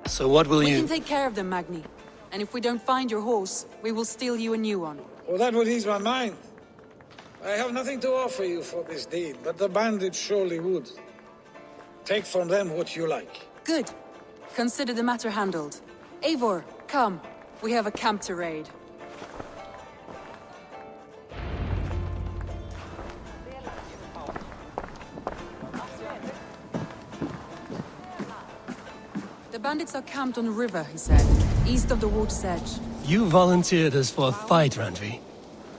So what will We you... can take care of them, Magni. And if we don't find your horse, we will steal you a new one. Well, that would ease my mind. I have nothing to offer you for this deed, but the bandits surely would. Take from them what you like. Good. Consider the matter handled. Eivor, come. We have a camp to raid. The bandits are camped on the river, he said, east of the water's edge. You volunteered us for a fight, Randvi.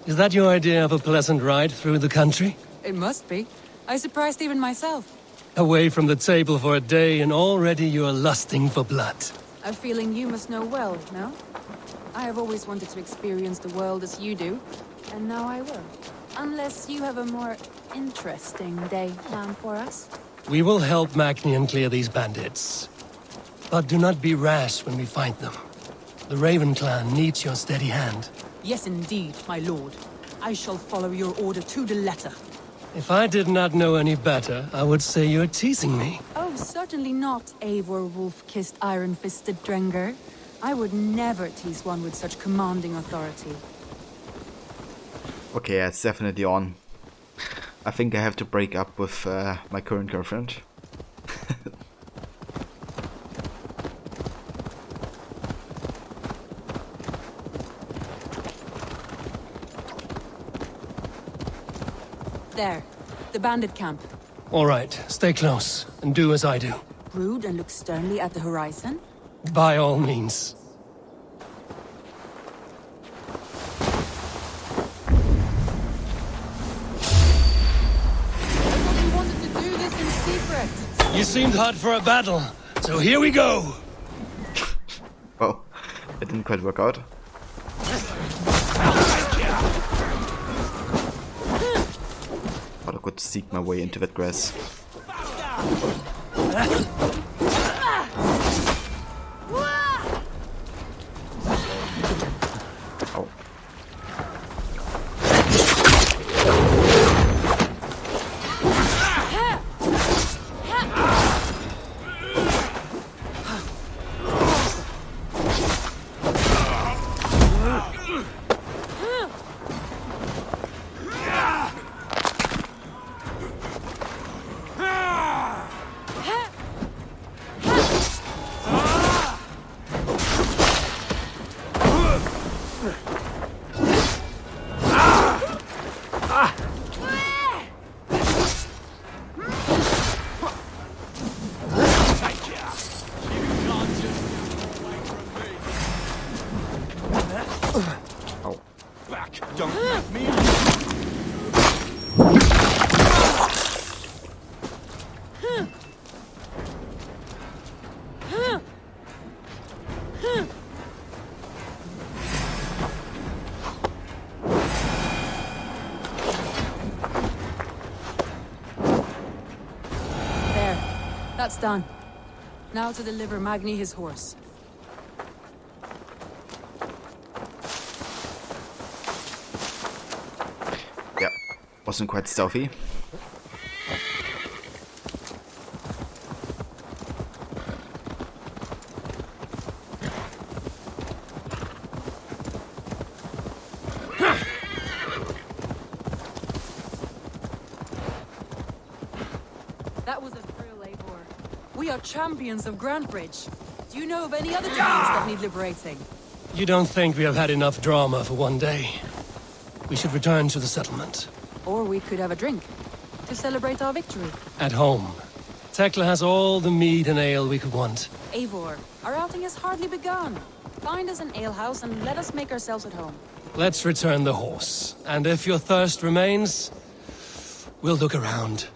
Is that your idea of a pleasant ride through the country? It must be. I surprised even myself. Away from the table for a day and already you're lusting for blood. A feeling you must know well, no? I have always wanted to experience the world as you do, and now I will. Unless you have a more interesting day planned for us. We will help Magni clear these bandits. But do not be rash when we find them. The Raven clan needs your steady hand. Yes, indeed, my lord. I shall follow your order to the letter. If I did not know any better, I would say you're teasing me. Oh, certainly not, Eivor wolf-kissed iron-fisted Drenger. I would never tease one with such commanding authority. Okay, yeah, it's definitely on. I think I have to break up with my current girlfriend. There, the bandit camp. All right, stay close and do as I do. Brood and look sternly at the horizon? By all means. You wanted to do this in secret. You seemed hot for a battle, so here we go. Well, it didn't quite work out. But I could sneak my way into that grass. Oh. That's done. Now to deliver Magni his horse. Yeah, wasn't quite stealthy. That was a thrill, Eivor. We are champions of Grantbridge. Do you know of any other towns that need liberating? You don't think we have had enough drama for one day? We should return to the settlement. Or we could have a drink to celebrate our victory. At home. Tekla has all the mead and ale we could want. Eivor, our outing has hardly begun. Find us an alehouse and let us make ourselves at home. Let's return the horse. And if your thirst remains, we'll look around.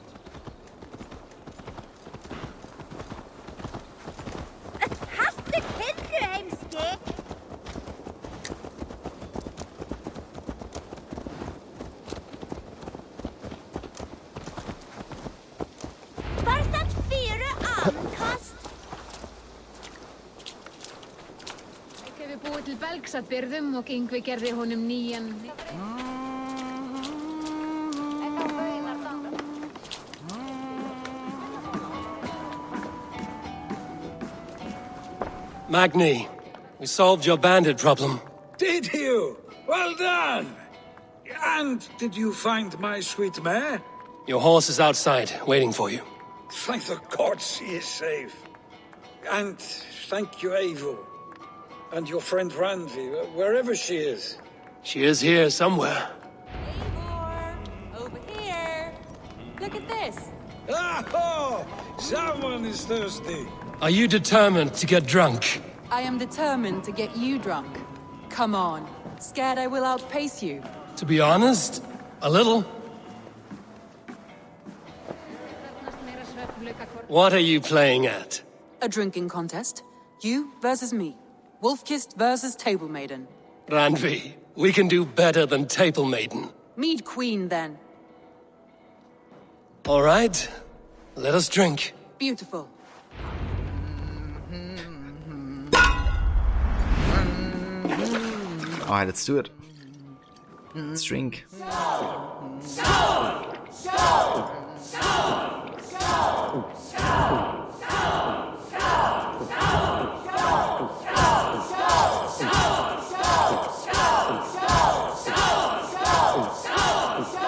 At byrðum og Yngvi gerði honum nýjan. Magni, we solved your bandit problem. Did you? Well done! And did you find my sweet mare? Your horse is outside, waiting for you. Thank the gods he is safe. And thank you, Eivor. And your friend Randi, wherever she is. She is here somewhere. Eivor! Over here! Look at this! Oh! Someone is thirsty. Are you determined to get drunk? I am determined to get you drunk. Come on. Scared I will outpace you? To be honest, a little. What are you playing at? A drinking contest. You versus me. Wolf-Kissed versus Table Maiden. Randvi, we can do better than Table Maiden. Mead Queen, then. All right, let us drink. Beautiful. All right, let's do it. Let's drink.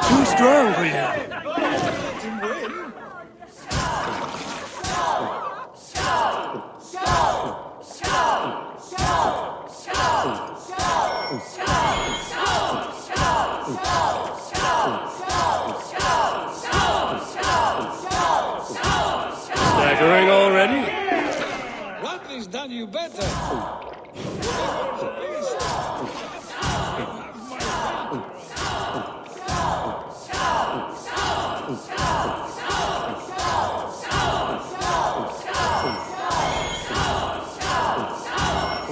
Too strong for you. Staggering already? Rodney's done you better.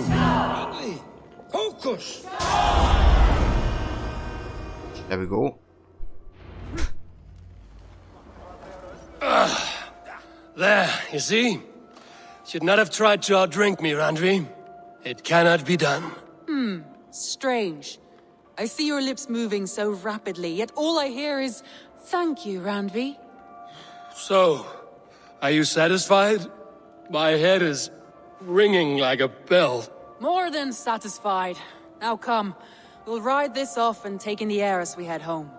Rodney, focus. There we go. There, you see? Should not have tried to outdrink me, Randvi. It cannot be done. Strange. I see your lips moving so rapidly, yet all I hear is, thank you, Randvi. So, are you satisfied? My head is ringing like a bell. More than satisfied. Now come, we'll ride this off and take in the air as we head home.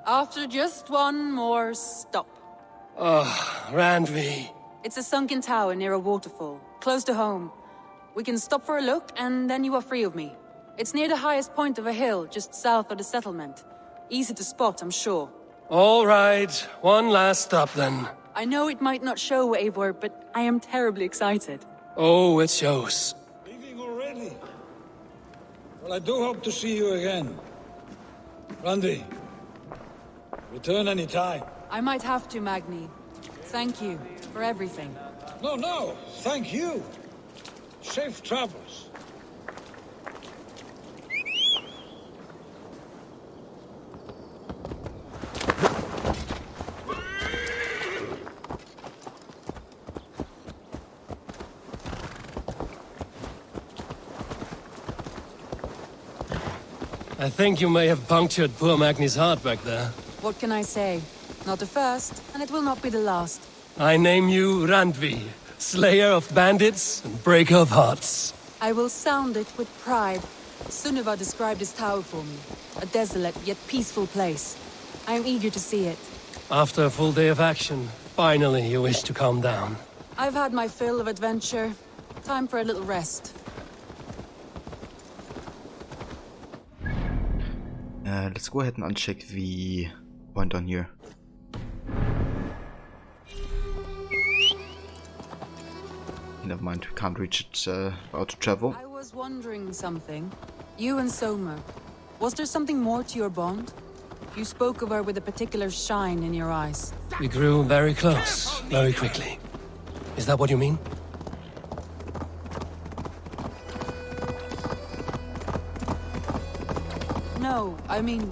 After just one more stop. Randvi. It's a sunken tower near a waterfall, close to home. We can stop for a look, and then you are free of me. It's near the highest point of a hill, just south of the settlement. Easy to spot, I'm sure. All right, one last stop then. I know it might not show, Eivor, but I am terribly excited. Oh, it shows. Leaving already? Well, I do hope to see you again. Randi, return any time. I might have to, Magni. Thank you for everything. No, thank you. Safe travels. I think you may have punctured poor Magni's heart back there. What can I say? Not the first, and it will not be the last. I name you Randvi, slayer of bandits and breaker of hearts. I will sound it with pride. Sunniva described this tower for me. A desolate yet peaceful place. I am eager to see it. After a full day of action, finally you wish to calm down. I've had my fill of adventure. Time for a little rest. Let's go ahead and uncheck the point on here. Never mind, we can't reach it without travel. I was wondering something. You and Soma, was there something more to your bond? You spoke of her with a particular shine in your eyes. We grew very close, very quickly. Is that what you mean? No, I mean,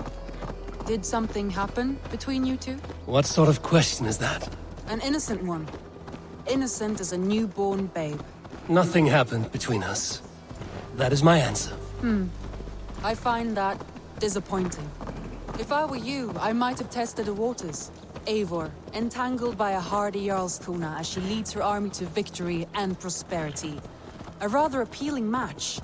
did something happen between you two? What sort of question is that? An innocent one. Innocent as a newborn babe. Nothing happened between us. That is my answer. I find that disappointing. If I were you, I might have tested the waters. Eivor, entangled by a hardy Jarlskona as she leads her army to victory and prosperity. A rather appealing match.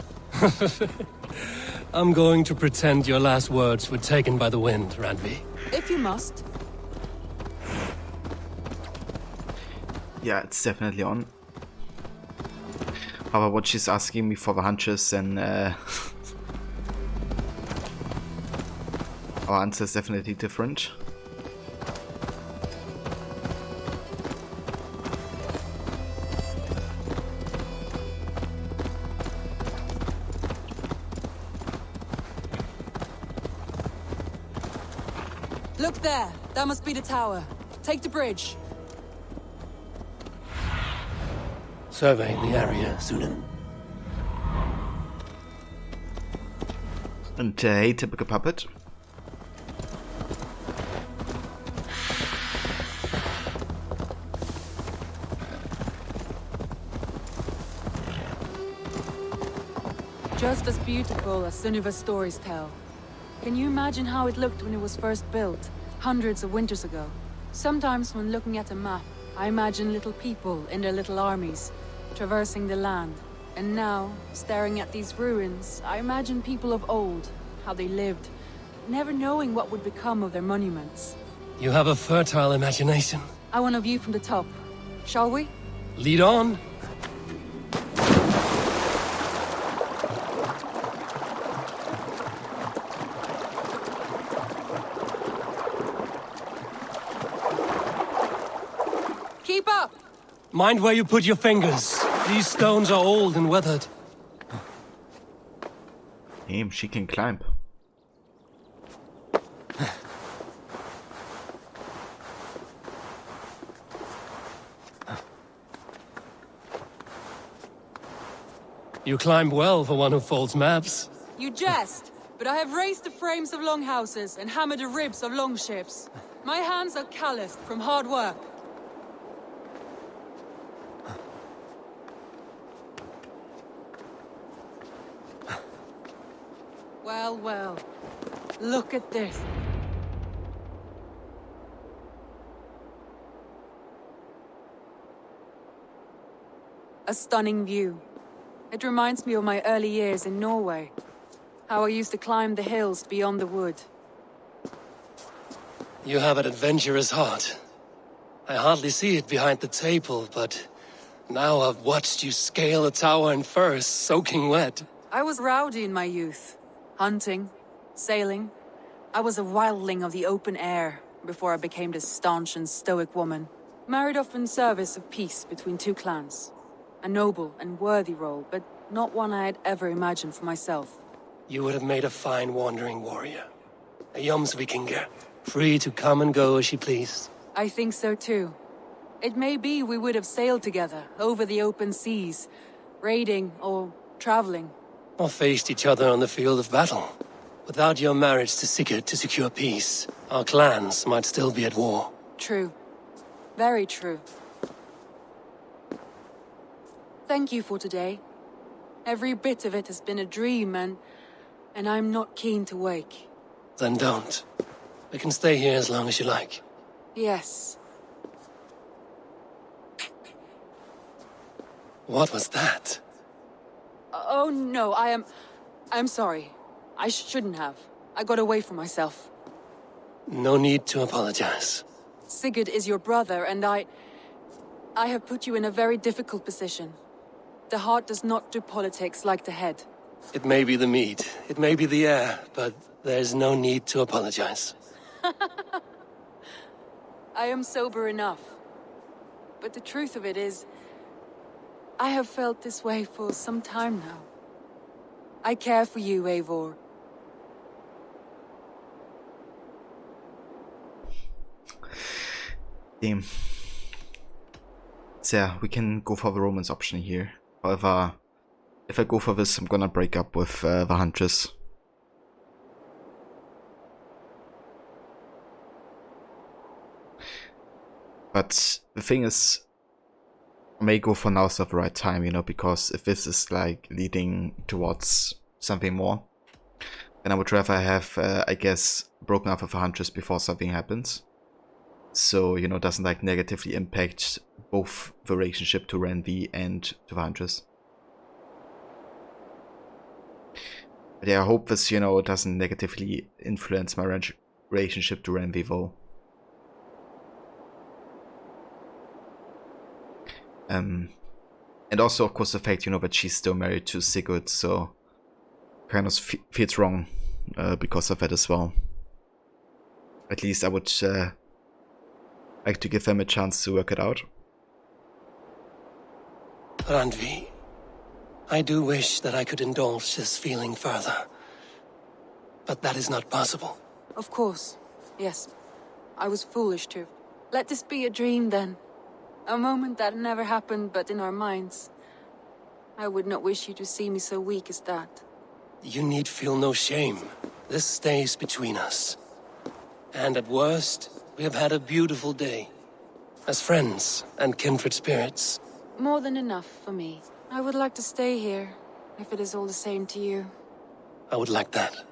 I'm going to pretend your last words were taken by the wind, Randvi. If you must. Yeah, it's definitely on. However, what she's asking me for the hunches and our answer is definitely different. Look there! That must be the tower. Take the bridge. Survey the area, Sunan. And hey, typical puppet. Just as beautiful as Sunniva's stories tell. Can you imagine how it looked when it was first built, hundreds of winters ago? Sometimes when looking at a map, I imagine little people in their little armies, traversing the land. And now, staring at these ruins, I imagine people of old, how they lived, never knowing what would become of their monuments. You have a fertile imagination. I want a view from the top. Shall we? Lead on. Keep up! Mind where you put your fingers. These stones are old and weathered. Damn, she can climb. You climb well for one who folds maps. You jest, but I have raised the frames of longhouses and hammered the ribs of longships. My hands are calloused from hard work. Well, well. Look at this. A stunning view. It reminds me of my early years in Norway. How I used to climb the hills beyond the wood. You have an adventurous heart. I hardly see it behind the table, but now I've watched you scale a tower in furs, soaking wet. I was rowdy in my youth. Hunting, sailing. I was a wildling of the open air before I became this staunch and stoic woman. Married off in service of peace between two clans. A noble and worthy role, but not one I had ever imagined for myself. You would have made a fine wandering warrior. A Jomsvikinger, free to come and go as she pleased. I think so too. It may be we would have sailed together over the open seas, raiding or traveling. Or faced each other on the field of battle. Without your marriage to Sigurd to secure peace, our clans might still be at war. True. Very true. Thank you for today. Every bit of it has been a dream, and and I'm not keen to wake. Then don't. We can stay here as long as you like. Yes. What was that? Oh no, I'm sorry. I shouldn't have. I got away from myself. No need to apologize. Sigurd is your brother, and I have put you in a very difficult position. The heart does not do politics like the head. It may be the meat, it may be the air, but there's no need to apologize. I am sober enough. But the truth of it is, I have felt this way for some time now. I care for you, Eivor. Damn. So yeah, we can go for the romance option here. However, if I go for this, I'm gonna break up with the Huntress. But the thing is, I may go for now's not the right time, you know, because if this is like leading towards something more, then I would rather have, I guess, broken up with the Huntress before something happens. So, you know, it doesn't like negatively impact both the relationship to Renvi and to the Huntress. But yeah, I hope this, you know, doesn't negatively influence my relationship to Renvi though. And also, of course, the fact, you know, that she's still married to Sigurd, so kind of feels wrong because of that as well. At least I would like to give them a chance to work it out. Randvi, I do wish that I could indulge this feeling further, but that is not possible. Of course, yes. I was foolish to. Let this be a dream then. A moment that never happened but in our minds. I would not wish you to see me so weak as that. You need feel no shame. This stays between us. And at worst, we have had a beautiful day. As friends and kindred spirits. More than enough for me. I would like to stay here, if it is all the same to you. I would like that.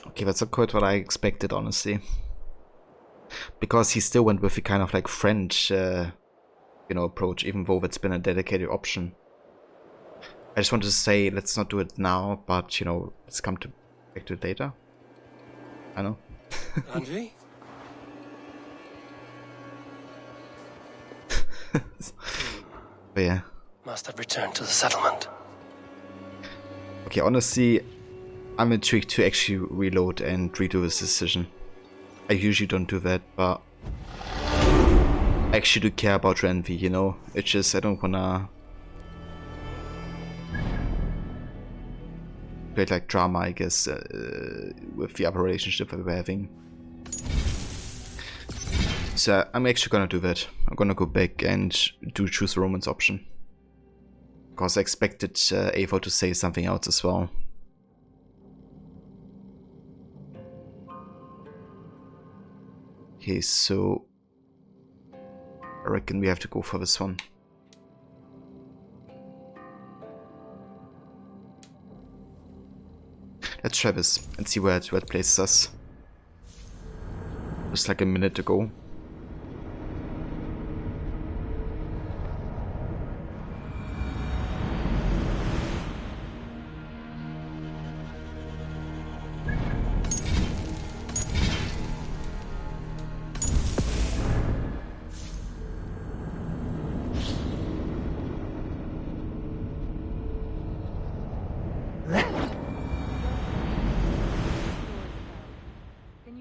Okay, that's not quite what I expected, honestly. Because he still went with the kind of like friend, you know, approach, even though that's been a dedicated option. I just wanted to say, let's not do it now, but, you know, let's come back to it later. I know. Andre? But yeah. Must have returned to the settlement. Okay, honestly, I'm intrigued to actually reload and redo this decision. I usually don't do that, but I actually do care about Renvi, you know? It's just, I don't wanna create like drama, I guess, with the other relationship that we're having. So I'm actually gonna do that. I'm gonna go back and choose the romance option. Because I expected Eivor to say something else as well. Okay, so I reckon we have to go for this one. Let's try this and see where it places us. Just like a minute ago.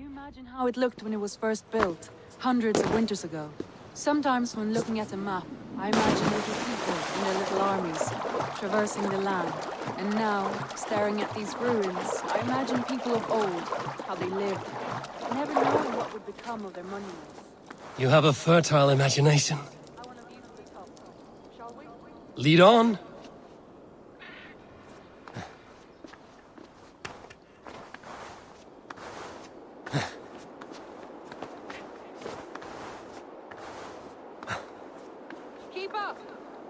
Imagine how it looked when it was first built, hundreds of winters ago. Sometimes when looking at a map, I imagine little people in their little armies, traversing the land. And now, staring at these ruins, I imagine people of old, how they lived, never knowing what would become of their monuments. You have a fertile imagination. Lead on.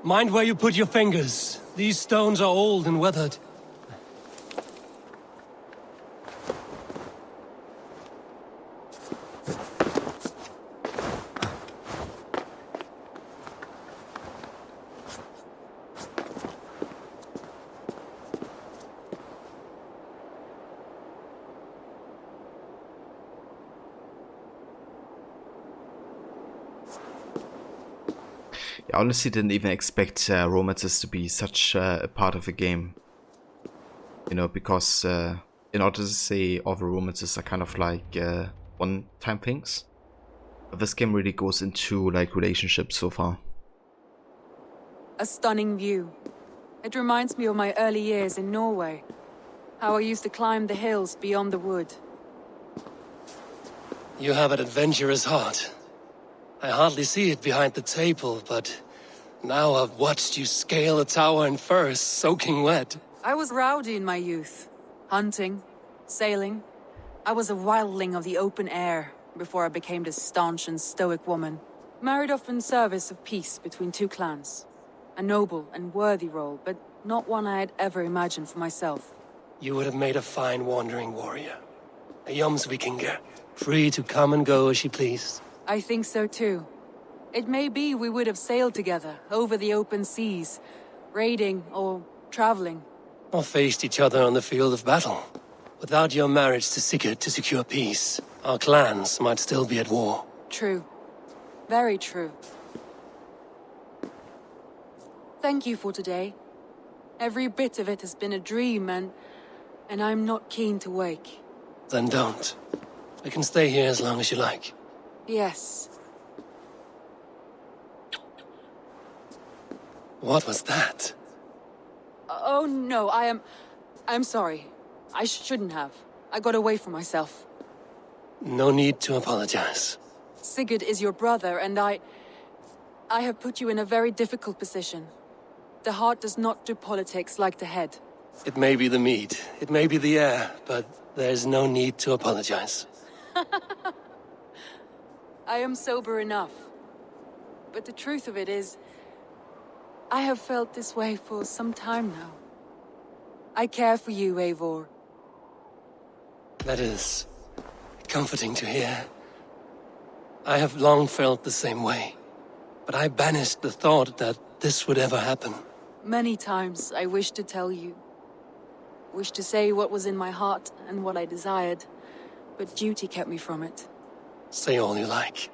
Mind where you put your fingers. These stones are old and weathered. I honestly didn't even expect romances to be such a part of the game. You know, because in order to say all the romances are kind of like one-time things, but this game really goes into like relationships so far. A stunning view. It reminds me of my early years in Norway. How I used to climb the hills beyond the wood. You have an adventurous heart. I hardly see it behind the table, but now I've watched you scale a tower in furs, soaking wet. I was rowdy in my youth. Hunting, sailing. I was a wildling of the open air before I became this staunch and stoic woman. Married off in service of peace between two clans. A noble and worthy role, but not one I had ever imagined for myself. You would have made a fine wandering warrior. A Jomsvikinger, free to come and go as she pleased. I think so too. It may be we would have sailed together over the open seas, raiding or traveling. Or faced each other on the field of battle. Without your marriage to Sigurd to secure peace, our clans might still be at war. True. Very true. Thank you for today. Every bit of it has been a dream, and I'm not keen to wake. Then don't. I can stay here as long as you like. Yes. What was that? Oh no, I'm sorry. I shouldn't have. I got away from myself. No need to apologize. Sigurd is your brother, and I have put you in a very difficult position. The heart does not do politics like the head. It may be the meat, it may be the air, but there's no need to apologize. I am sober enough. But the truth of it is, I have felt this way for some time now. I care for you, Eivor. That is comforting to hear. I have long felt the same way, but I banished the thought that this would ever happen. Many times I wished to tell you. Wished to say what was in my heart and what I desired, but duty kept me from it. Say all you like.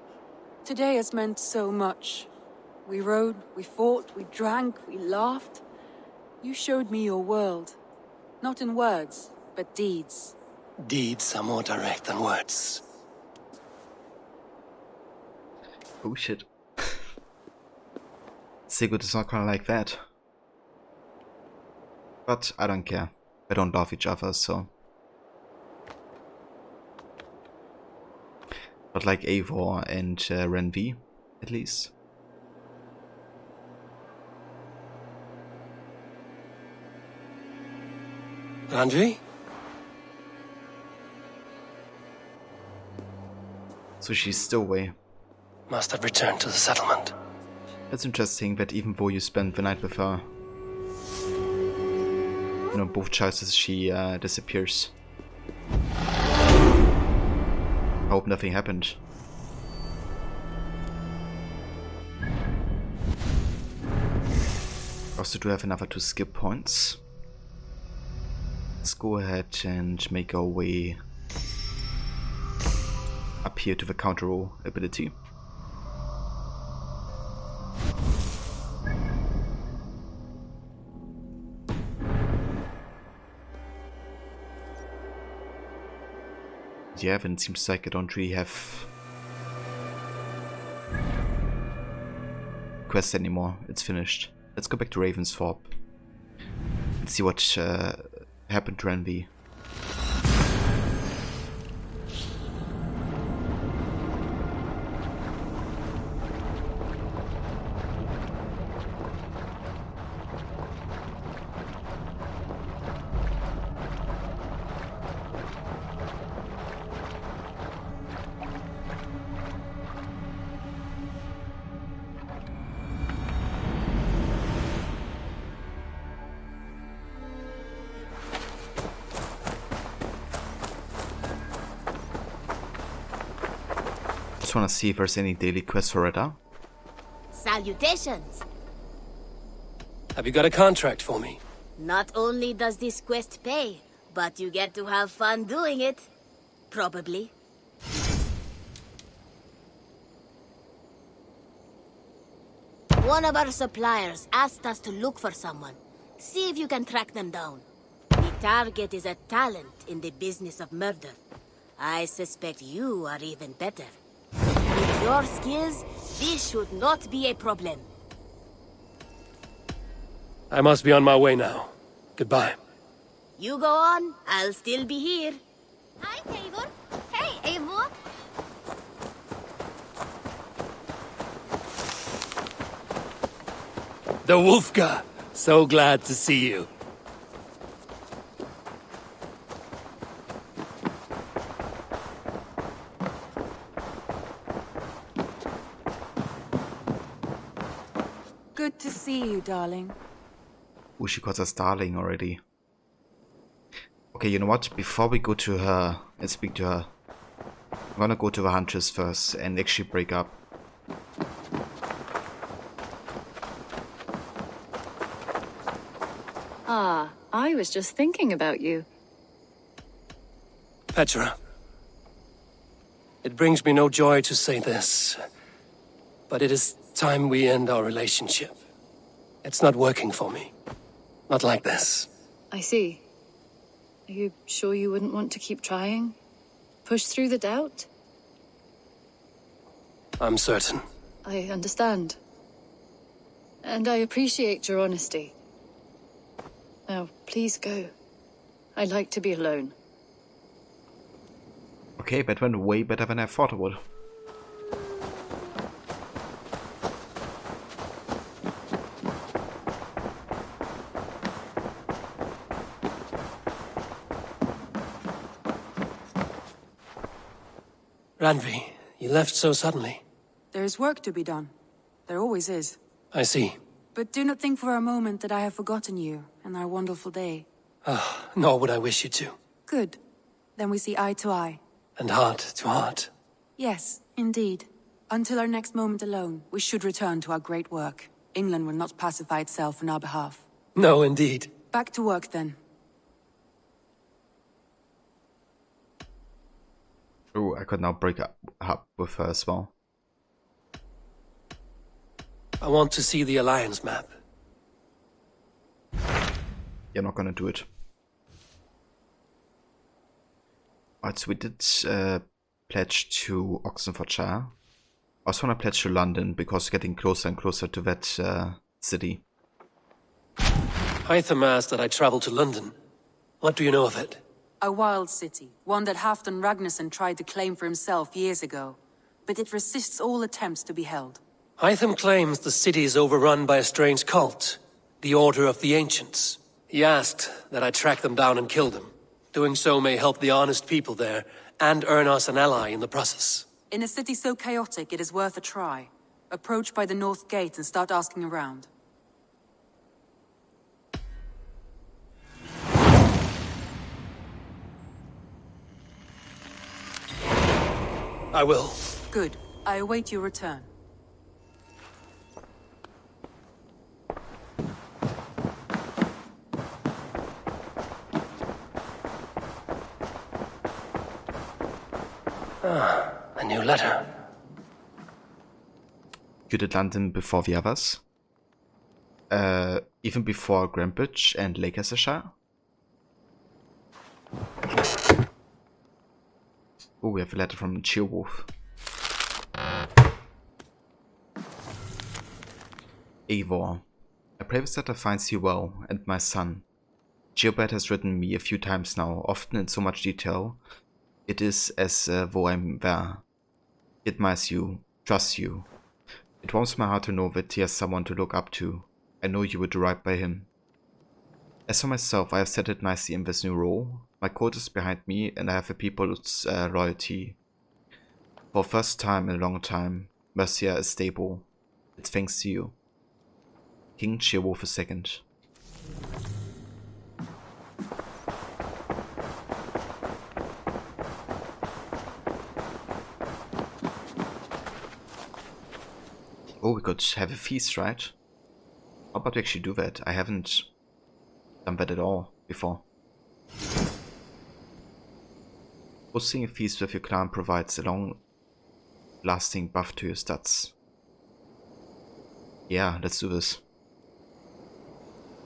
Today has meant so much. We rode, we fought, we drank, we laughed. You showed me your world. Not in words, but deeds. Deeds are more direct than words. Oh shit. Sigurd is not gonna like that. But I don't care. They don't love each other, so. Not like Eivor and Renvi, at least. Randvi? So she's still away. Must have returned to the settlement. It's interesting that even though you spent the night with her, you know, both choices she disappears. I hope nothing happened. Also do have another 2 skill points. Let's go ahead and make our way up here to the counter roll ability. Yeah, then it seems like I don't really have quests anymore. It's finished. Let's go back to Ravensthorpe and see what happened to Renvi. Just wanna see if there's any daily quests for Retta. Salutations! Have you got a contract for me? Not only does this quest pay, but you get to have fun doing it. Probably. One of our suppliers asked us to look for someone. See if you can track them down. The target is a talent in the business of murder. I suspect you are even better. With your skills, this should not be a problem. I must be on my way now. Goodbye. You go on, I'll still be here. Hi, Eivor. Hey, Eivor. The Wolfga! So glad to see you. Good to see you, darling. Ooh, she calls us darling already. Okay, you know what? Before we go to her and speak to her, I'm gonna go to the Huntress first and actually break up. Ah, I was just thinking about you. Petra. It brings me no joy to say this, but it is time we end our relationship. It's not working for me. Not like this. I see. Are you sure you wouldn't want to keep trying? Push through the doubt? I'm certain. I understand. And I appreciate your honesty. Now, please go. I'd like to be alone. Okay, that went way better than I thought it would. Randvi, you left so suddenly. There is work to be done. There always is. I see. But do not think for a moment that I have forgotten you and our wonderful day. Nor would I wish you to. Good. Then we see eye to eye. And heart to heart. Yes, indeed. Until our next moment alone, we should return to our great work. England will not pacify itself on our behalf. No, indeed. Back to work, then. Oh, I could now break up with her as well. I want to see the Alliance map. You're not gonna do it. Alright, so we did pledge to Oxenfordshire. I also want to pledge to London because getting closer and closer to that city. Hytham asked that I travel to London. What do you know of it? A wild city, one that Halfdan Ragnarsson tried to claim for himself years ago. But it resists all attempts to be held. Hytham claims the city is overrun by a strange cult, the Order of the Ancients. He asked that I track them down and kill them. Doing so may help the honest people there, and earn us an ally in the process. In a city so chaotic, it is worth a try. Approach by the North Gate and start asking around. I will. Good. I await your return. A new letter. You did London before the others? Even before Grambridge and Leicestershire? Oh, we have a letter from Cheerwolf. Eivor, I pray this letter finds you well, and my son. Geobert has written me a few times now, often in so much detail. It is as though I'm there. He admires you, trusts you. It warms my heart to know that he has someone to look up to. I know you would do right by him. As for myself, I have settled nicely in this new role. My court is behind me, and I have the people's loyalty. For the first time in a long time, Mercia is stable. It's thanks to you. King Cheerwolf II. Oh, we could have a feast, right? How about we actually do that? I haven't done that at all before. Hosting a feast with your clan provides a long-lasting buff to your stats. Yeah, let's do this.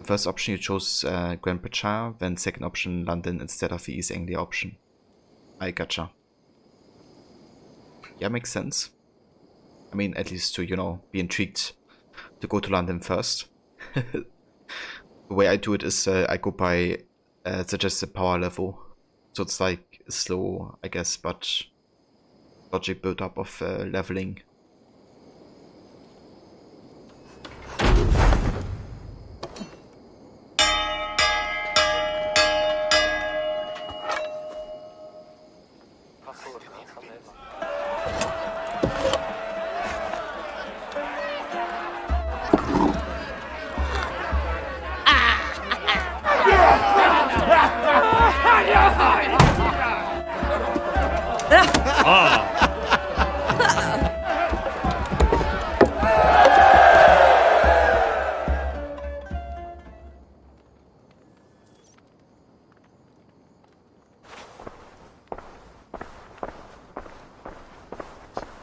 First option you chose Grandpachire, then second option London instead of the East Anglia option. I gotcha. Yeah, makes sense. I mean, at least to, you know, be intrigued to go to London first. The way I do it is I go by suggested power level. So it's like slow, I guess, but logic build up of leveling.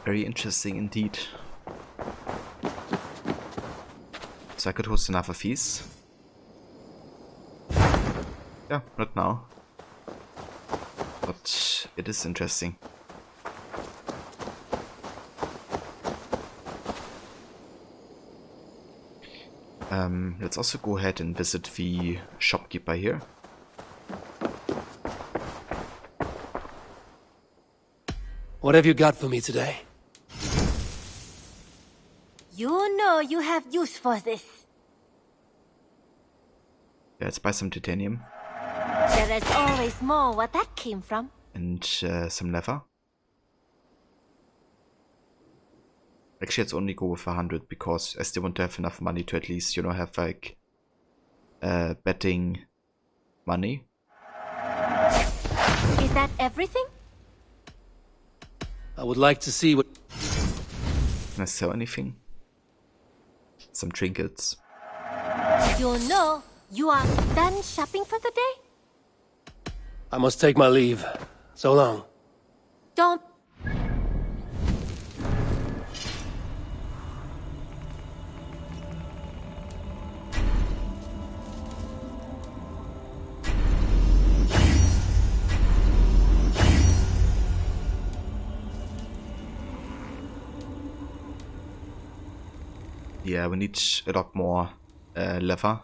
Very interesting indeed. So I could host another feast. Yeah, not now. But it is interesting. Let's also go ahead and visit the shopkeeper here. What have you got for me today? You know you have use for this. Yeah, let's buy some titanium. There is always more where that came from. And some leather. Actually, let's only go with 100 because I still want to have enough money to at least, you know, have like betting money. Is that everything? I would like to see what... Can I sell anything? Some trinkets. You know you are done shopping for the day? I must take my leave. So long. Don't. Yeah, we need a lot more leather.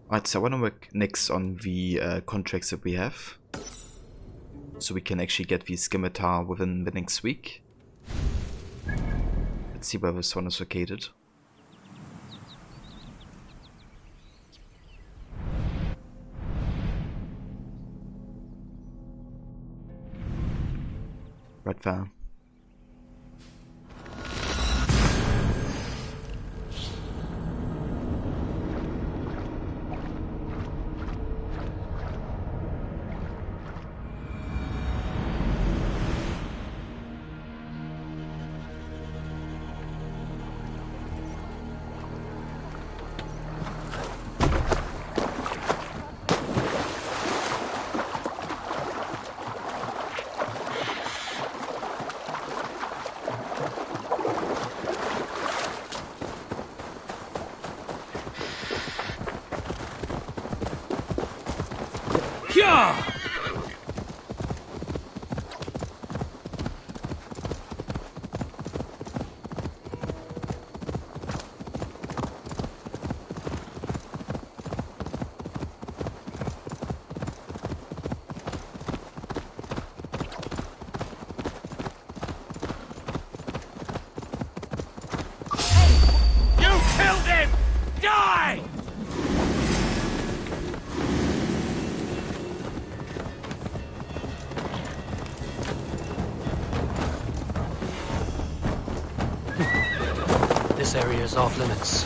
Alright, so I want to work next on the contracts that we have. So we can actually get the scimitar within the next week. Let's see where this one is located. Right there. This area is off limits.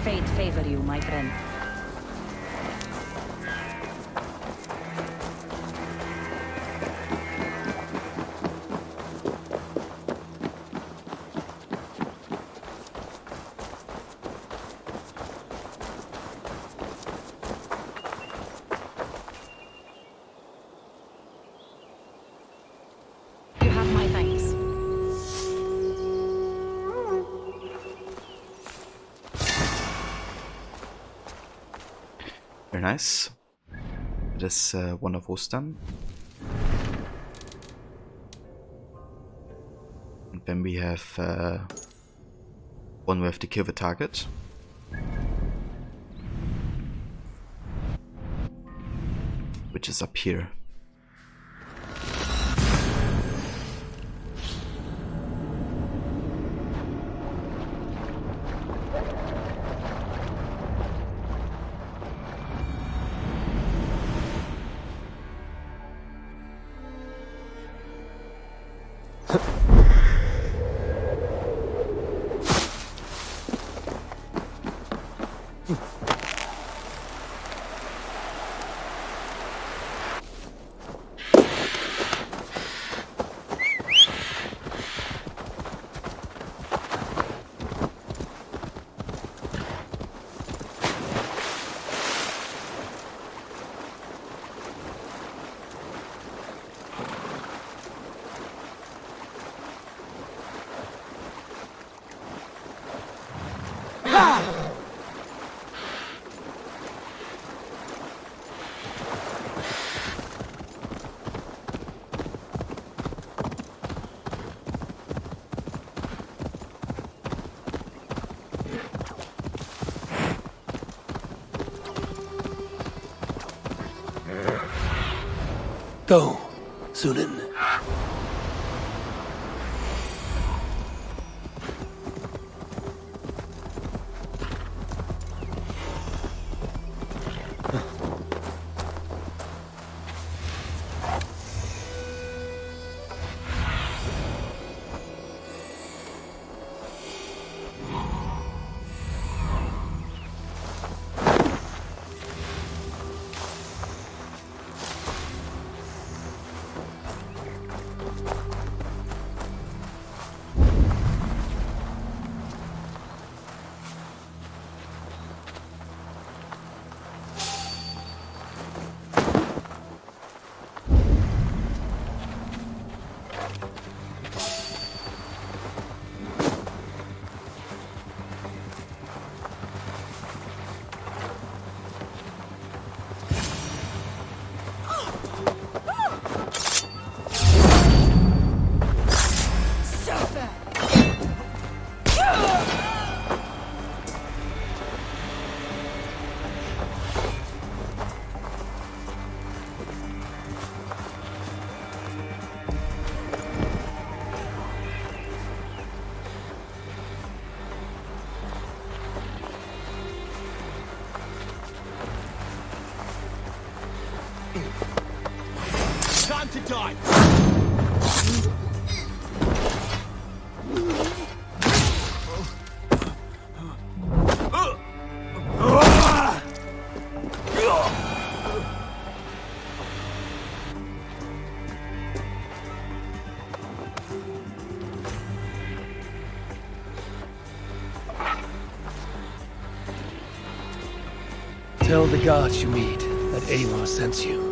Fate favor you, my friend. You have my thanks. Very nice. It is one of Ostern. And then we have one we have to kill the target. Which is up here. Go, Sunan. die! Tell the guards you meet that Eivor sent you.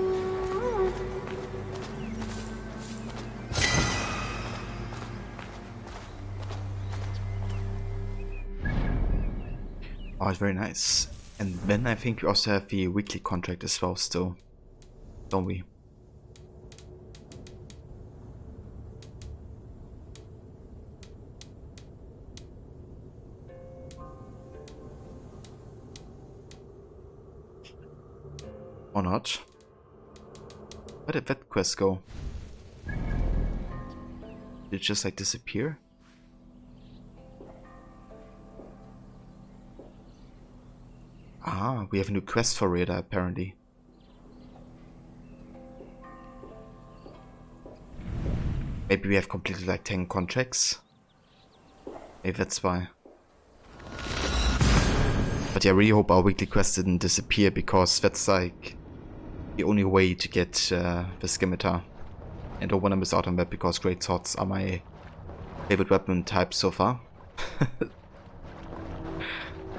Oh, it's very nice. And then I think we also have the weekly contract as well still, don't we? Or not? Where did that quest go? Did it just like disappear? Ah, we have a new quest for Rada apparently. Maybe we have completed like 10 contracts. Maybe that's why. But yeah, I really hope our weekly quest didn't disappear, because that's like the only way to get the scimitar. And I don't want to miss out on that, because great swords are my favorite weapon type so far.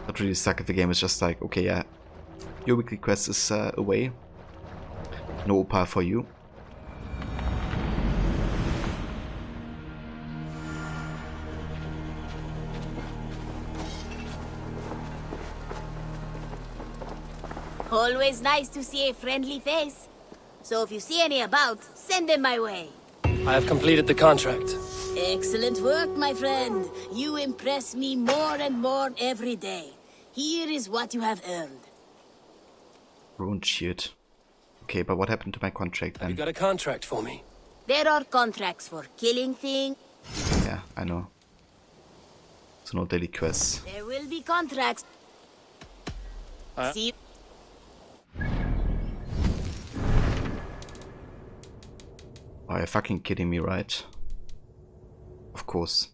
Not really stuck if the game is just like, okay, yeah, your weekly quest is away. No opal for you. Always nice to see a friendly face. So if you see any about, send them my way. I have completed the contract. Excellent work, my friend. You impress me more and more every day. Here is what you have earned. Ruined shield. Okay, but what happened to my contract then? You got a contract for me? There are contracts for killing things. Yeah, I know. So no daily quests. There will be contracts. See. Oh, you're fucking kidding me, right? Of course.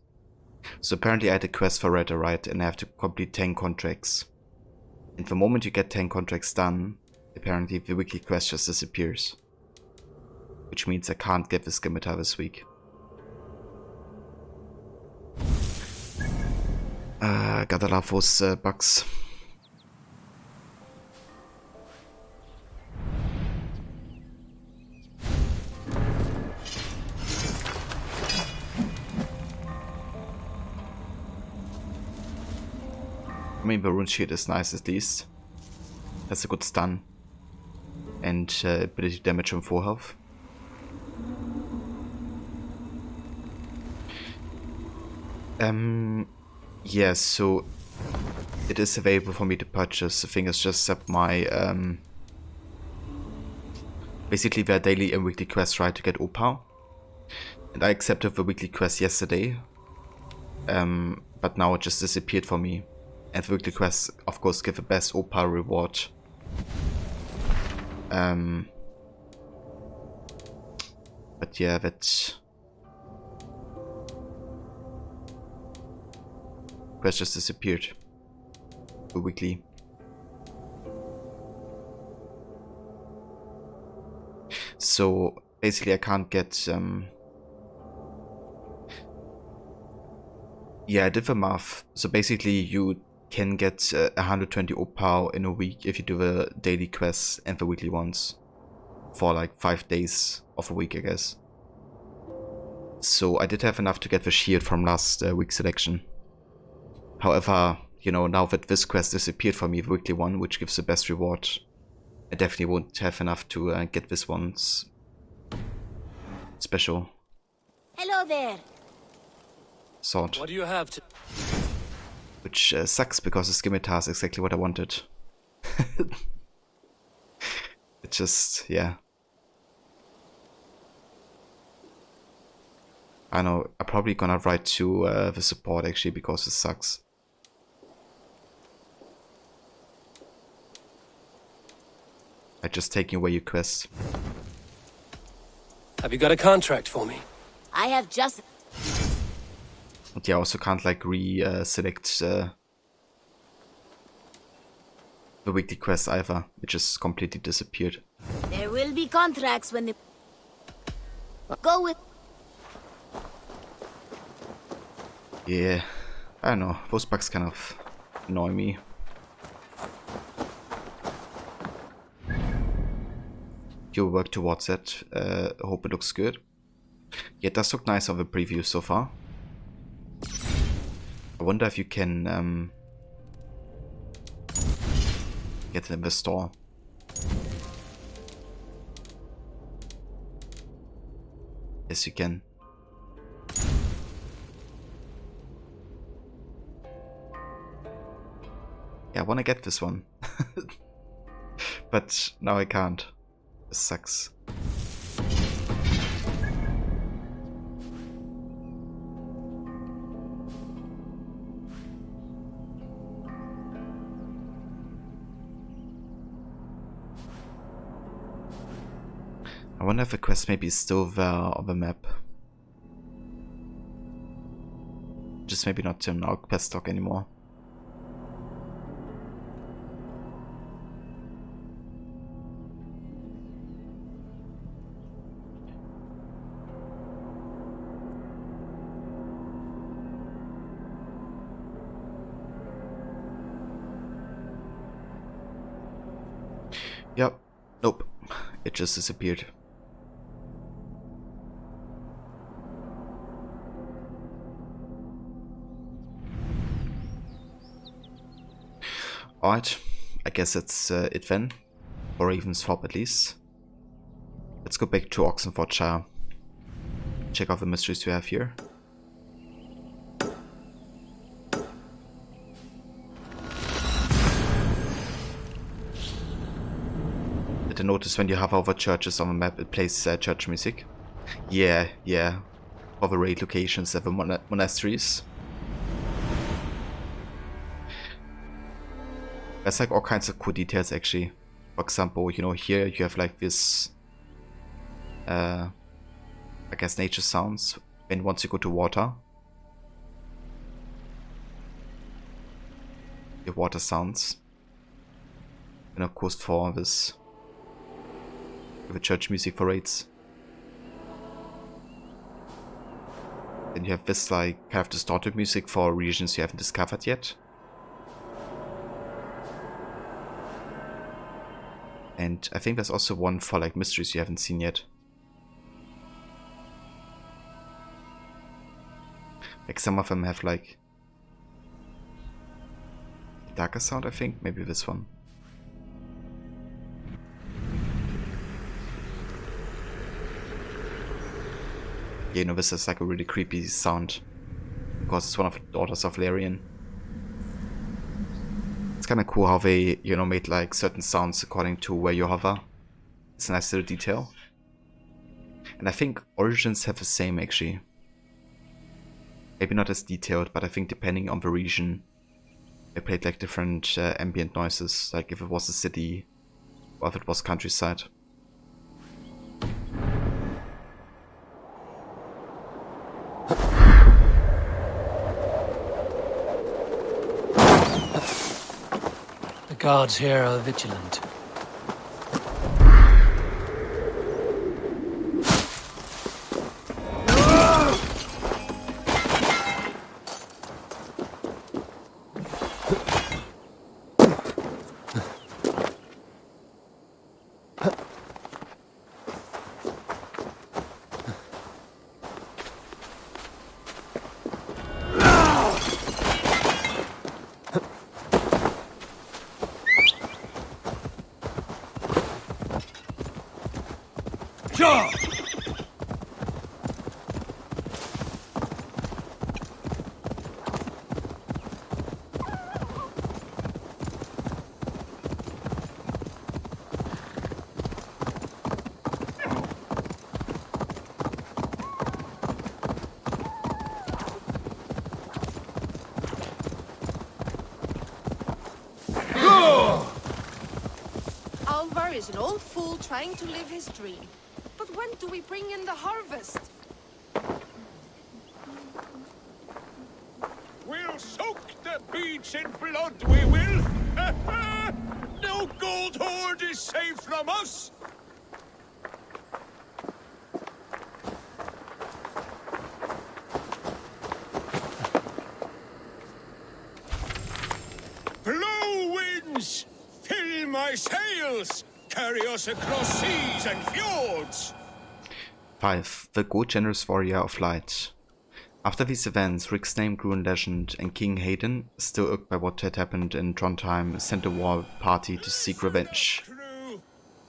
So apparently I had a quest for Rada, right? And I have to complete 10 contracts. And the moment you get 10 contracts done, apparently the weekly quest just disappears. Which means I can't get the scimitar this week. Gotta love those bugs. I mean, the rune shield is nice at least. That's a good stun. And ability damage on full health. Yeah, so it is available for me to purchase. The thing is just that my basically there are daily and weekly quests, right, to get opal. And I accepted the weekly quest yesterday. But now it just disappeared for me. And the weekly quests, of course, give the best opal reward. But yeah, that quest just disappeared. The weekly. So basically, I can't get. Yeah, I did the math. So basically, you can get 120 opal in a week if you do the daily quests and the weekly ones for like 5 days of a week, I guess. So I did have enough to get the shield from last week's selection. However, you know, now that this quest disappeared for me, the weekly one, which gives the best reward, I definitely won't have enough to get this one's special. Hello there. Sword. What do you have to... Which sucks, because the scimitar is exactly what I wanted. It just, yeah. I know, I'm probably gonna write to the support actually, because it sucks. I just taking away your quest. Have you got a contract for me? I have just... And yeah, I also can't like select the weekly quest either. It just completely disappeared. There will be contracts when the... Go with... Yeah, I don't know. Those bugs kind of annoy me. You work towards it. Hope it looks good. Yeah, it does look nice on the preview so far. I wonder if you can get it in the store. Yes, you can. Yeah, I want to get this one. But now I can't. This sucks. I wonder if the quest maybe is still there on the map. Just maybe not in our quest stock anymore. Yep. Nope. It just disappeared. Alright. I guess it's it then. For Raven's Fob at least. Let's go back to Oxenfordshire. Check out the mysteries we have here. Did you notice when you hover over churches on the map, it plays church music? Yeah. For the raid locations and the monasteries. There's like all kinds of cool details actually. For example, you know, here you have like this, I guess nature sounds when once you go to water. Your water sounds. And of course for this, the church music for raids. Then you have this like kind of distorted music for regions you haven't discovered yet. And I think there's also one for like mysteries you haven't seen yet. Like some of them have like darker sound, I think. Maybe this one. Yeah, you know, this is like a really creepy sound. Because it's one of the daughters of Larian. It's kind of cool how they, you know, made like certain sounds according to where you hover. It's a nice little detail. And I think Origins have the same actually. Maybe not as detailed, but I think depending on the region, they played like different ambient noises, like if it was a city or if it was countryside. The guards here are vigilant. Is an old fool trying to live his dream. But When do we bring in the harvest? We'll soak the beach in blood, we will! No gold hoard is safe from us! Blow winds! Fill my sails! Carry us across seas and fjords! 5. The Goat Generous Warrior of Light. After these events, Rick's name grew in legend, and King Hayden, still irked by what had happened in Trondheim, sent a war party to seek revenge.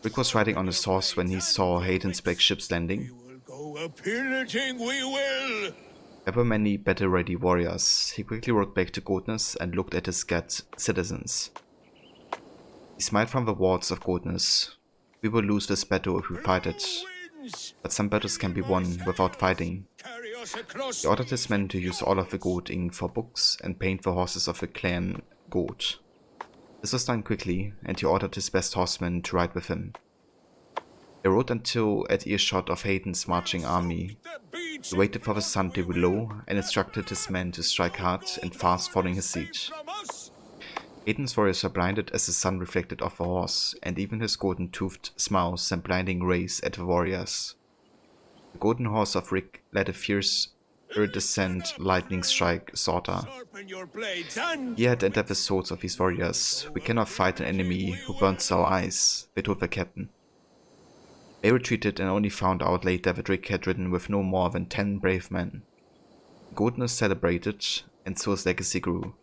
Rick was riding on his horse when he saw Hayden's black ships landing. Go a-pillaging, we will! There were many battle-ready warriors. He quickly rode back to Godness and looked at his scared citizens. He smiled from the walls of Godness. We will lose this battle if we fight it, but some battles can be won without fighting. He ordered his men to use all of the goat ink for books and paint the horses of the clan Goat. This was done quickly, and he ordered his best horsemen to ride with him. They rode until at earshot of Hayden's marching army. He waited for the sun to be low and instructed his men to strike hard and fast following his lead. Hayden's warriors were blinded as the sun reflected off the horse, and even his golden-toothed smiles sent blinding rays at the warriors. The golden horse of Rick led a fierce, iridescent lightning strike slaughter. He had entered the souls of these warriors. We cannot fight an enemy who burns our eyes, they told the captain. They retreated and only found out later that Rick had ridden with no more than 10 brave men. Godness celebrated, and so his legacy grew.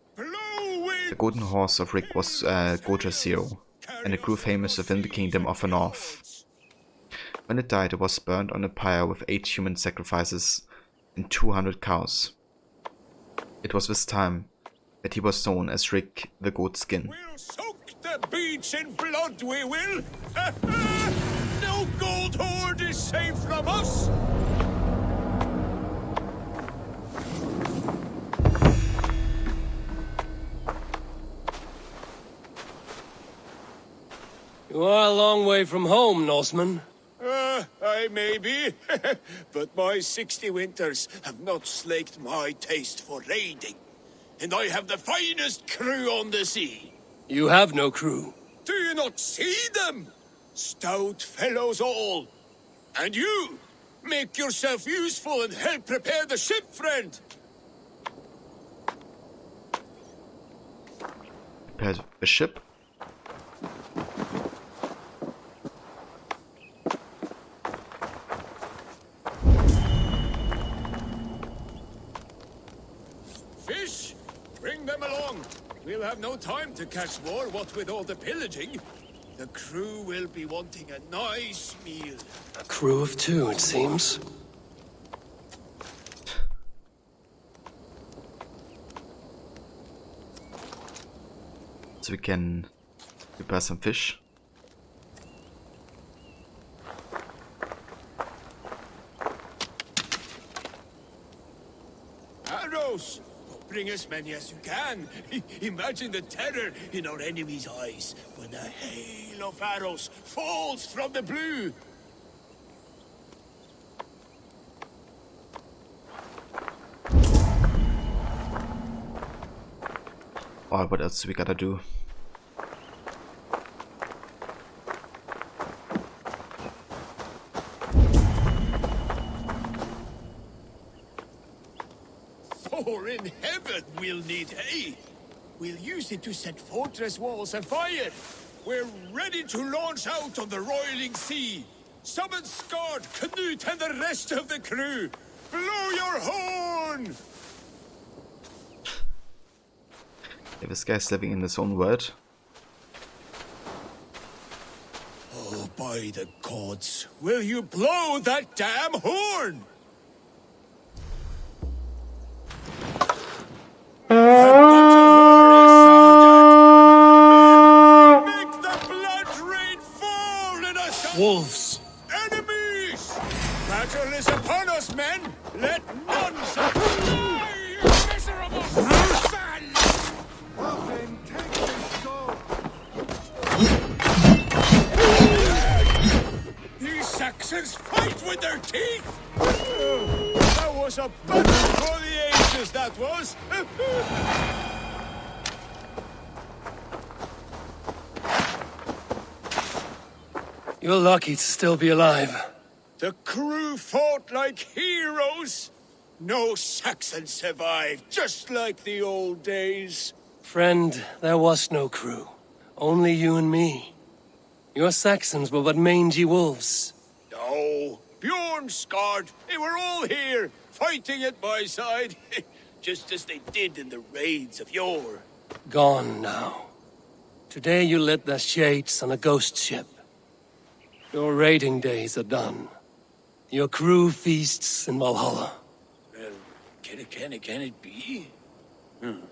The golden horse of Rick was Goja's hero, and it grew famous within the kingdom of the north. When it died, it was burned on a pyre with 8 human sacrifices and 200 cows. It was this time that he was known as Rick the Goatskin. We'll soak the beach in blood, we will! No gold hoard is safe from us! You are a long way from home, Norseman. I may be, but my 60 winters have not slaked my taste for raiding. And I have the finest crew on the sea. You have no crew. Do you not see them? Stout fellows all. And you, make yourself useful and help prepare the ship, friend. Prepare the ship? Fish, bring them along. We'll have no time to catch more, what with all the pillaging. The crew will be wanting a nice meal. A crew of 2, it seems. So we can prepare some fish. Arrows! Bring as many as you can. Imagine the terror in our enemies' eyes when a hail of arrows falls from the blue. Or what else we gotta do? For in heaven we'll need hay. We'll use it to set fortress walls afire. We're ready to launch out on the roiling sea. Summon Skard, Canute, and the rest of the crew. Blow your horn! Yeah, this guy's living in his own world. Oh, by the gods, will you blow that damn horn? Wolves! Enemies! Battle is upon us, men! Let none survive! You miserable son! Well then, take this sword! These Saxons fight a battle for the ages, that was! You're lucky to still be alive. The crew fought like heroes! No Saxon survived, just like the old days. Friend, there was no crew. Only you and me. Your Saxons were but mangy wolves. No, Bjorn Skard, they were all here, fighting at my side, just as they did in the raids of yore. Gone now. Today you led the shades on a ghost ship. Your raiding days are done. Your crew feasts in Valhalla. Can it be? And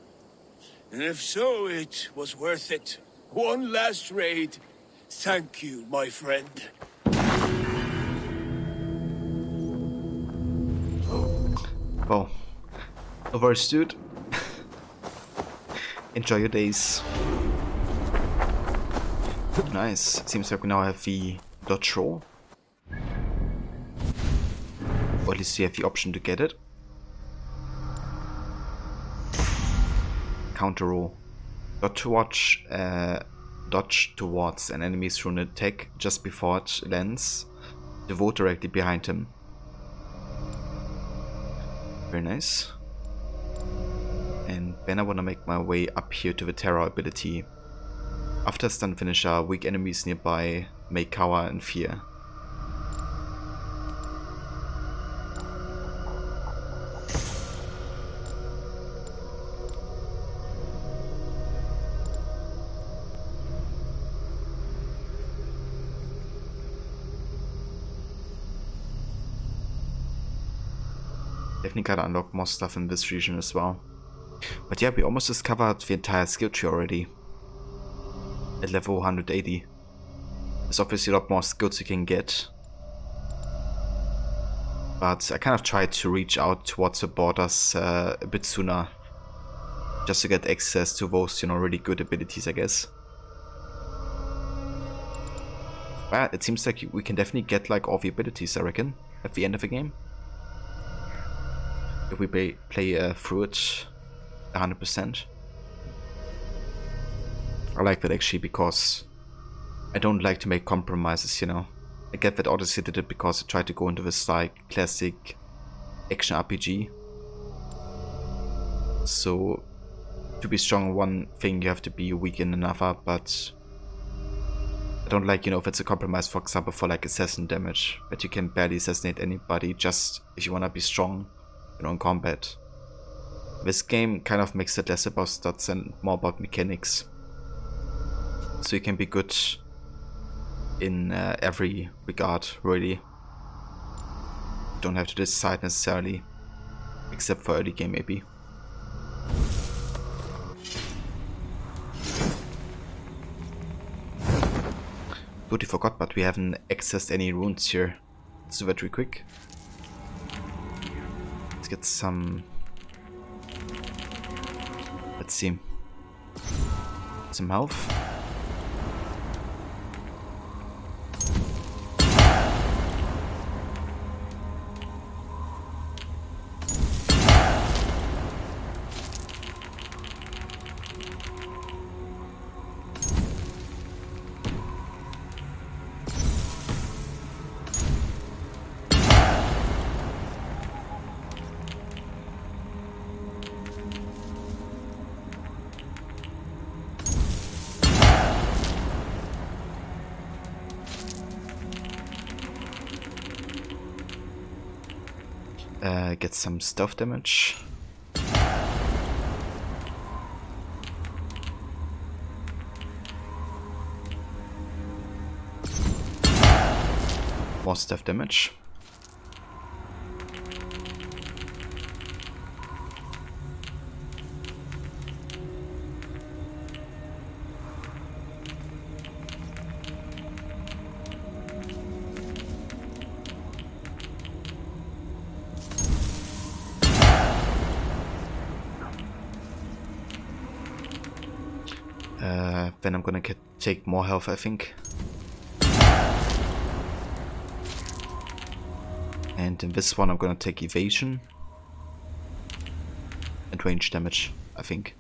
if so, it was worth it. One last raid. Thank you, my friend. Well, no worries, dude. Enjoy your days. Nice. Seems like we now have the dodge roll. Or at least you have the option to get it. Counter roll. Dodge towards an enemy through an attack just before it lands. Devote directly behind him. Very nice. And then I want to make my way up here to the Terror ability. After stun finisher, weak enemies nearby may cower in fear. Definitely gotta unlock more stuff in this region as well. But yeah, we almost discovered the entire skill tree already. At level 180. There's obviously a lot more skills you can get. But I kind of tried to reach out towards the borders a bit sooner. Just to get access to those, you know, really good abilities, I guess. But it seems like we can definitely get like all the abilities, I reckon, at the end of the game. If we play through it 100%. I like that actually, because I don't like to make compromises, you know. I get that Odyssey did it because I tried to go into this like classic action RPG. So to be strong in one thing you have to be weak in another, but I don't like, you know, if it's a compromise, for example, for like assassin damage, that you can barely assassinate anybody just if you want to be strong, you know, in combat. This game kind of makes it less about stats and more about mechanics. So you can be good in every regard, really. You don't have to decide necessarily, except for early game maybe. Totally forgot, but we haven't accessed any runes here. Let's do that real quick. Let's get some... Let's see. Some health. Get some stealth damage. More stealth damage. Then I'm gonna take more health, I think. And in this one I'm gonna take evasion. and range damage, I think.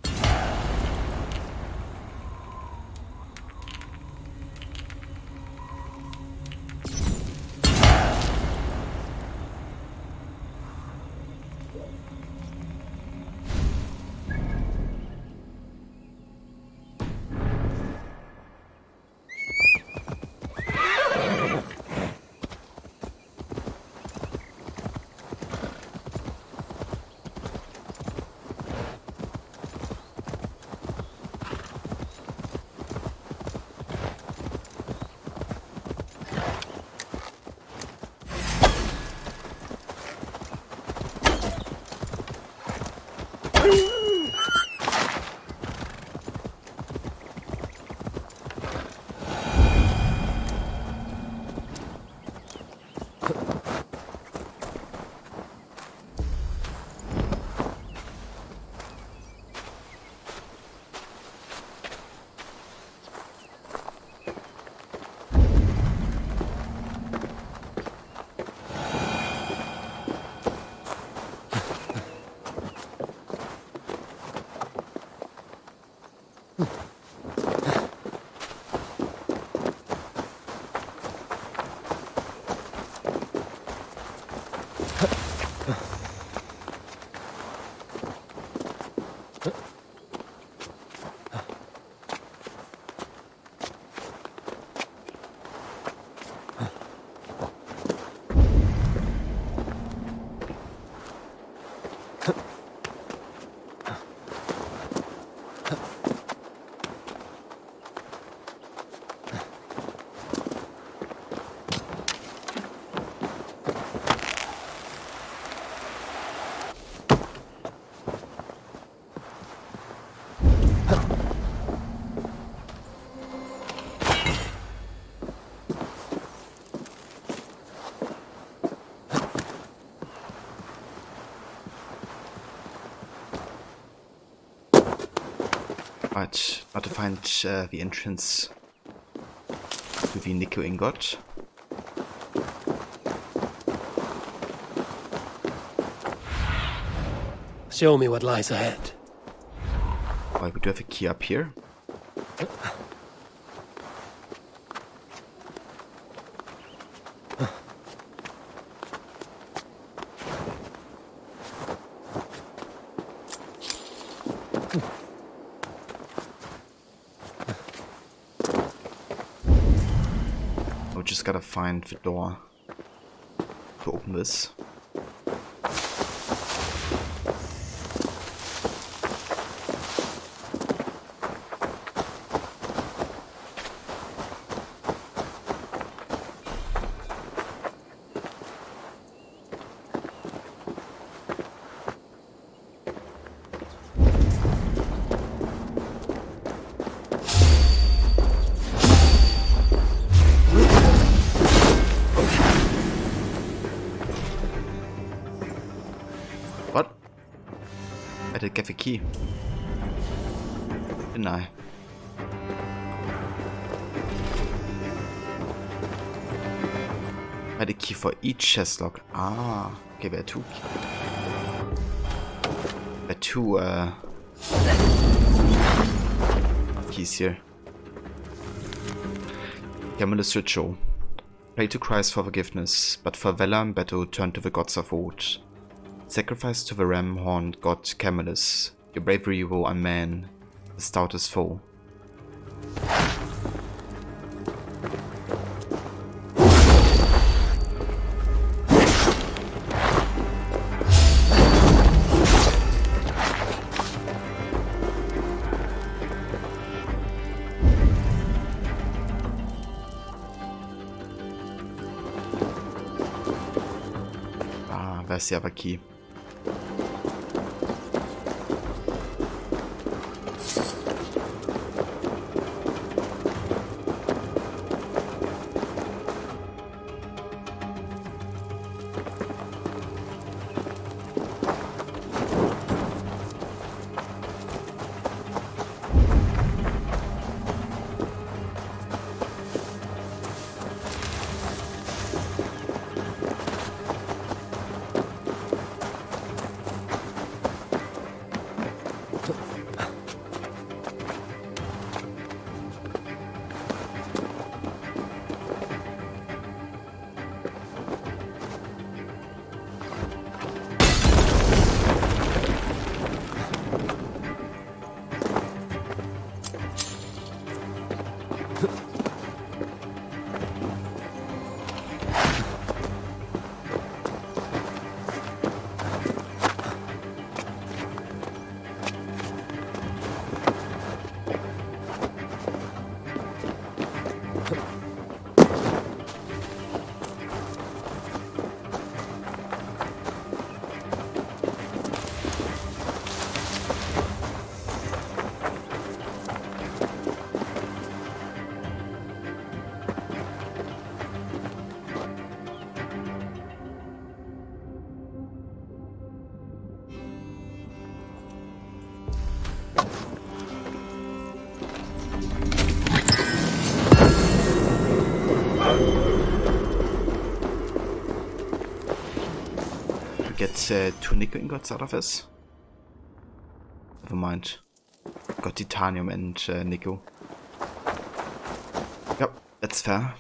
Right, now to find the entrance to the nickel ingot. Show me what lies ahead. Well, we do have a key up here. We just gotta find the door to open this. What? I did get the key. Didn't I? I had a key for each chest lock. Ah, okay, there are two. There are two keys here. Camillus ritual. Pray to Christ for forgiveness, but for valor and battle turn to the gods of old. Sacrifice to the ram-horned god Camillus. Your bravery will unman the stoutest foe. Ah, there's the other key. get 2 nickel ingots out of this? Never mind. Got titanium and nickel. Yep, that's fair.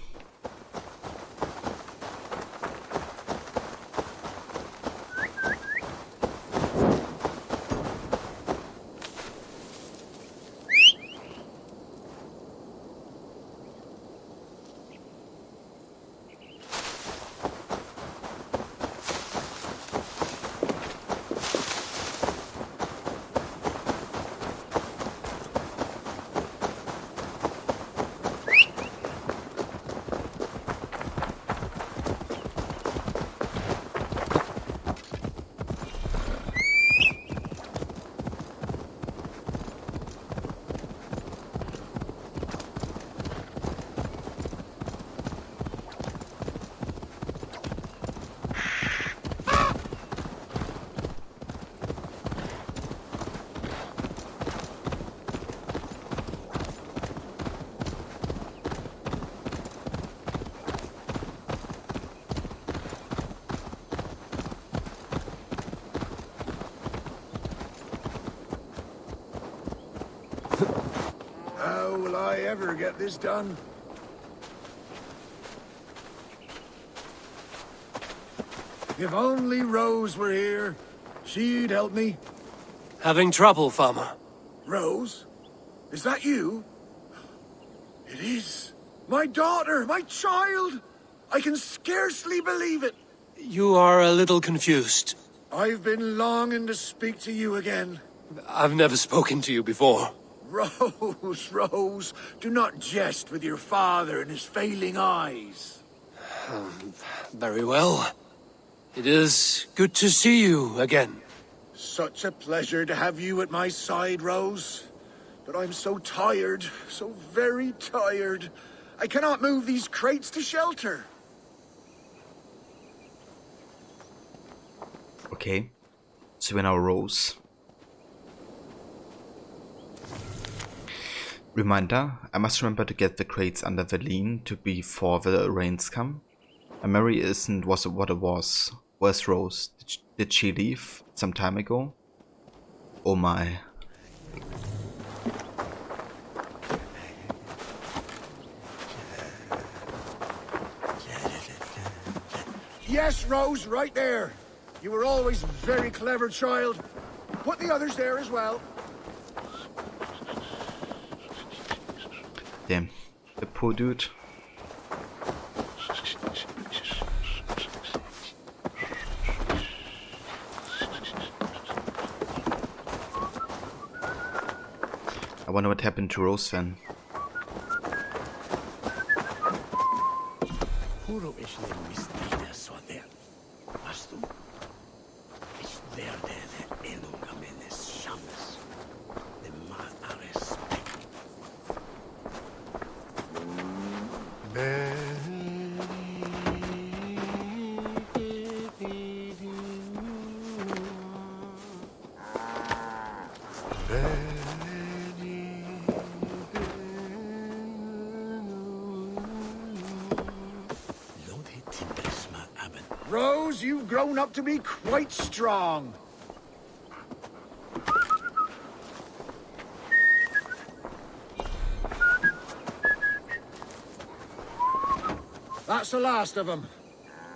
How will I ever get this done? If only Rose were here, she'd help me. Having trouble, farmer? Rose? Is that you? It is. My daughter, my child! I can scarcely believe it. You are a little confused. I've been longing to speak to you again. I've never spoken to you before. Rose, Rose, do not jest with your father and his failing eyes. Very well. It is good to see you again. Such a pleasure to have you at my side, Rose. But I'm so tired, so very tired. I cannot move these crates to shelter. Okay, so we're now Rose. Reminder, I must remember to get the crates under Valine to before the rains come. My memory isn't what it was. Where's Rose? Did she leave some time ago? Oh my. Yes, Rose, right there. You were always a very clever child. Put the others there as well. Damn, the poor dude. I wonder what happened to Rose then. Rose, you've grown up to be quite strong. That's the last of them.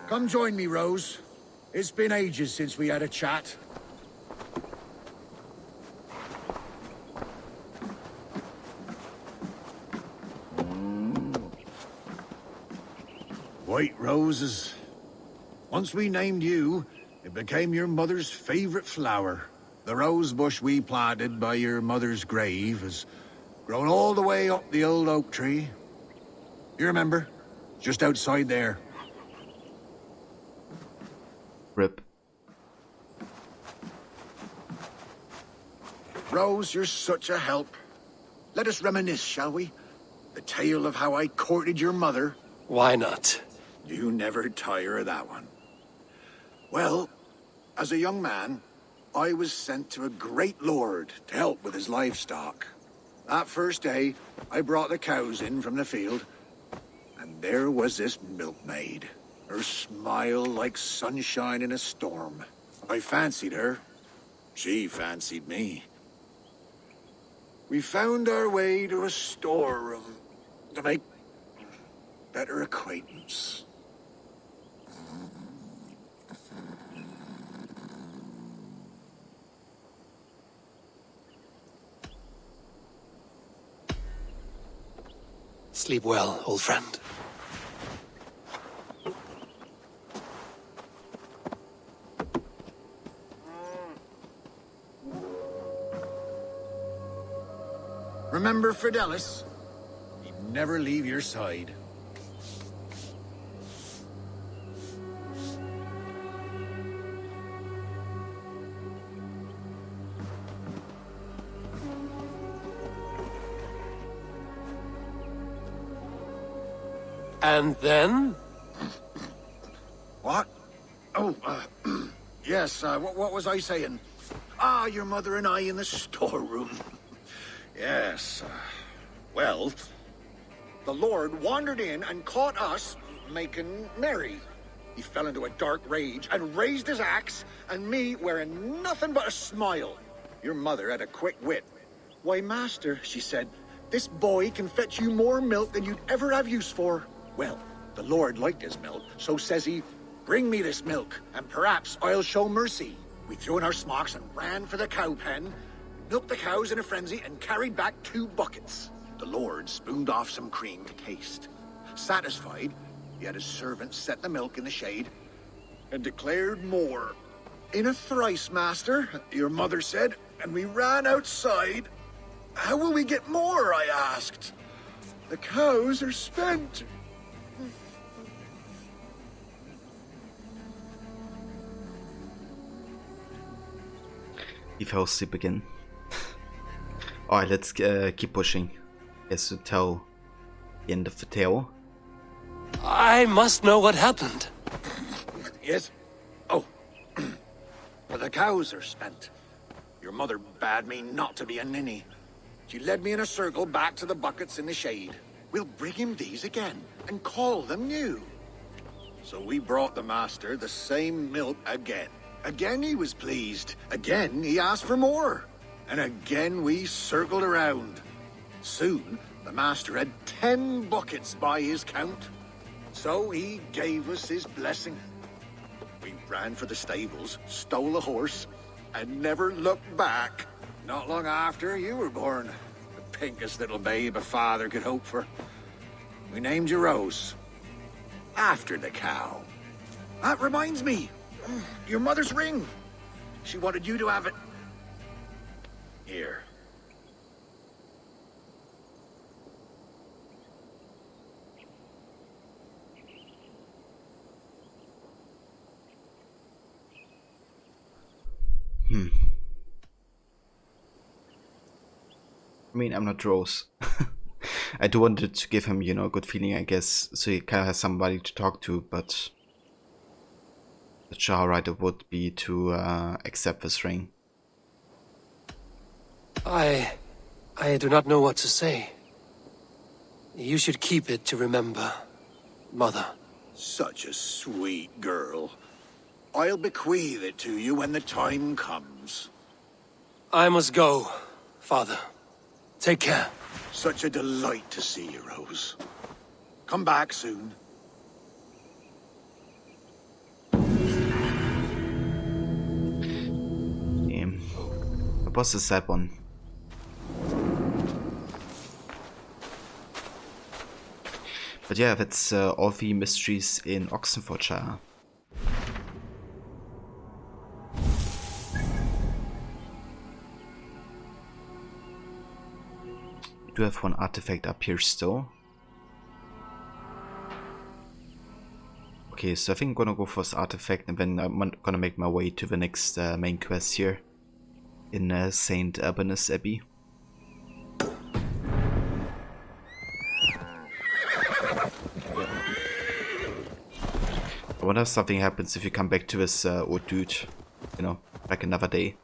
Come join me, Rose. It's been ages since we had a chat. White roses. Once we named you, it became your mother's favorite flower. The rose bush we planted by your mother's grave has grown all the way up the old oak tree. You remember? Just outside there. Rip. Rose, you're such a help. Let us reminisce, shall we? The tale of how I courted your mother. Why not? You never tire of that one. Well, as a young man, I was sent to a great lord to help with his livestock. That first day, I brought the cows in from the field, and there was this milkmaid. Her smile like sunshine in a storm. I fancied her. She fancied me. We found our way to a storeroom to make better acquaintance. Sleep well, old friend. Remember Fidelis? He'd never leave your side. And then? What? Oh, yes, what was I saying? Ah, your mother and I in the storeroom. Yes, well, the Lord wandered in and caught us making merry. He fell into a dark rage and raised his axe, and me wearing nothing but a smile. Your mother had a quick wit. Why, master, she said, this boy can fetch you more milk than you'd ever have use for. Well, the Lord liked his milk, so says he, bring me this milk, and perhaps I'll show mercy. We threw in our smocks and ran for the cow pen, milked the cows in a frenzy, and carried back 2 buckets. The Lord spooned off some cream to taste. Satisfied, he had his servant set the milk in the shade, and declared more. In a thrice, master, your mother said, and we ran outside. How will we get more, I asked. The cows are spent. He fell asleep again. Alright, let's keep pushing. Guess to tell the end of the tale. I must know what happened. Yes? Oh. The cows are spent. Your mother bade me not to be a ninny. She led me in a circle back to the buckets in the shade. We'll bring him these again, and call them new. So we brought the master the same milk again. Again he was pleased. Again he asked for more. And again we circled around. Soon the master had 10 buckets by his count. So he gave us his blessing. We ran for the stables, stole a horse, and never looked back. Not long after you were born. The pinkest little babe a father could hope for. We named you Rose. After the cow. That reminds me. Your mother's ring. She wanted you to have it. Here. I mean, I'm not Rose. I do wanted to give him, you know, a good feeling, I guess, so he kind of has somebody to talk to, but not sure how right it would be to accept this ring. I do not know what to say. You should keep it to remember, Mother. Such a sweet girl. I'll bequeath it to you when the time comes. I must go, Father. Take care. Such a delight to see you, Rose. Come back soon. Damn. The boss is that one. But yeah, that's all the mysteries in Oxenfordshire. We do have one artifact up here still. Okay, so I think I'm gonna go for this artifact and then I'm gonna make my way to the next main quest here in St. Urbanus Abbey. I wonder if something happens if you come back to this old dude, you know, like another day.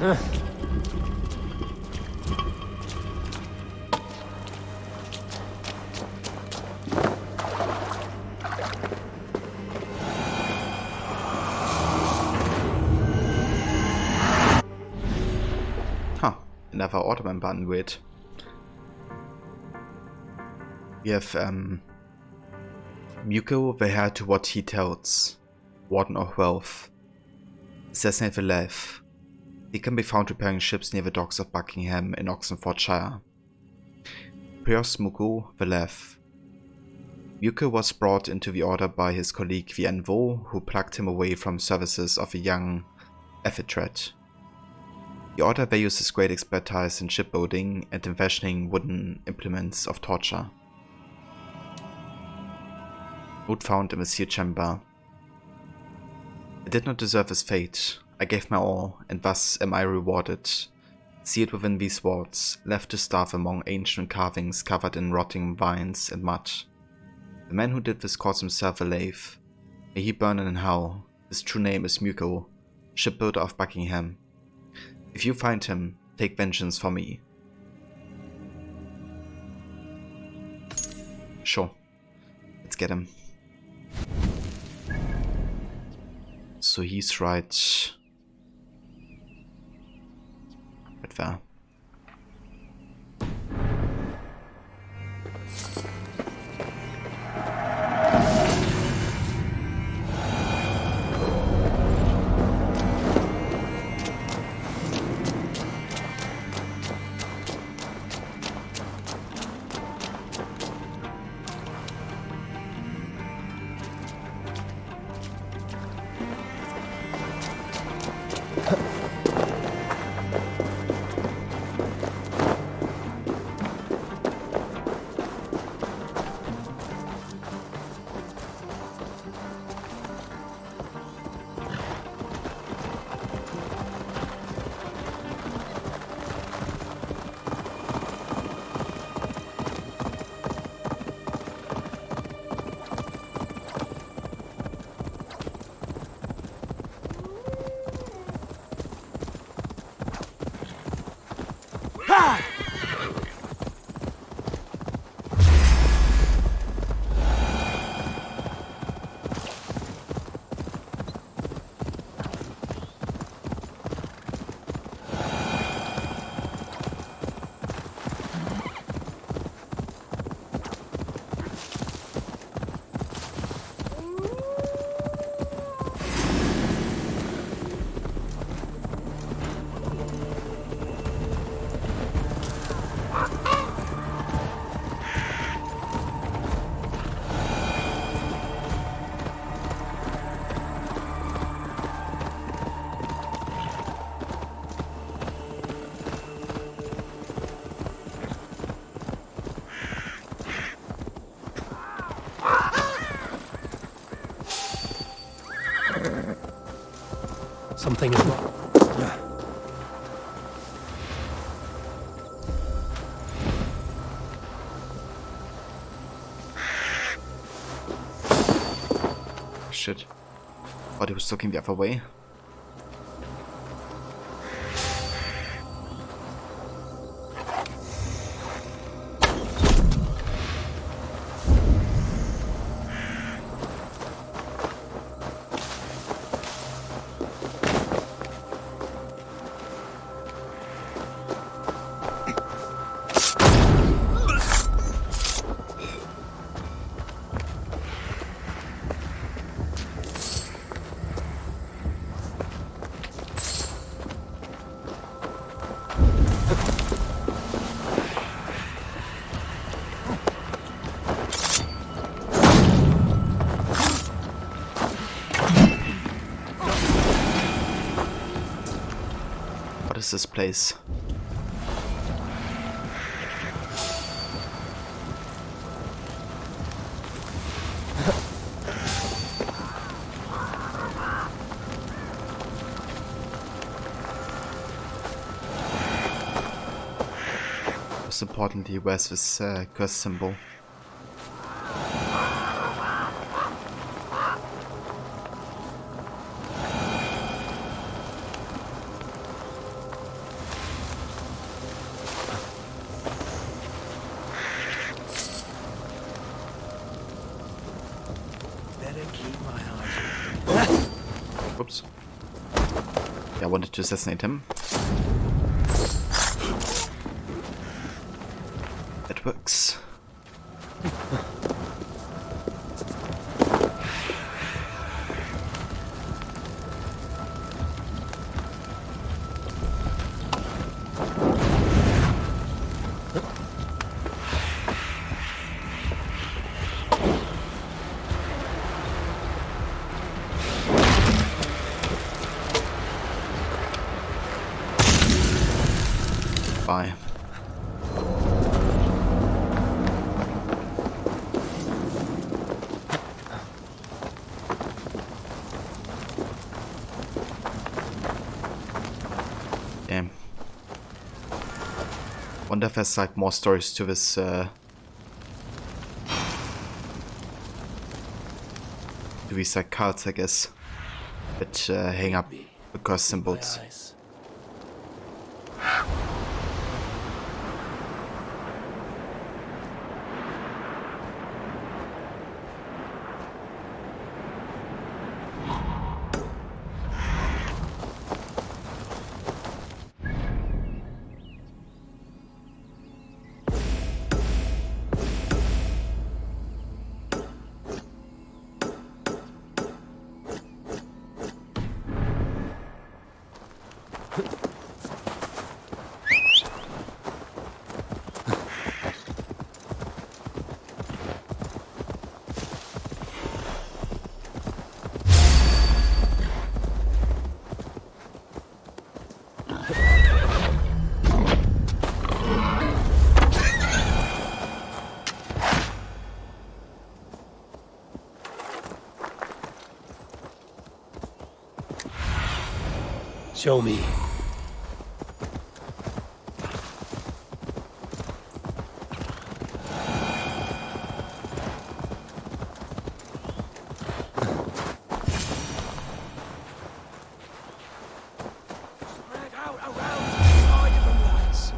Another Ottoman button with. We have Muko, the heir to what he tells, Warden of Wealth, assassinate the life. He can be found repairing ships near the docks of Buckingham in Oxenfordshire. Prios Muko, the Laugh. Muko was brought into the order by his colleague the Envo, who plucked him away from services of a young Ephitret. The order values his great expertise in shipbuilding and in fashioning wooden implements of torture. Note found in the sealed chamber. I did not deserve his fate. I gave my all, and thus am I rewarded. Sealed within these walls, left to starve among ancient carvings covered in rotting vines and mud. The man who did this calls himself a Lave. May he burn in hell. His true name is Muko, shipbuilder of Buckingham. If you find him, take vengeance for me. Sure. Let's get him. So he's right there. Something is wrong. Shit. Thought he was looking the other way. What is this place? Most importantly, where's this curse symbol? keep my eyes. Oops. Yeah, I wanted to assassinate him. That works. Bye. Damn. Wonder if there's like more stories to this to these like cards, I guess, that hang up the cross symbols. Show me. Spread out around the side of them, lads.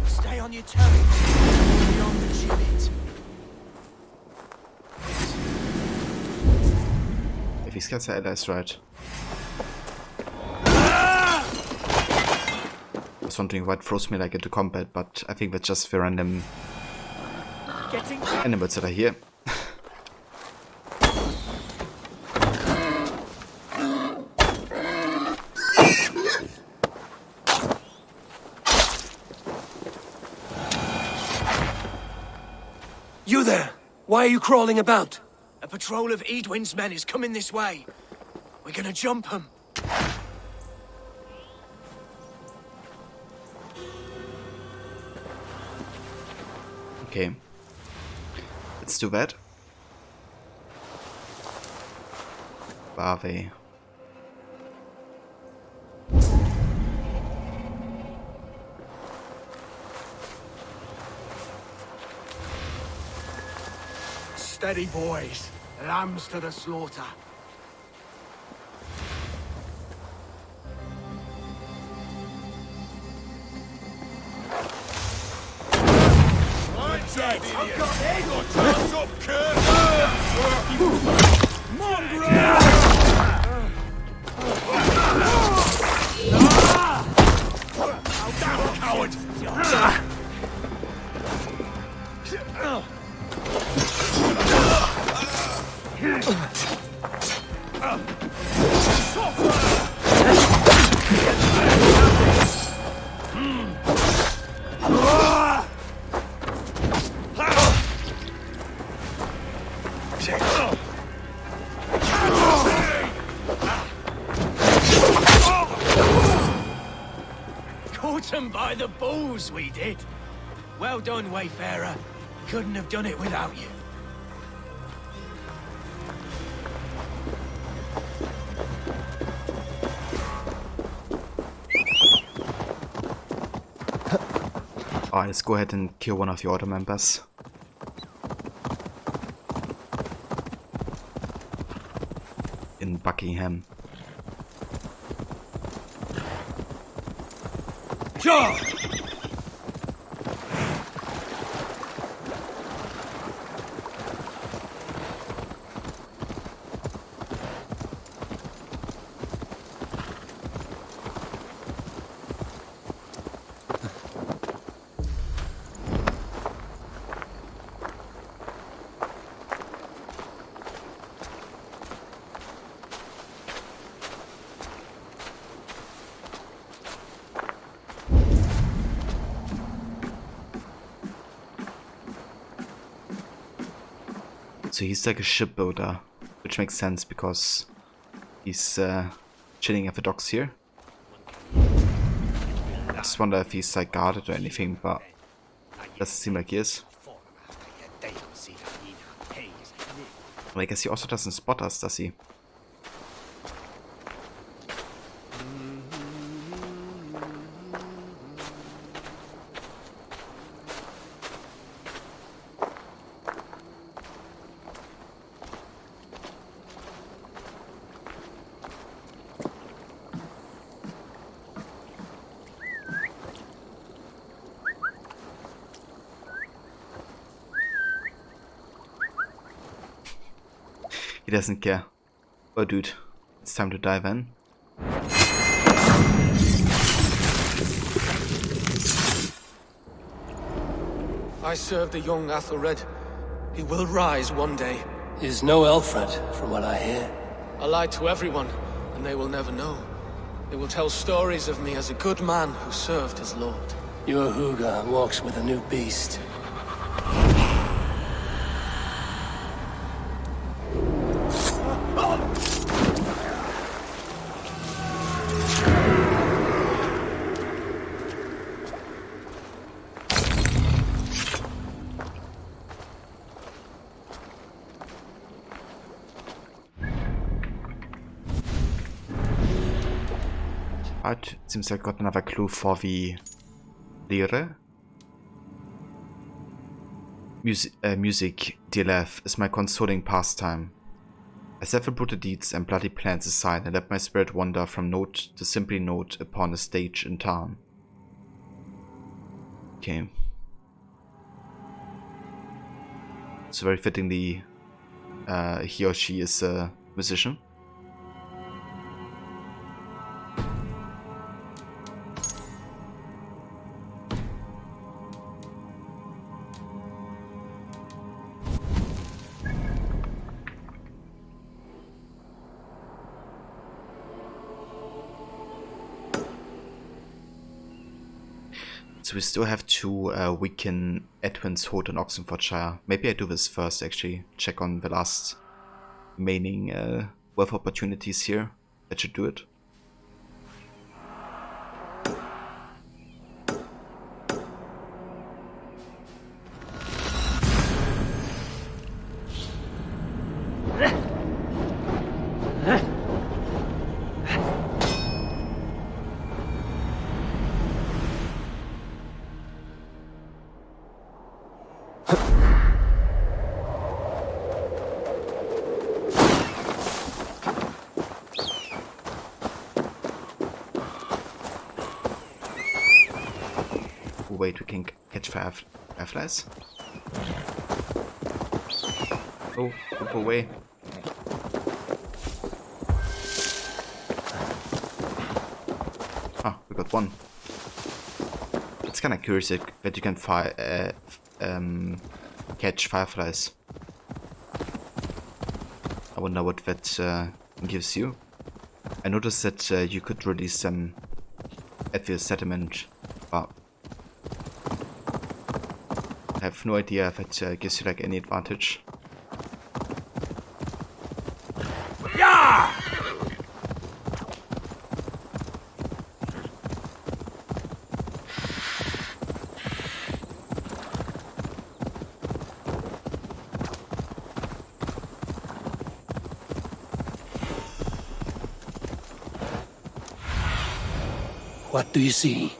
Stay on your toes. Beyond the gibbet. If he's got that, that's right. I was wondering what throws me like into combat, but I think that's just the random animals that are here. You there! Why are you crawling about? A patrol of Edwin's men is coming this way. We're gonna jump them. Okay. Let's do that. Bave. Steady, boys. Lambs to the slaughter. I've got egg or chance up, Kurt! Mongrel! Down, coward! Caught 'em by the balls, we did. Well done, Wayfarer. Couldn't have done it without you. Alright, let's go ahead and kill one of the order members. In Buckingham. Sure. So he's like a shipbuilder, which makes sense because he's chilling at the docks here. I just wonder if he's like guarded or anything, but doesn't seem like he is. I guess he also doesn't spot us, does he? He doesn't care. Oh dude, it's time to dive in. I serve the young Athelred. He will rise one day. He's no Alfred, from what I hear. I lied to everyone, and they will never know. They will tell stories of me as a good man who served his lord. Your Huga walks with a new beast. Right, seems like I got another clue for the Lehre. Music, dear love, is my consoling pastime. I set the brutal deeds and bloody plans aside and let my spirit wander from note to simply note upon a stage in town. Okay. So very fittingly, he or she is a musician. So we still have to weaken Edwin's hold on Oxenfordshire. Maybe I do this first actually. Check on the last remaining wealth opportunities here. That should do it. Wait, we can catch fireflies? Oh, move away. Ah, we got one. It's kinda curious that you can catch fireflies. I wonder what that gives you. I noticed that you could release them at the settlement, but I have no idea if it gives you like any advantage. Yeah! What do you see?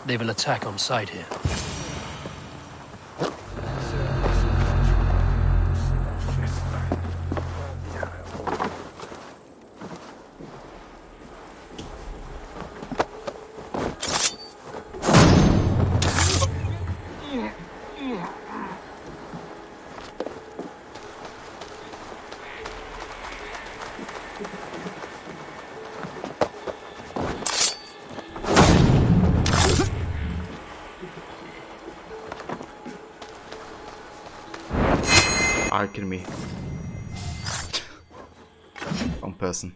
They will attack on sight here. alchemy. Wrong person.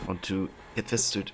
Want to get this dude.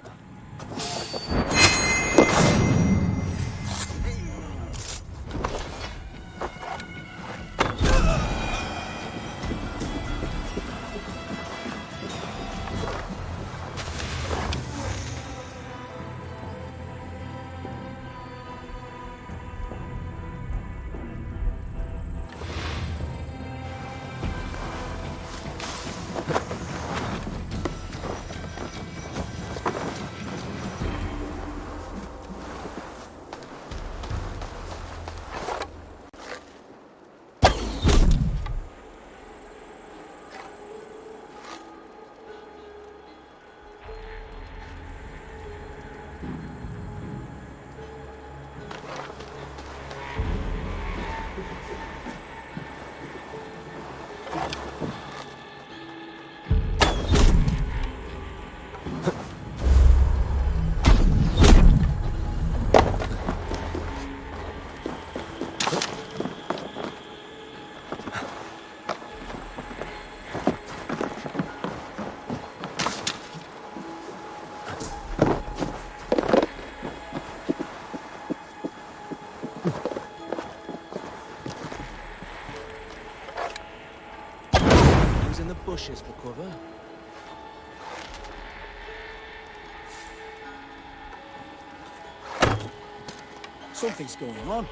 In the bushes for cover. Something's going on.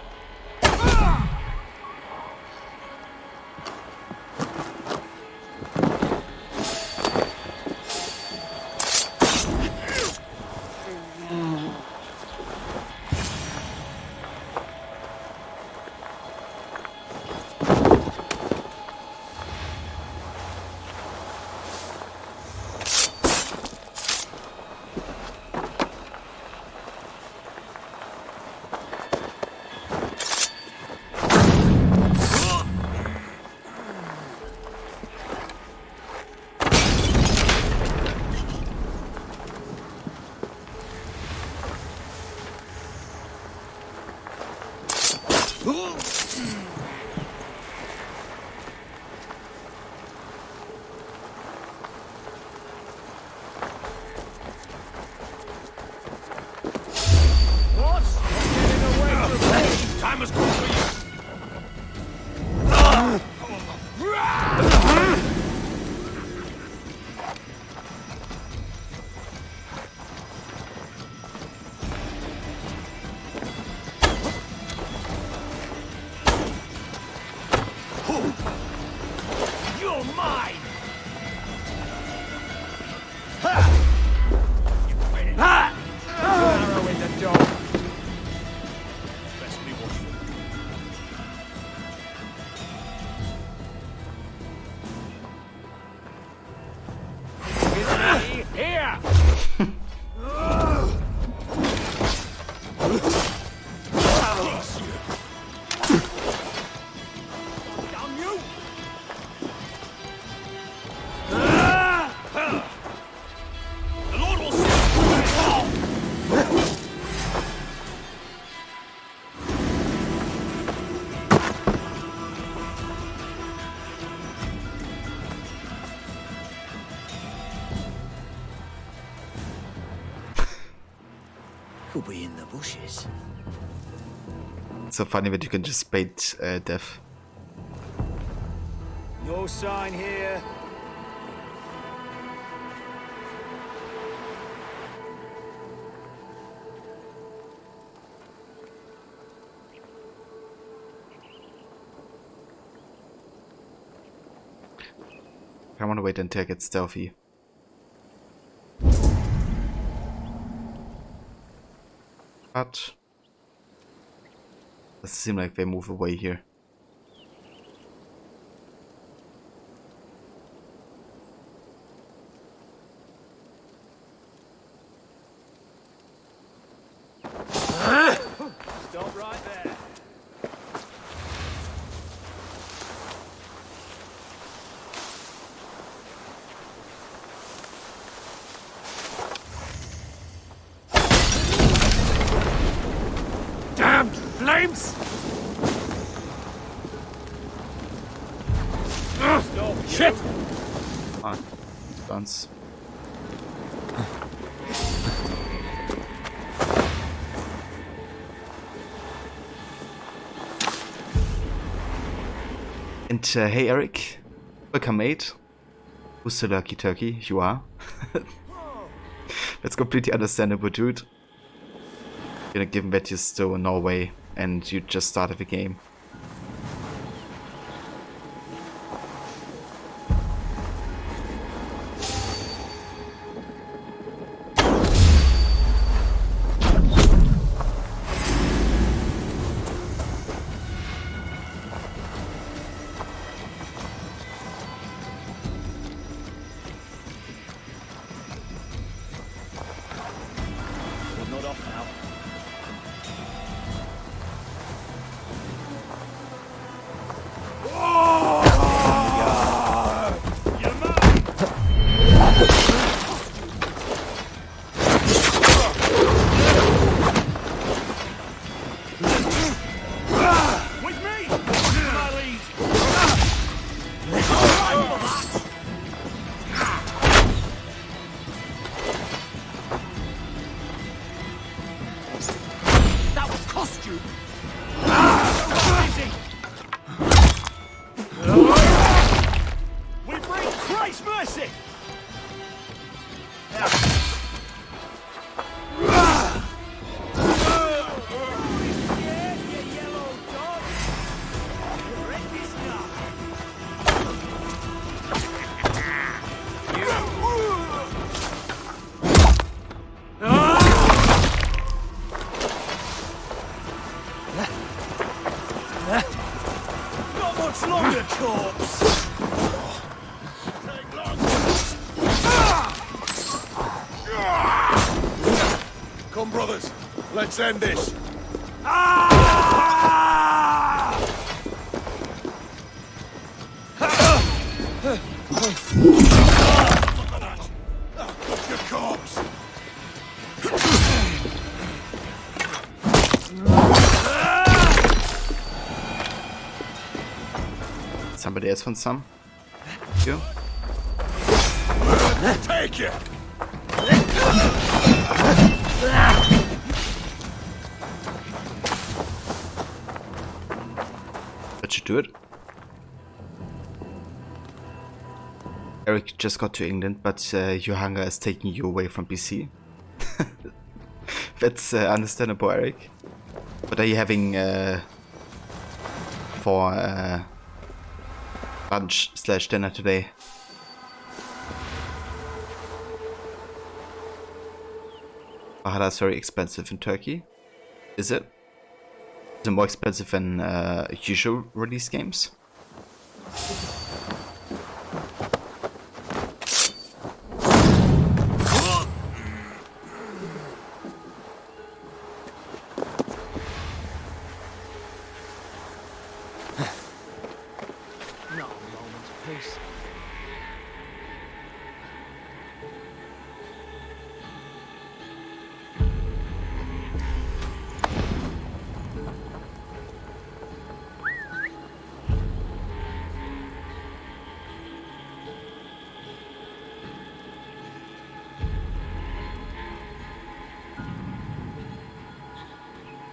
Time has come for you! You're mine! Arrow in the dog. Best be watchful. Here! Damn you! The Lord will see us. Could be in the bushes. It's so funny that you can just bait death. No sign here. I want to wait until I get stealthy. But doesn't seem like they move away here. Stop right there. Damned flames! sounds. And hey Eric, welcome mate. Who's the lucky turkey? You are. That's completely understandable, dude. You know, given that you're still in Norway and you just started the game. Come, brothers. Let's end this. Your corpse. Somebody else wants some? You? Take it. That should do it. Eric just got to England, but your hunger is taking you away from BC. That's understandable, Eric. What are you having for lunch / dinner today? Valhalla is very expensive in Turkey. Is it? Is it more expensive than usual release games?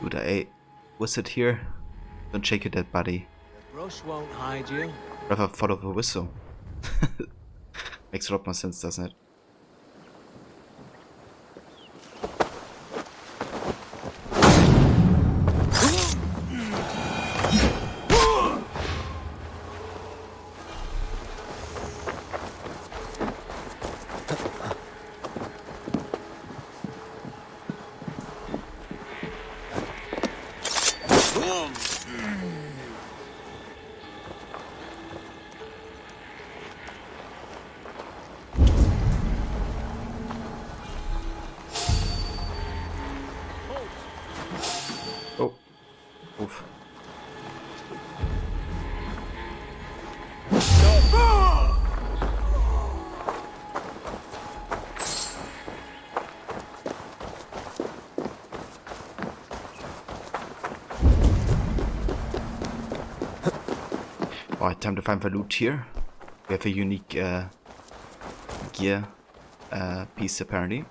Dude, I whistled here. Don't shake your dead body. The brush won't hide you. Rather follow the whistle. Makes a lot more sense, doesn't it? Oh. Oof. Alright, time to find the loot here. We have a unique gear piece apparently.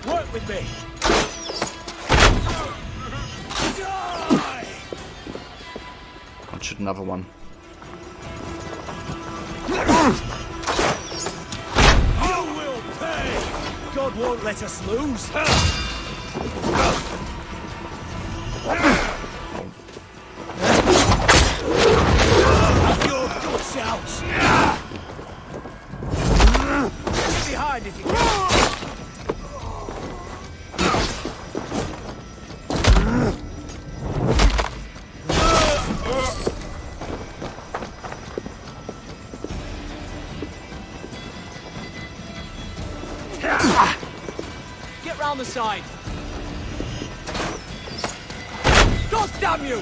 Work with me. I'll shoot another one. You will pay. God won't let us lose. Have your guts out. Get behind if you can. Get round the side. God damn you!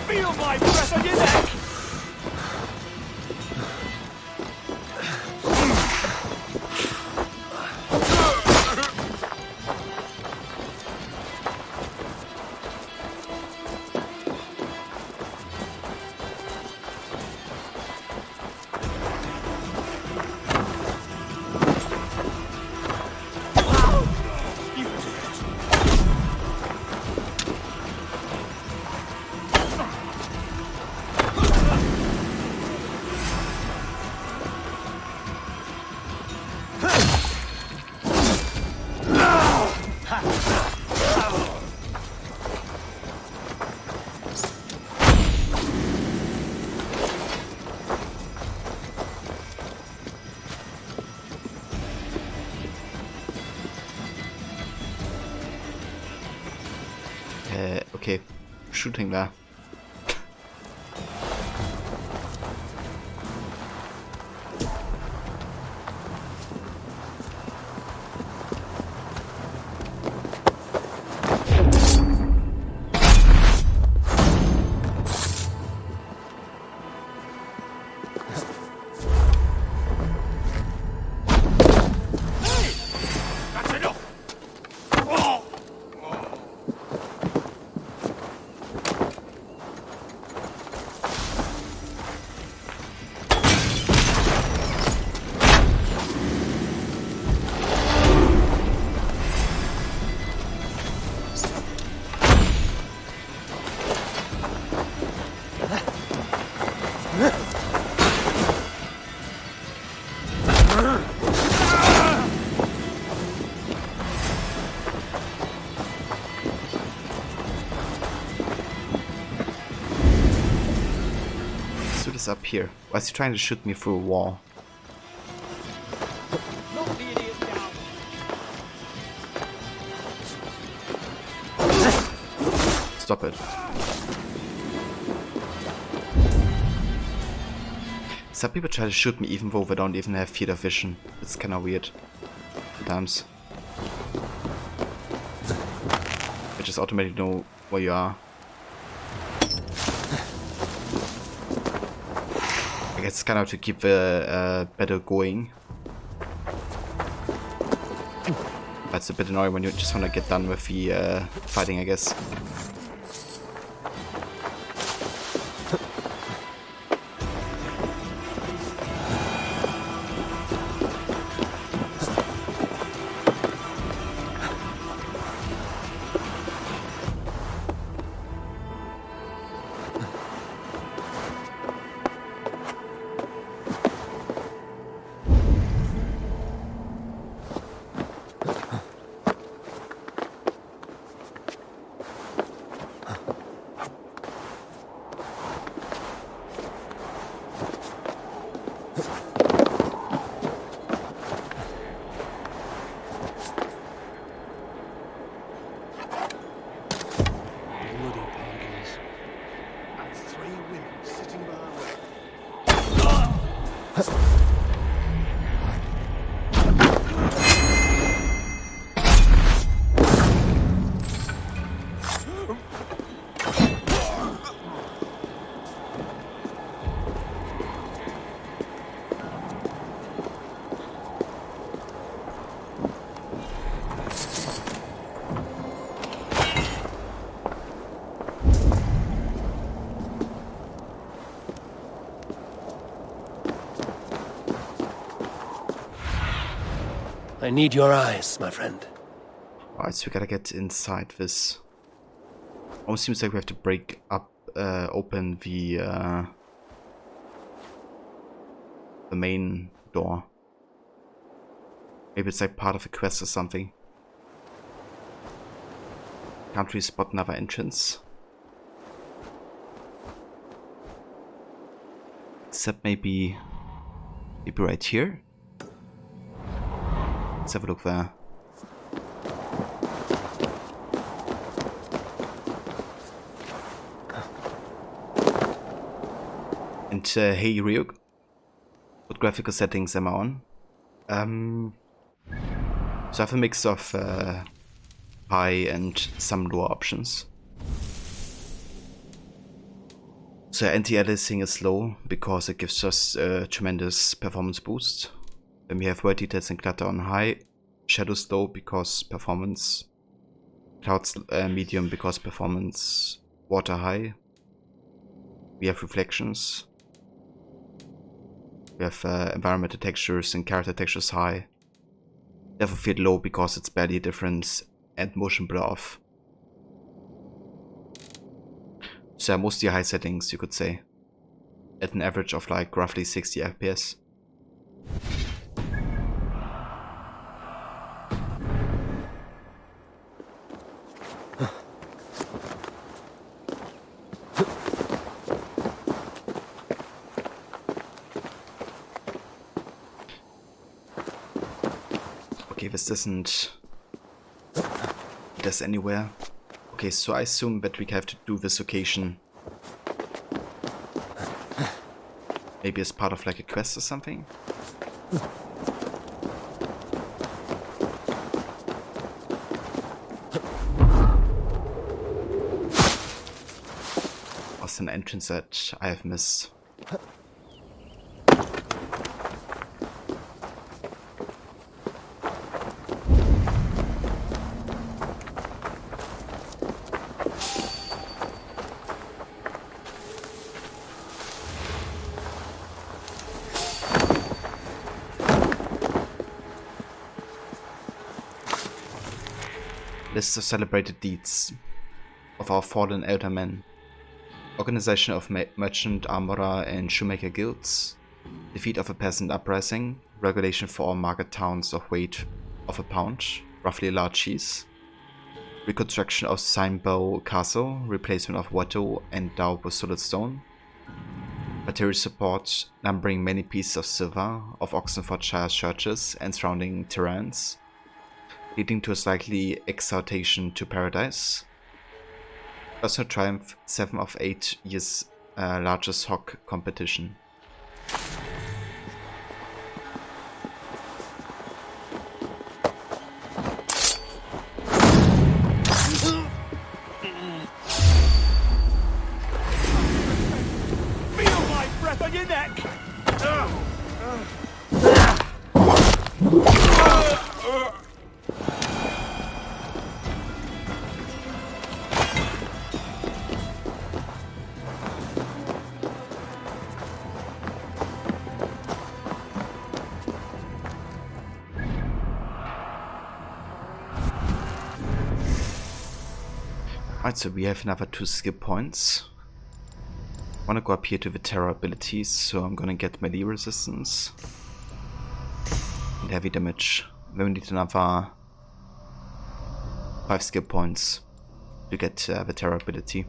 Feel my breath on your neck. Okay, shooting there. That's enough. Let's do this up here. Why is he trying to shoot me through a wall? Knock the idiot down. Stop it. Some people try to shoot me even though they don't even have field of vision. It's kinda weird. Sometimes. I just automatically know where you are. I guess it's kind of to keep the battle going. But it's a bit annoying when you just want to get done with the fighting, I guess. I need your eyes, my friend. Alright, so we gotta get inside this. Almost seems like we have to break up, open the main door. Maybe it's like part of a quest or something. Can't really spot another entrance. Except maybe right here. Let's have a look there. And hey Ryuk, what graphical settings am I on? So I have a mix of high and some lower options. So anti-aliasing is low because it gives us a tremendous performance boost. Then we have word details and clutter on high, shadows low because performance, clouds medium because performance, water high. We have reflections. We have environmental textures and character textures high. Depth of field low because it's barely a difference, and motion blur off. So mostly high settings, you could say. At an average of like roughly 60 FPS. Okay, this doesn't lead us anywhere. Okay, so I assume that we have to do this occasion maybe as part of like a quest or something. What's an entrance that I have missed? List of celebrated deeds of our fallen elder men. Organization of merchant, armorer and shoemaker guilds. Defeat of a peasant uprising. Regulation for all market towns of weight of a pound, roughly a large cheese. Reconstruction of Signbow Castle. Replacement of Watto and Dow with solid stone. Material support, numbering many pieces of silver of Oxenfordshire churches and surrounding terrains, leading to a slightly exaltation to paradise. Personal triumph, 7 of 8 years largest hog competition. Feel my breath on your neck! Alright, so we have another 2 skill points. I wanna go up here to the terror abilities, so I'm gonna get melee resistance and heavy damage. Then we need another 5 skill points to get the terror ability.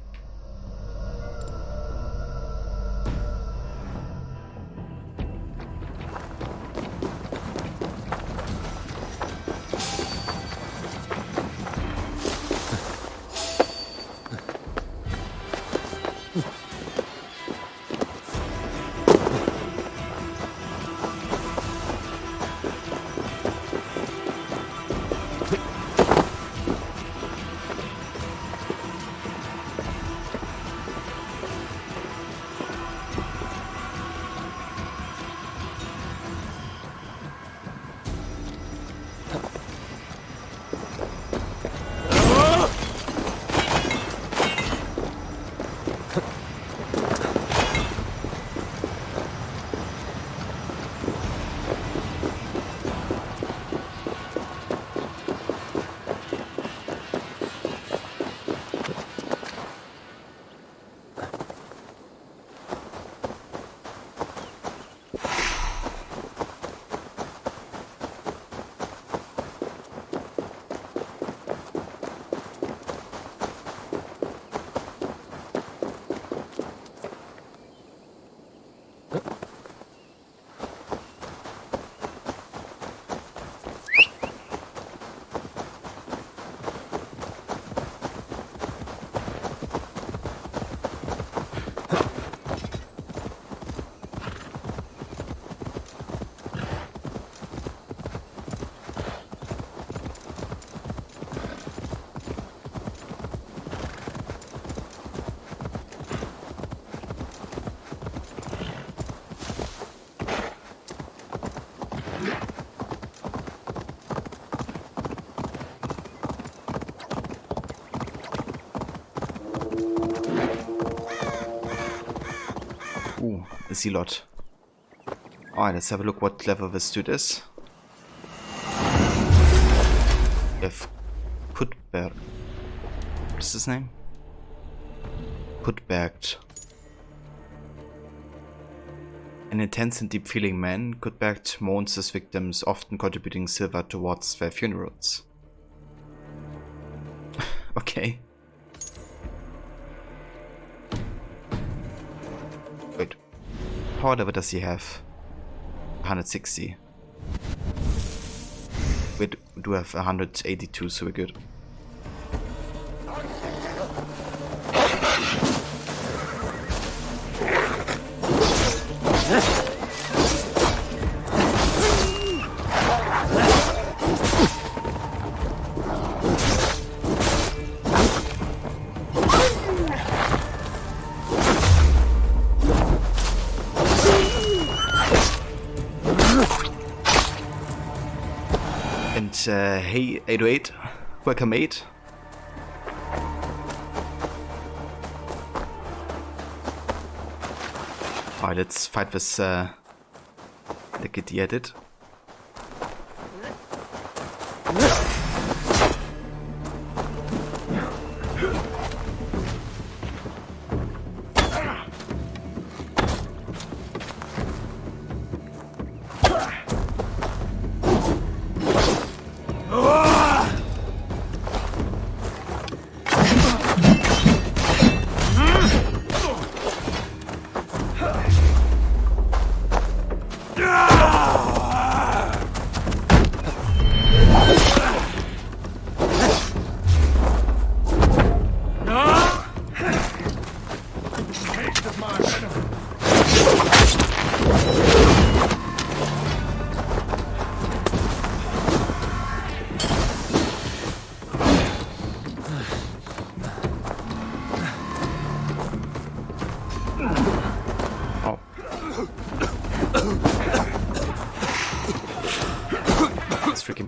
Zealot. Alright, let's have a look what level this dude is. We have Kutberg. What's his name? Kutbergt. An intense and deep-feeling man, Kutbergt mourns his victims, often contributing silver towards their funerals. Okay. Wait. Power level does he have? 160. We do have 182, so we're good. And hey 808, welcome mate. Alright, let's fight this the kid he edit.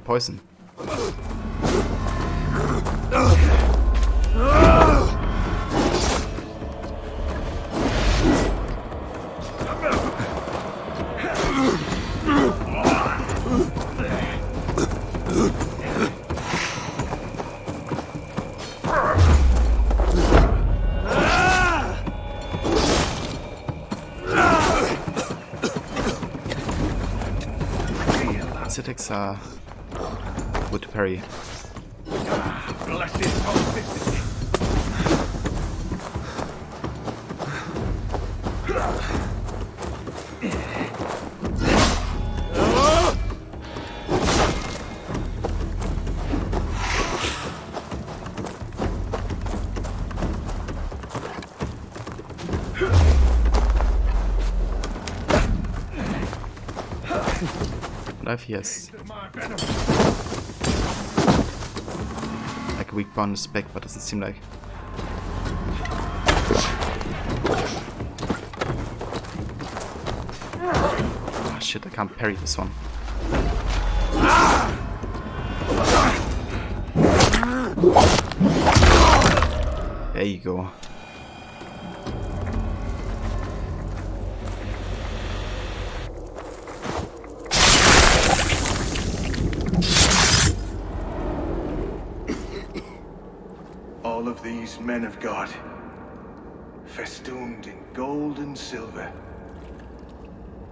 Poison. Acidics are good to parry. Life, yes. Like a weak bonus spec, but doesn't seem like. Oh shit, I can't parry this one. There you go. All of these men of God, festooned in gold and silver.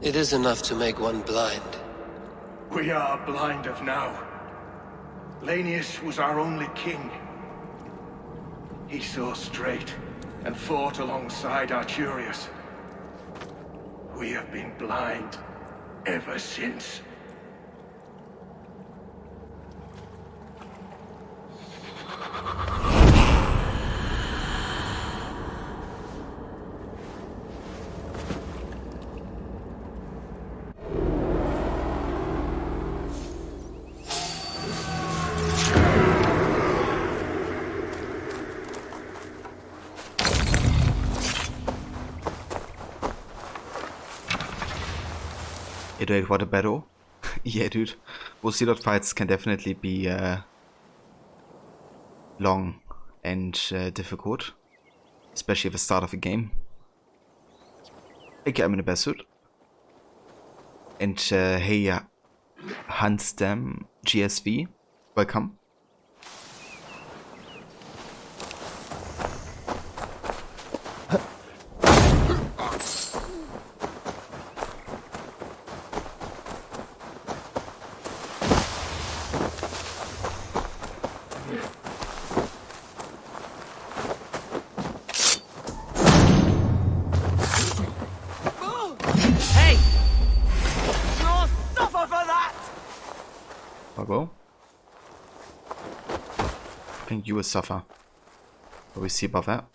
It is enough to make one blind. We are blind of now. Lanius was our only king. He saw straight and fought alongside Arturius. We have been blind ever since. Dude, what a battle. Yeah, dude. Those Zealot fights can definitely be long and difficult. Especially at the start of a game. Okay, I'm in a best suit. And hey, Hansdam GSV, welcome. Go. I think you will suffer. What we see above that.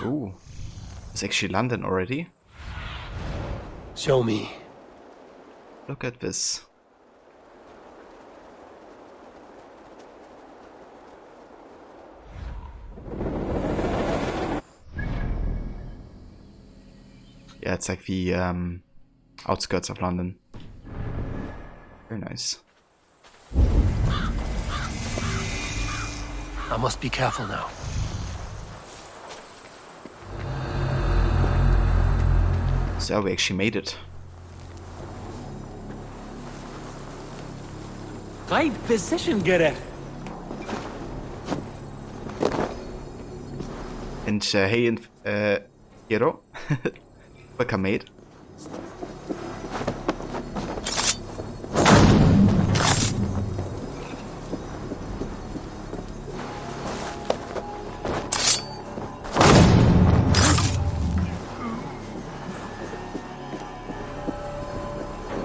Ooh, it's actually London already. Show me. Look at this. Yeah, it's like the outskirts of London. Very nice. I must be careful now. So we actually made it. Great position, Gerrit. And hey, Hero, welcome, mate.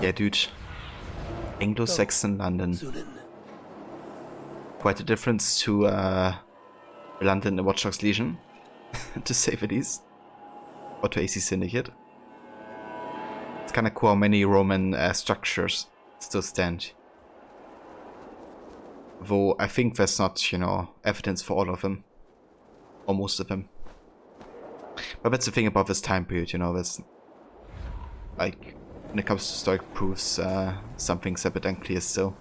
Yeah, dude. Anglo-Saxon London. Quite a difference to London in Watch Dogs Legion, to say the least. Or to AC Syndicate. It's kind of cool how many Roman structures still stand. Though I think there's not, you know, evidence for all of them. Or most of them. But that's the thing about this time period, you know, there's like, when it comes to historic proofs, some things are a bit unclear still.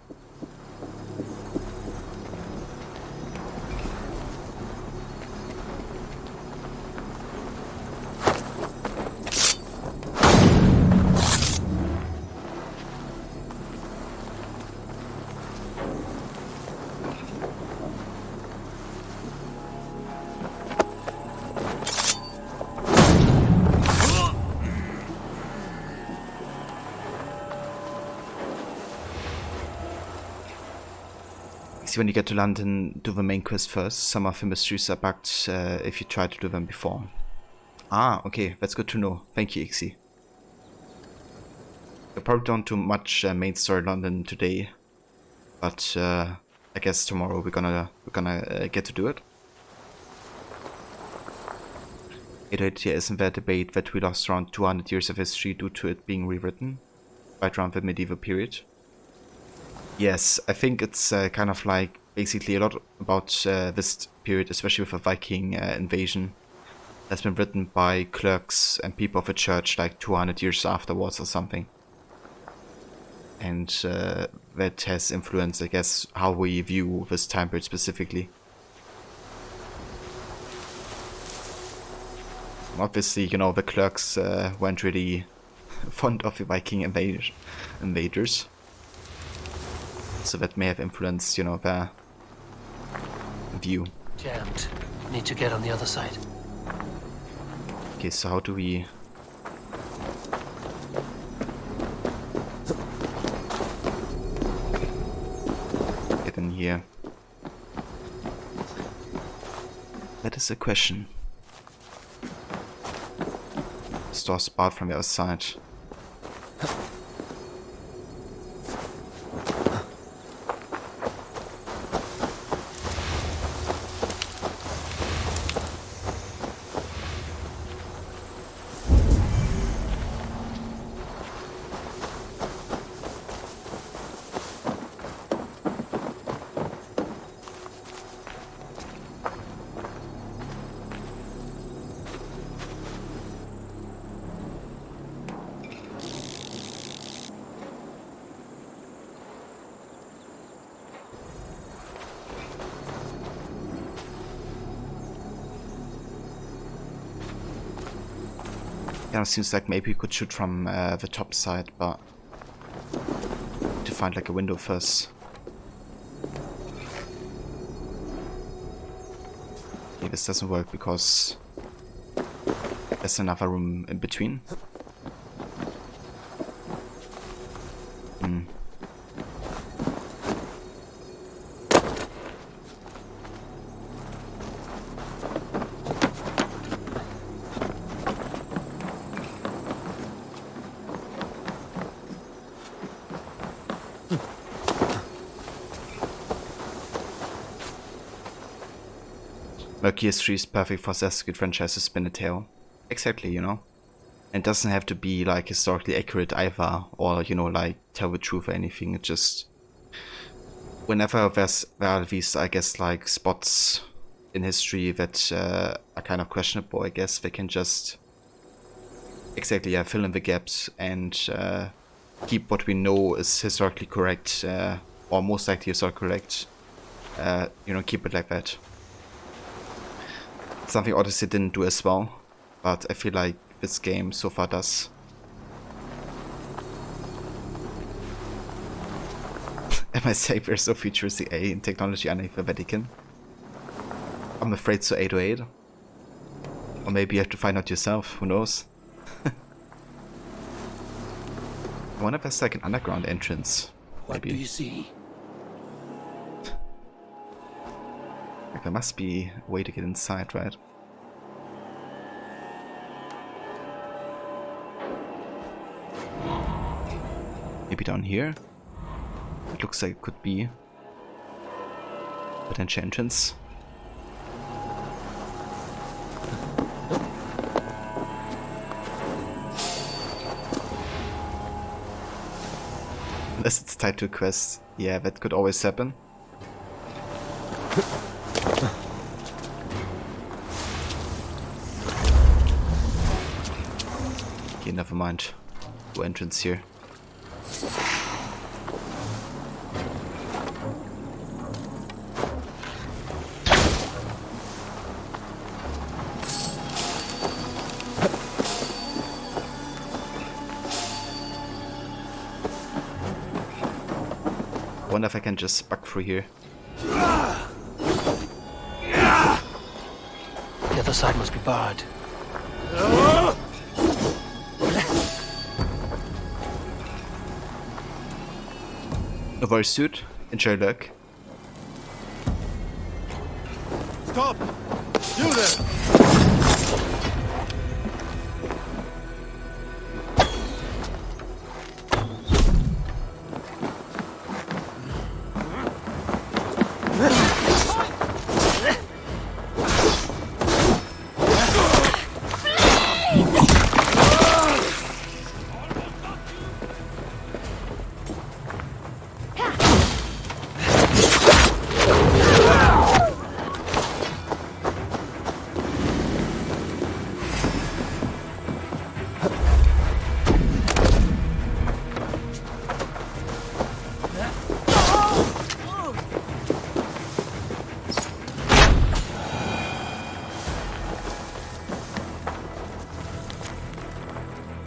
See, when you get to London, do the main quest first. Some of the mysteries are bugged if you try to do them before. Ah, okay, that's good to know. Thank you, Ixie. We probably don't do much main story London today, but I guess tomorrow we're gonna get to do it. Here isn't there debate that we lost around 200 years of history due to it being rewritten, right around the medieval period? Yes, I think it's kind of like basically a lot about this period, especially with a Viking invasion, that's been written by clerks and people of the church like 200 years afterwards or something. And that has influenced, I guess, how we view this time period specifically. Obviously, you know, the clerks weren't really fond of the Viking invaders. So that may have influenced, you know, their view. Jammed. Need to get on the other side. Okay, so how do we... here? That is a question. Store's barred from the other side. Yeah, it seems like maybe we could shoot from the top side, but to find like a window first. Yeah, this doesn't work because there's another room in between. Murky History is perfect for Assassin's franchise to spin a tale. Exactly, you know. And it doesn't have to be like historically accurate either, or you know, like tell the truth or anything. It just whenever there are these, I guess, like spots in history that are kind of questionable, I guess they can just exactly fill in the gaps and keep what we know is historically correct, or most likely historically correct. You know, keep it like that. Something Odyssey didn't do as well, but I feel like this game so far does. Am I saying we're so futuristic in technology underneath the Vatican? I'm afraid so 808. Or maybe you have to find out yourself, who knows? I wonder if there's like an underground entrance. What do you see? Like there must be a way to get inside, right? Maybe down here? It looks like it could be potential entrance. Unless it's tied to a quest. Yeah, that could always happen. Okay, never mind. No entrance here. I wonder if I can just bug through here. The other side must be barred. No worries, dude. Enjoy luck. Stop! You there!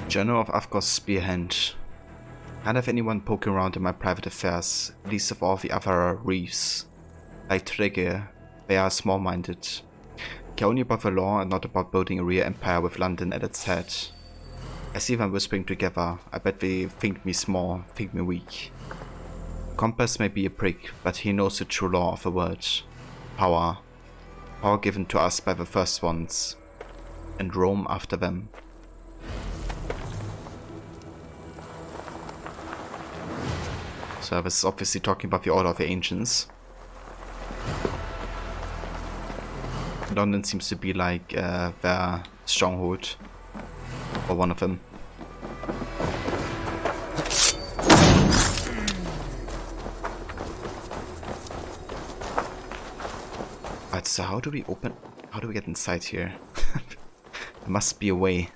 Journal of Avgos Spearhand. Can't have anyone poking around in my private affairs, least of all the other reefs. Like Trigger, they are small-minded. Care only about the law and not about building a real empire with London at its head. I see them whispering together. I bet they think me small, think me weak. Compass may be a prick, but he knows the true law of the word. Power. Power given to us by the first ones, and Rome after them. So I was obviously talking about the Order of the Ancients. London seems to be like their stronghold, or one of them. Right, so how do we get inside here? There must be a way.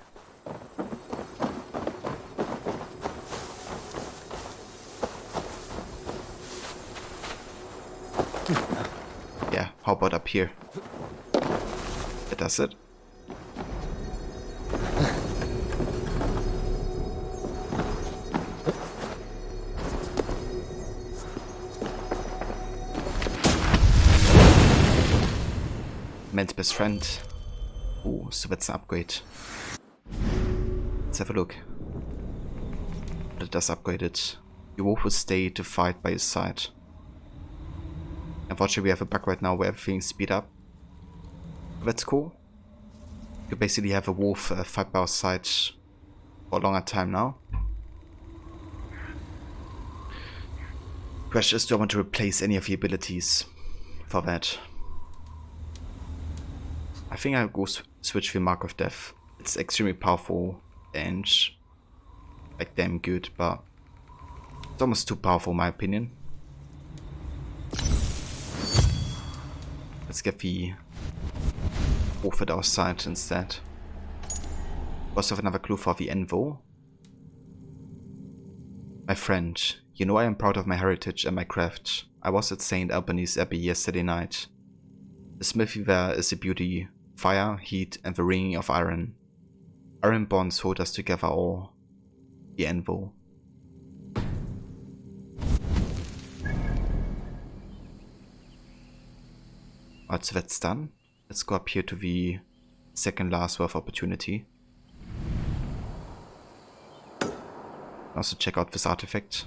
Yeah, how about up here? That does it. Man's best friend. Oh, so that's an upgrade. Let's have a look. But it does upgrade it. Your wolf will stay to fight by his side. Unfortunately, we have a bug right now where everything's speed up. That's cool. You basically have a wolf fight by our side for a longer time now. Question is, do I want to replace any of the abilities for that? I think I'll go switch the Mark of Death. It's extremely powerful and like damn good, but it's almost too powerful in my opinion. Let's get the wolf at our side instead. Also have another clue for the Envo. My friend, you know I am proud of my heritage and my craft. I was at St. Albany's Abbey yesterday night. The smithy there is a beauty. Fire, heat, and the ringing of iron. Iron bonds hold us together all. The Envo. Alright, so that's done. Let's go up here to the second last worth opportunity. Also check out this artifact.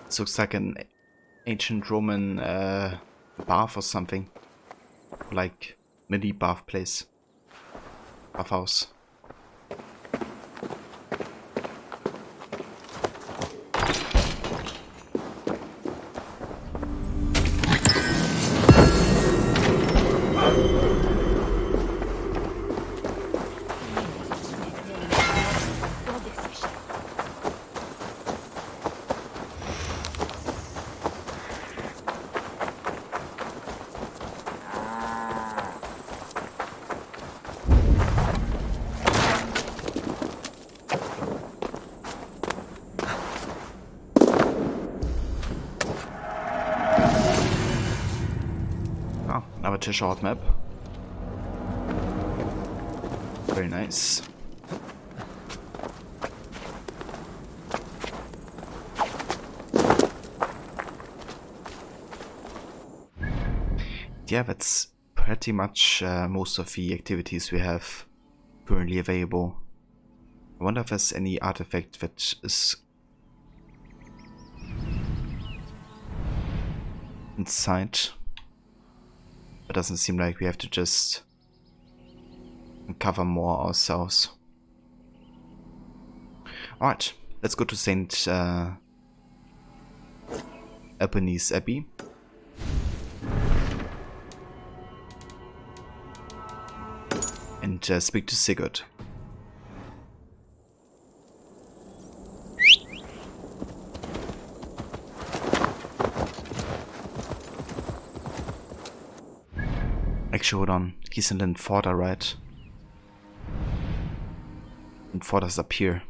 This looks like an ancient Roman bath or something. Like mini bath place. Bathhouse. A short map. Very nice. Yeah, that's pretty much most of the activities we have currently available. I wonder if there's any artifact that is inside. It doesn't seem like we have to just uncover more ourselves. Alright, let's go to St. Albany's Abbey. And speak to Sigurd. Actually, hold on. He's in Linforda, right? Linforda's up here.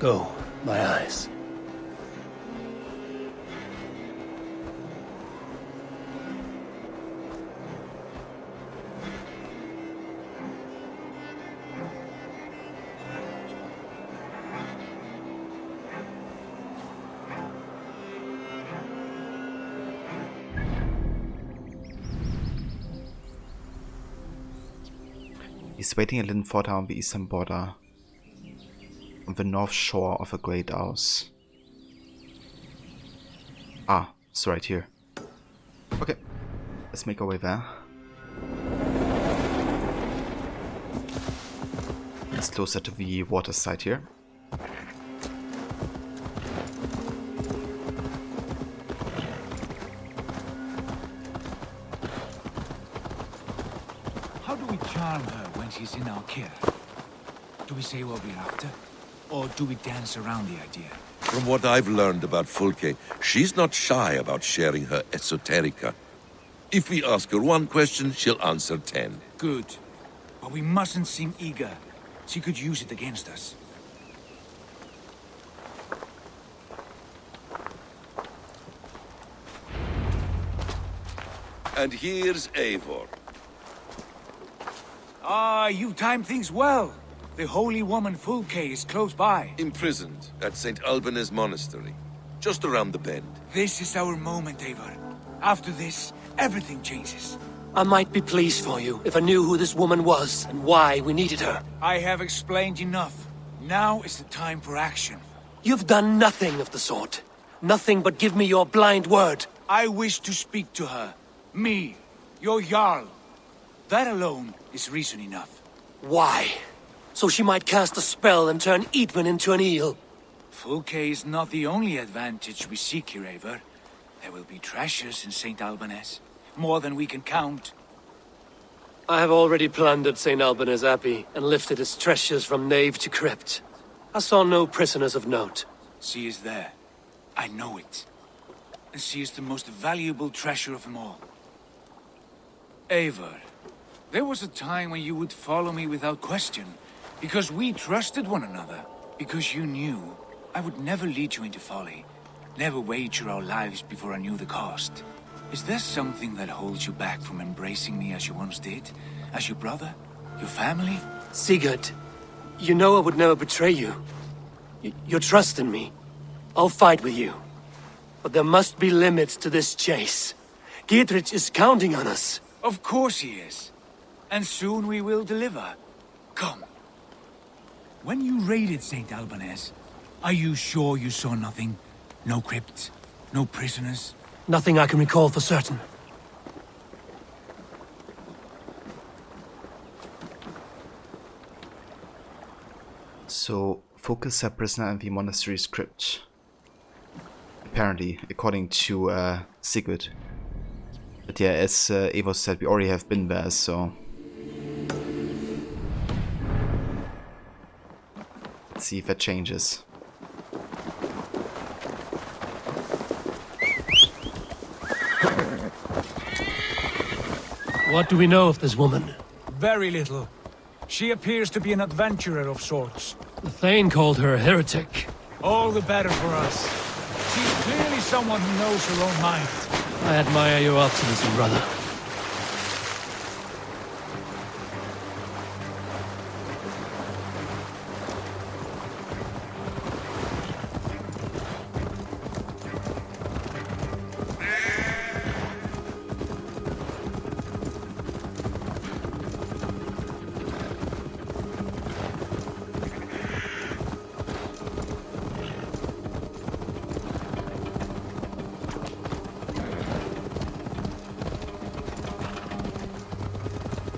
Go, my eyes. He's waiting at Linforda on the eastern border, on the north shore of the Great Ouse. Ah, it's right here. Okay, let's make our way there. It's closer to the water side here. How do we charm her when she's in our care? Do we say what we're after? Or do we dance around the idea? From what I've learned about Fulke, she's not shy about sharing her esoterica. If we ask her one question, she'll answer 10. Good. But we mustn't seem eager. She could use it against us. And here's Eivor. Ah, you timed things well. The holy woman Fulke is close by. Imprisoned at St. Albany's Monastery, just around the bend. This is our moment, Eivor. After this, everything changes. I might be pleased for you if I knew who this woman was and why we needed her. I have explained enough. Now is the time for action. You've done nothing of the sort. Nothing but give me your blind word. I wish to speak to her. Me, your Jarl. That alone is reason enough. Why? So she might cast a spell and turn Eatman into an eel. Fulke is not the only advantage we seek here, Eivor. There will be treasures in St. Albany's. More than we can count. I have already plundered St. Albany's Abbey and lifted its treasures from nave to crypt. I saw no prisoners of note. She is there. I know it. And she is the most valuable treasure of them all. Eivor, there was a time when you would follow me without question. Because we trusted one another. Because you knew I would never lead you into folly. Never wager our lives before I knew the cost. Is there something that holds you back from embracing me as you once did? As your brother? Your family? Sigurd, you know I would never betray you. Your trust in me. I'll fight with you. But there must be limits to this chase. Dietrich is counting on us. Of course he is. And soon we will deliver. Come. When you raided St. Albanese, are you sure you saw nothing? No crypts? No prisoners? Nothing I can recall for certain. So, focus a prisoner in the monastery's crypt. Apparently, according to Sigurd. But yeah, as Eivor said, we already have been there, so... Let's see if that changes. What do we know of this woman? Very little. She appears to be an adventurer of sorts. The Thane called her a heretic. All the better for us. She's clearly someone who knows her own mind. I admire your optimism, brother.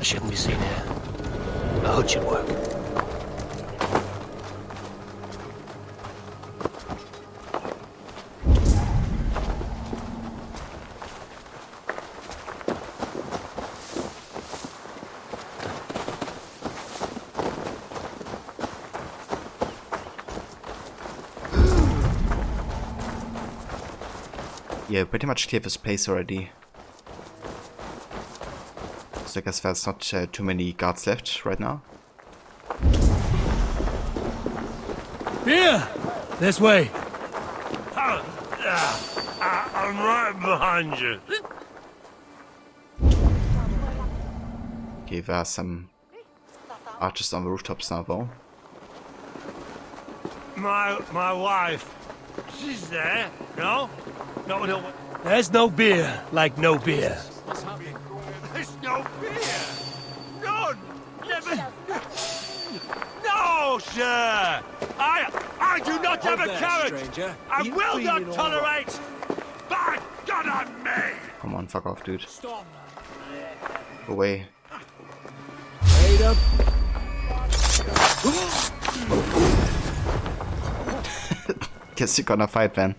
Shouldn't be seen here. A hood should work. Yeah, pretty much cleared this place already. So I guess there's not too many guards left right now. Here! This way! I'm right behind you. Okay, there are some archers on the rooftops now though. My wife, she's there, no? No. There's no beer like no beer. There's no beer! None! Never! No, sir! I do not have a carrot! I will not tolerate! By God on me! Come on, fuck off, dude. Go away. Wait up! Guess you're gonna fight then.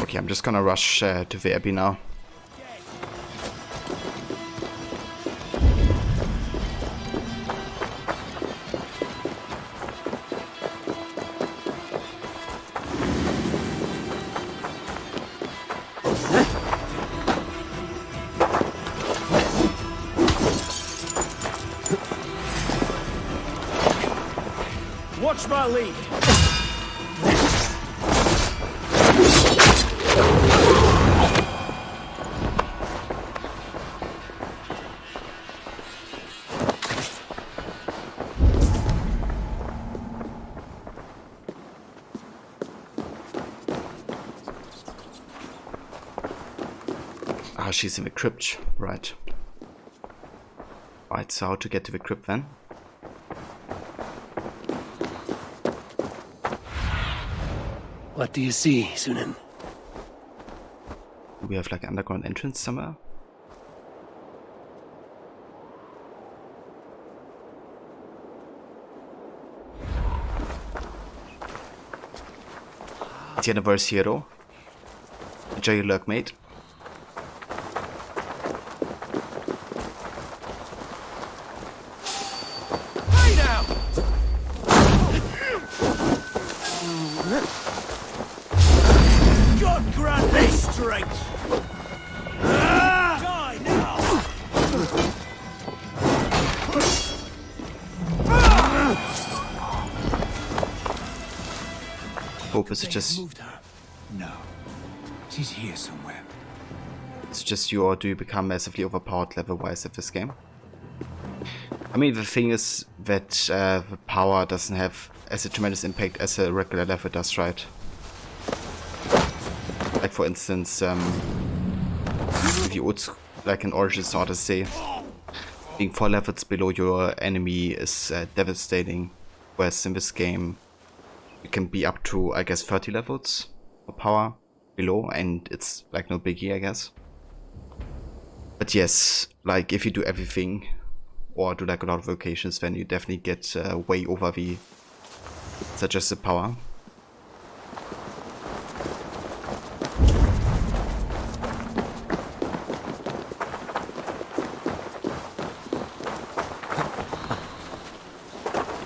Okay, I'm just gonna rush to the Abbey now. Watch my lead. Ah, she's in the crypt, right. Right, so how to get to the crypt then? What do you see, Sunan? Do we have like an underground entrance somewhere? the universe hero. Enjoy your luck, mate. Hey now! God grant me strength! Die now! Hope is it just... Moved her? No. She's here somewhere. It's just you, or do you become massively overpowered level-wise at this game? I mean, the thing is that the power doesn't have as a tremendous impact as a regular level does, right? Like for instance, if you would, like in Origins Odyssey, being 4 levels below your enemy is devastating, whereas in this game it can be up to, I guess, 30 levels of power below, and it's like no biggie, I guess. But yes, like if you do everything or do like a lot of vocations, then you definitely get way over the suggested power.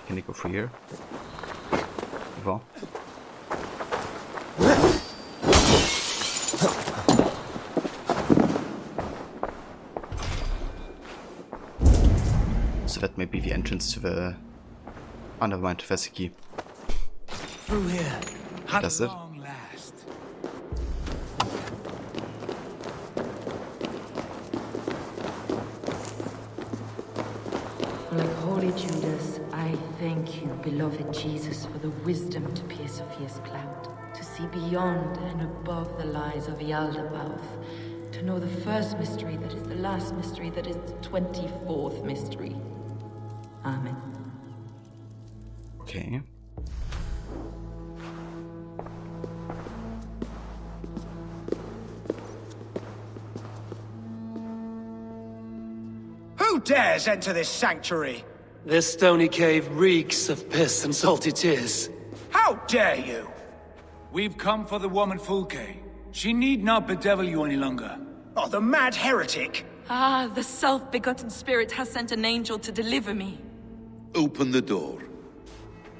Can you go through here? Well. So that may be the entrance to the... Oh, never mind, that's the key. Through here. That's it. Long last. Like holy Judas, I thank you, beloved Jesus, for the wisdom to pierce a fierce cloud, to see beyond and above the lies of Yaldabaoth, to know the first mystery that is the last mystery that is the 24th mystery. Amen. Okay. Who dares enter this sanctuary? This stony cave reeks of piss and salty tears. How dare you? We've come for the woman Fulke. She need not bedevil you any longer. Oh, the mad heretic! Ah, the self-begotten spirit has sent an angel to deliver me. Open the door.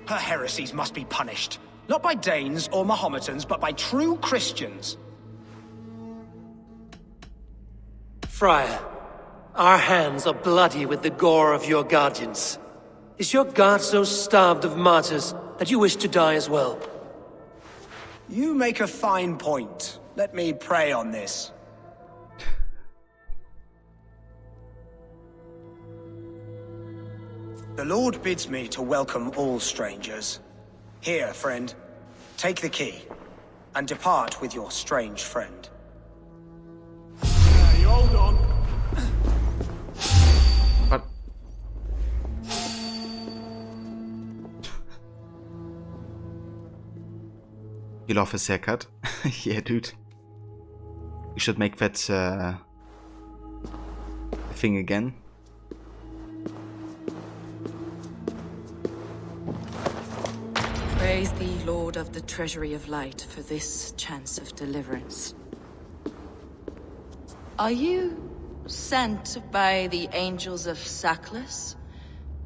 Her heresies must be punished. Not by Danes or Mahometans, but by true Christians. Friar, our hands are bloody with the gore of your guardians. Is your God so starved of martyrs that you wish to die as well? You make a fine point. Let me pray on this. The Lord bids me to welcome all strangers. Here, friend, take the key, and depart with your strange friend. Hey, hold on. What? You love his haircut? Yeah, dude. We should make that thing again. Praise thee, Lord of the Treasury of Light, for this chance of deliverance. Are you sent by the angels of Saklas,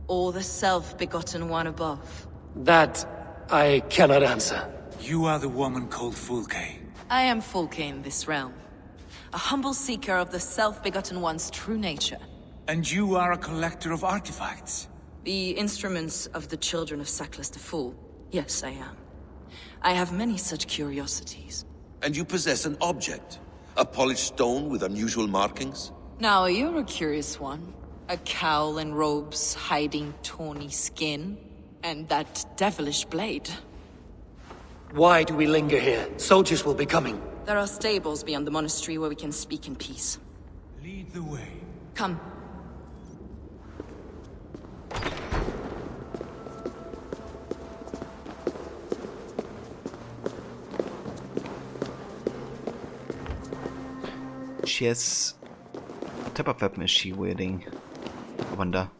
or the self-begotten one above? That I cannot answer. You are the woman called Fulke. I am Fulke in this realm, a humble seeker of the self-begotten one's true nature. And you are a collector of artifacts. The instruments of the children of Saklas the Fool. Yes, I am. I have many such curiosities. And you possess an object? A polished stone with unusual markings? Now, you're a curious one. A cowl and robes hiding tawny skin, and that devilish blade. Why do we linger here? Soldiers will be coming. There are stables beyond the monastery where we can speak in peace. Lead the way. Come. She has... What type of weapon is she wielding? I wonder.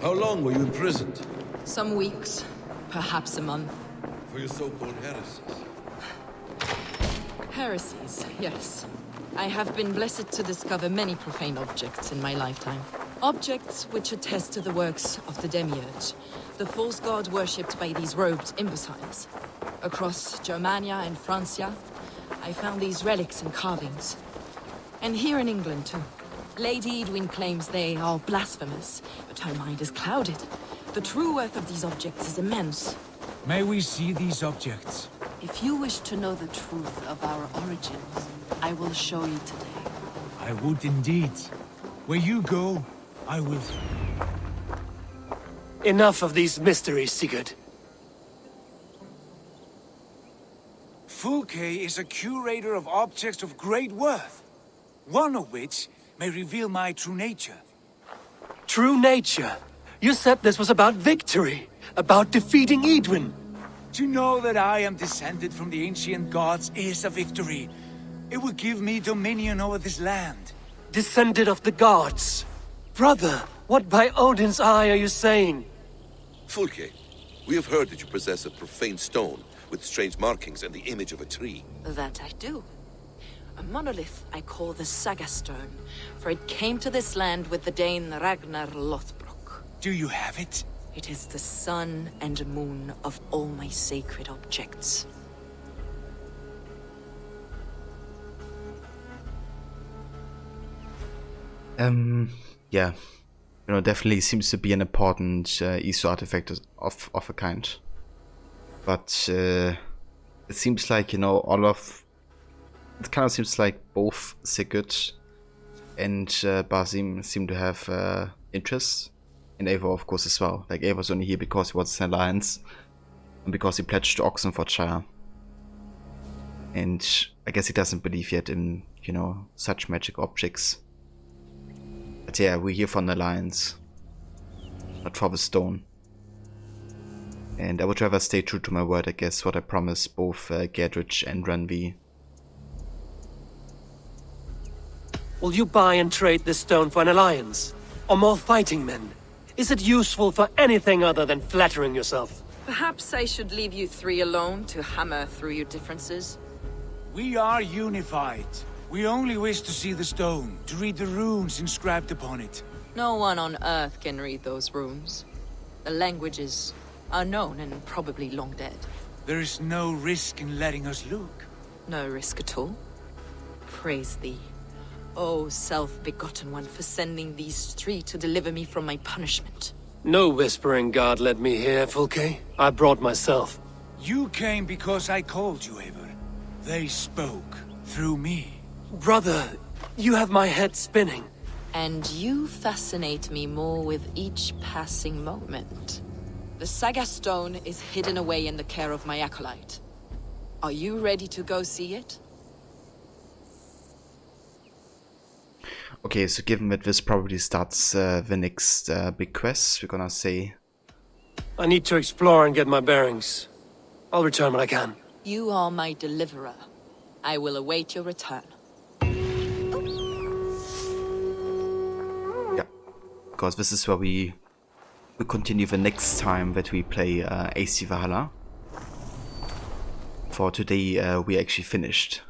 How long were you imprisoned? Some weeks, perhaps a month. for your so-called heresies. Heresies, yes. I have been blessed to discover many profane objects in my lifetime. Objects which attest to the works of the Demiurge, the false god worshipped by these robed imbeciles. Across Germania and Francia, I found these relics and carvings. And here in England, too. Lady Edwin claims they are blasphemous, but her mind is clouded. The true worth of these objects is immense. May we see these objects? If you wish to know the truth of our origins, I will show you today. I would indeed. Where you go, I will... Enough of these mysteries, Sigurd. Fulke is a curator of objects of great worth, one of which may reveal my true nature. True nature? You said this was about victory, about defeating Edwin. To know that I am descended from the ancient gods is a victory. It will give me dominion over this land. Descended of the gods? Brother, what by Odin's eye are you saying? Fulke, we have heard that you possess a profane stone with strange markings and the image of a tree. That I do. A monolith I call the Saga Stone, for it came to this land with the Dane Ragnar Lothbrok. Do you have it? It is the sun and moon of all my sacred objects. Yeah. You know, definitely seems to be an important Easter artifact of a kind. But it seems like, you know, it kind of seems like both Sigurd and Basim seem to have interests. And Eivor, of course, as well. Like, Eivor's only here because he wants an alliance. And because he pledged to Oxenfordshire. And I guess he doesn't believe yet in, you know, such magic objects. But yeah, we're here for an alliance. Not for the stone. And I would rather stay true to my word, I guess, what I promised both Gerdrich and Ranvi. Will you buy and trade this stone for an alliance? Or more fighting men? Is it useful for anything other than flattering yourself? Perhaps I should leave you three alone to hammer through your differences. We are unified. We only wish to see the stone, to read the runes inscribed upon it. No one on Earth can read those runes. The languages are known and probably long dead. There is no risk in letting us look. No risk at all. Praise thee, O self-begotten one, for sending these three to deliver me from my punishment. No whispering god led me here, Fulke. I brought myself. You came because I called you, Eivor. They spoke through me. Brother, you have my head spinning. And you fascinate me more with each passing moment. The Saga Stone is hidden away in the care of my acolyte. Are you ready to go see it? Okay, so given that this probably starts the next big quest, we're gonna say... I need to explore and get my bearings. I'll return when I can. You are my deliverer. I will await your return. Yeah, because this is where we continue the next time that we play AC Valhalla. For today, we actually finished.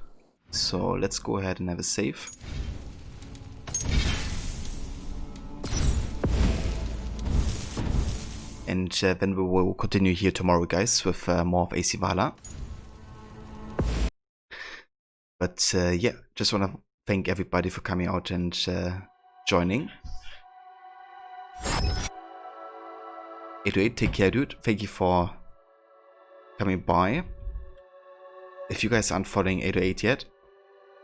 So let's go ahead and have a save. And then we will continue here tomorrow, guys, with more of AC Valhalla. But yeah, just want to thank everybody for coming out and joining. 808, take care, dude. Thank you for coming by. If you guys aren't following 808 yet,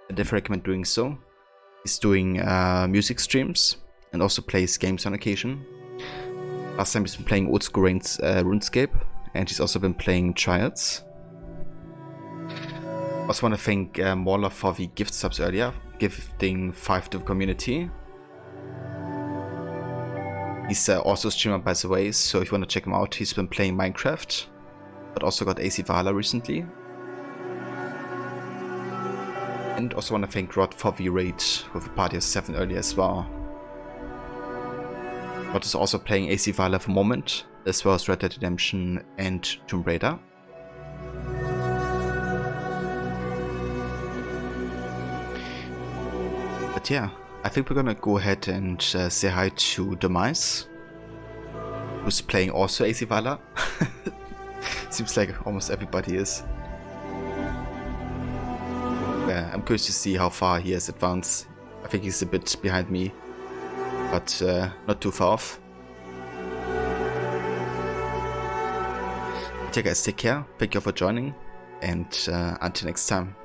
I definitely recommend doing so. He's doing music streams and also plays games on occasion. Last time he's been playing old school RuneScape, and he's also been playing Trials. Also want to thank Morla for the gift subs earlier, gifting 5 to the community. He's also a streamer, by the way, so if you want to check him out, he's been playing Minecraft, but also got AC Valhalla recently. And also want to thank Rod for the raid with a party of 7 earlier as well. Rod is also playing AC Valhalla for the moment, as well as Red Dead Redemption and Tomb Raider. But yeah, I think we're gonna go ahead and say hi to Demise, who's playing also AC Valhalla. Seems like almost everybody is. I'm curious to see how far he has advanced. I think he's a bit behind me, but not too far off. But yeah guys, take care, thank you for joining, and until next time.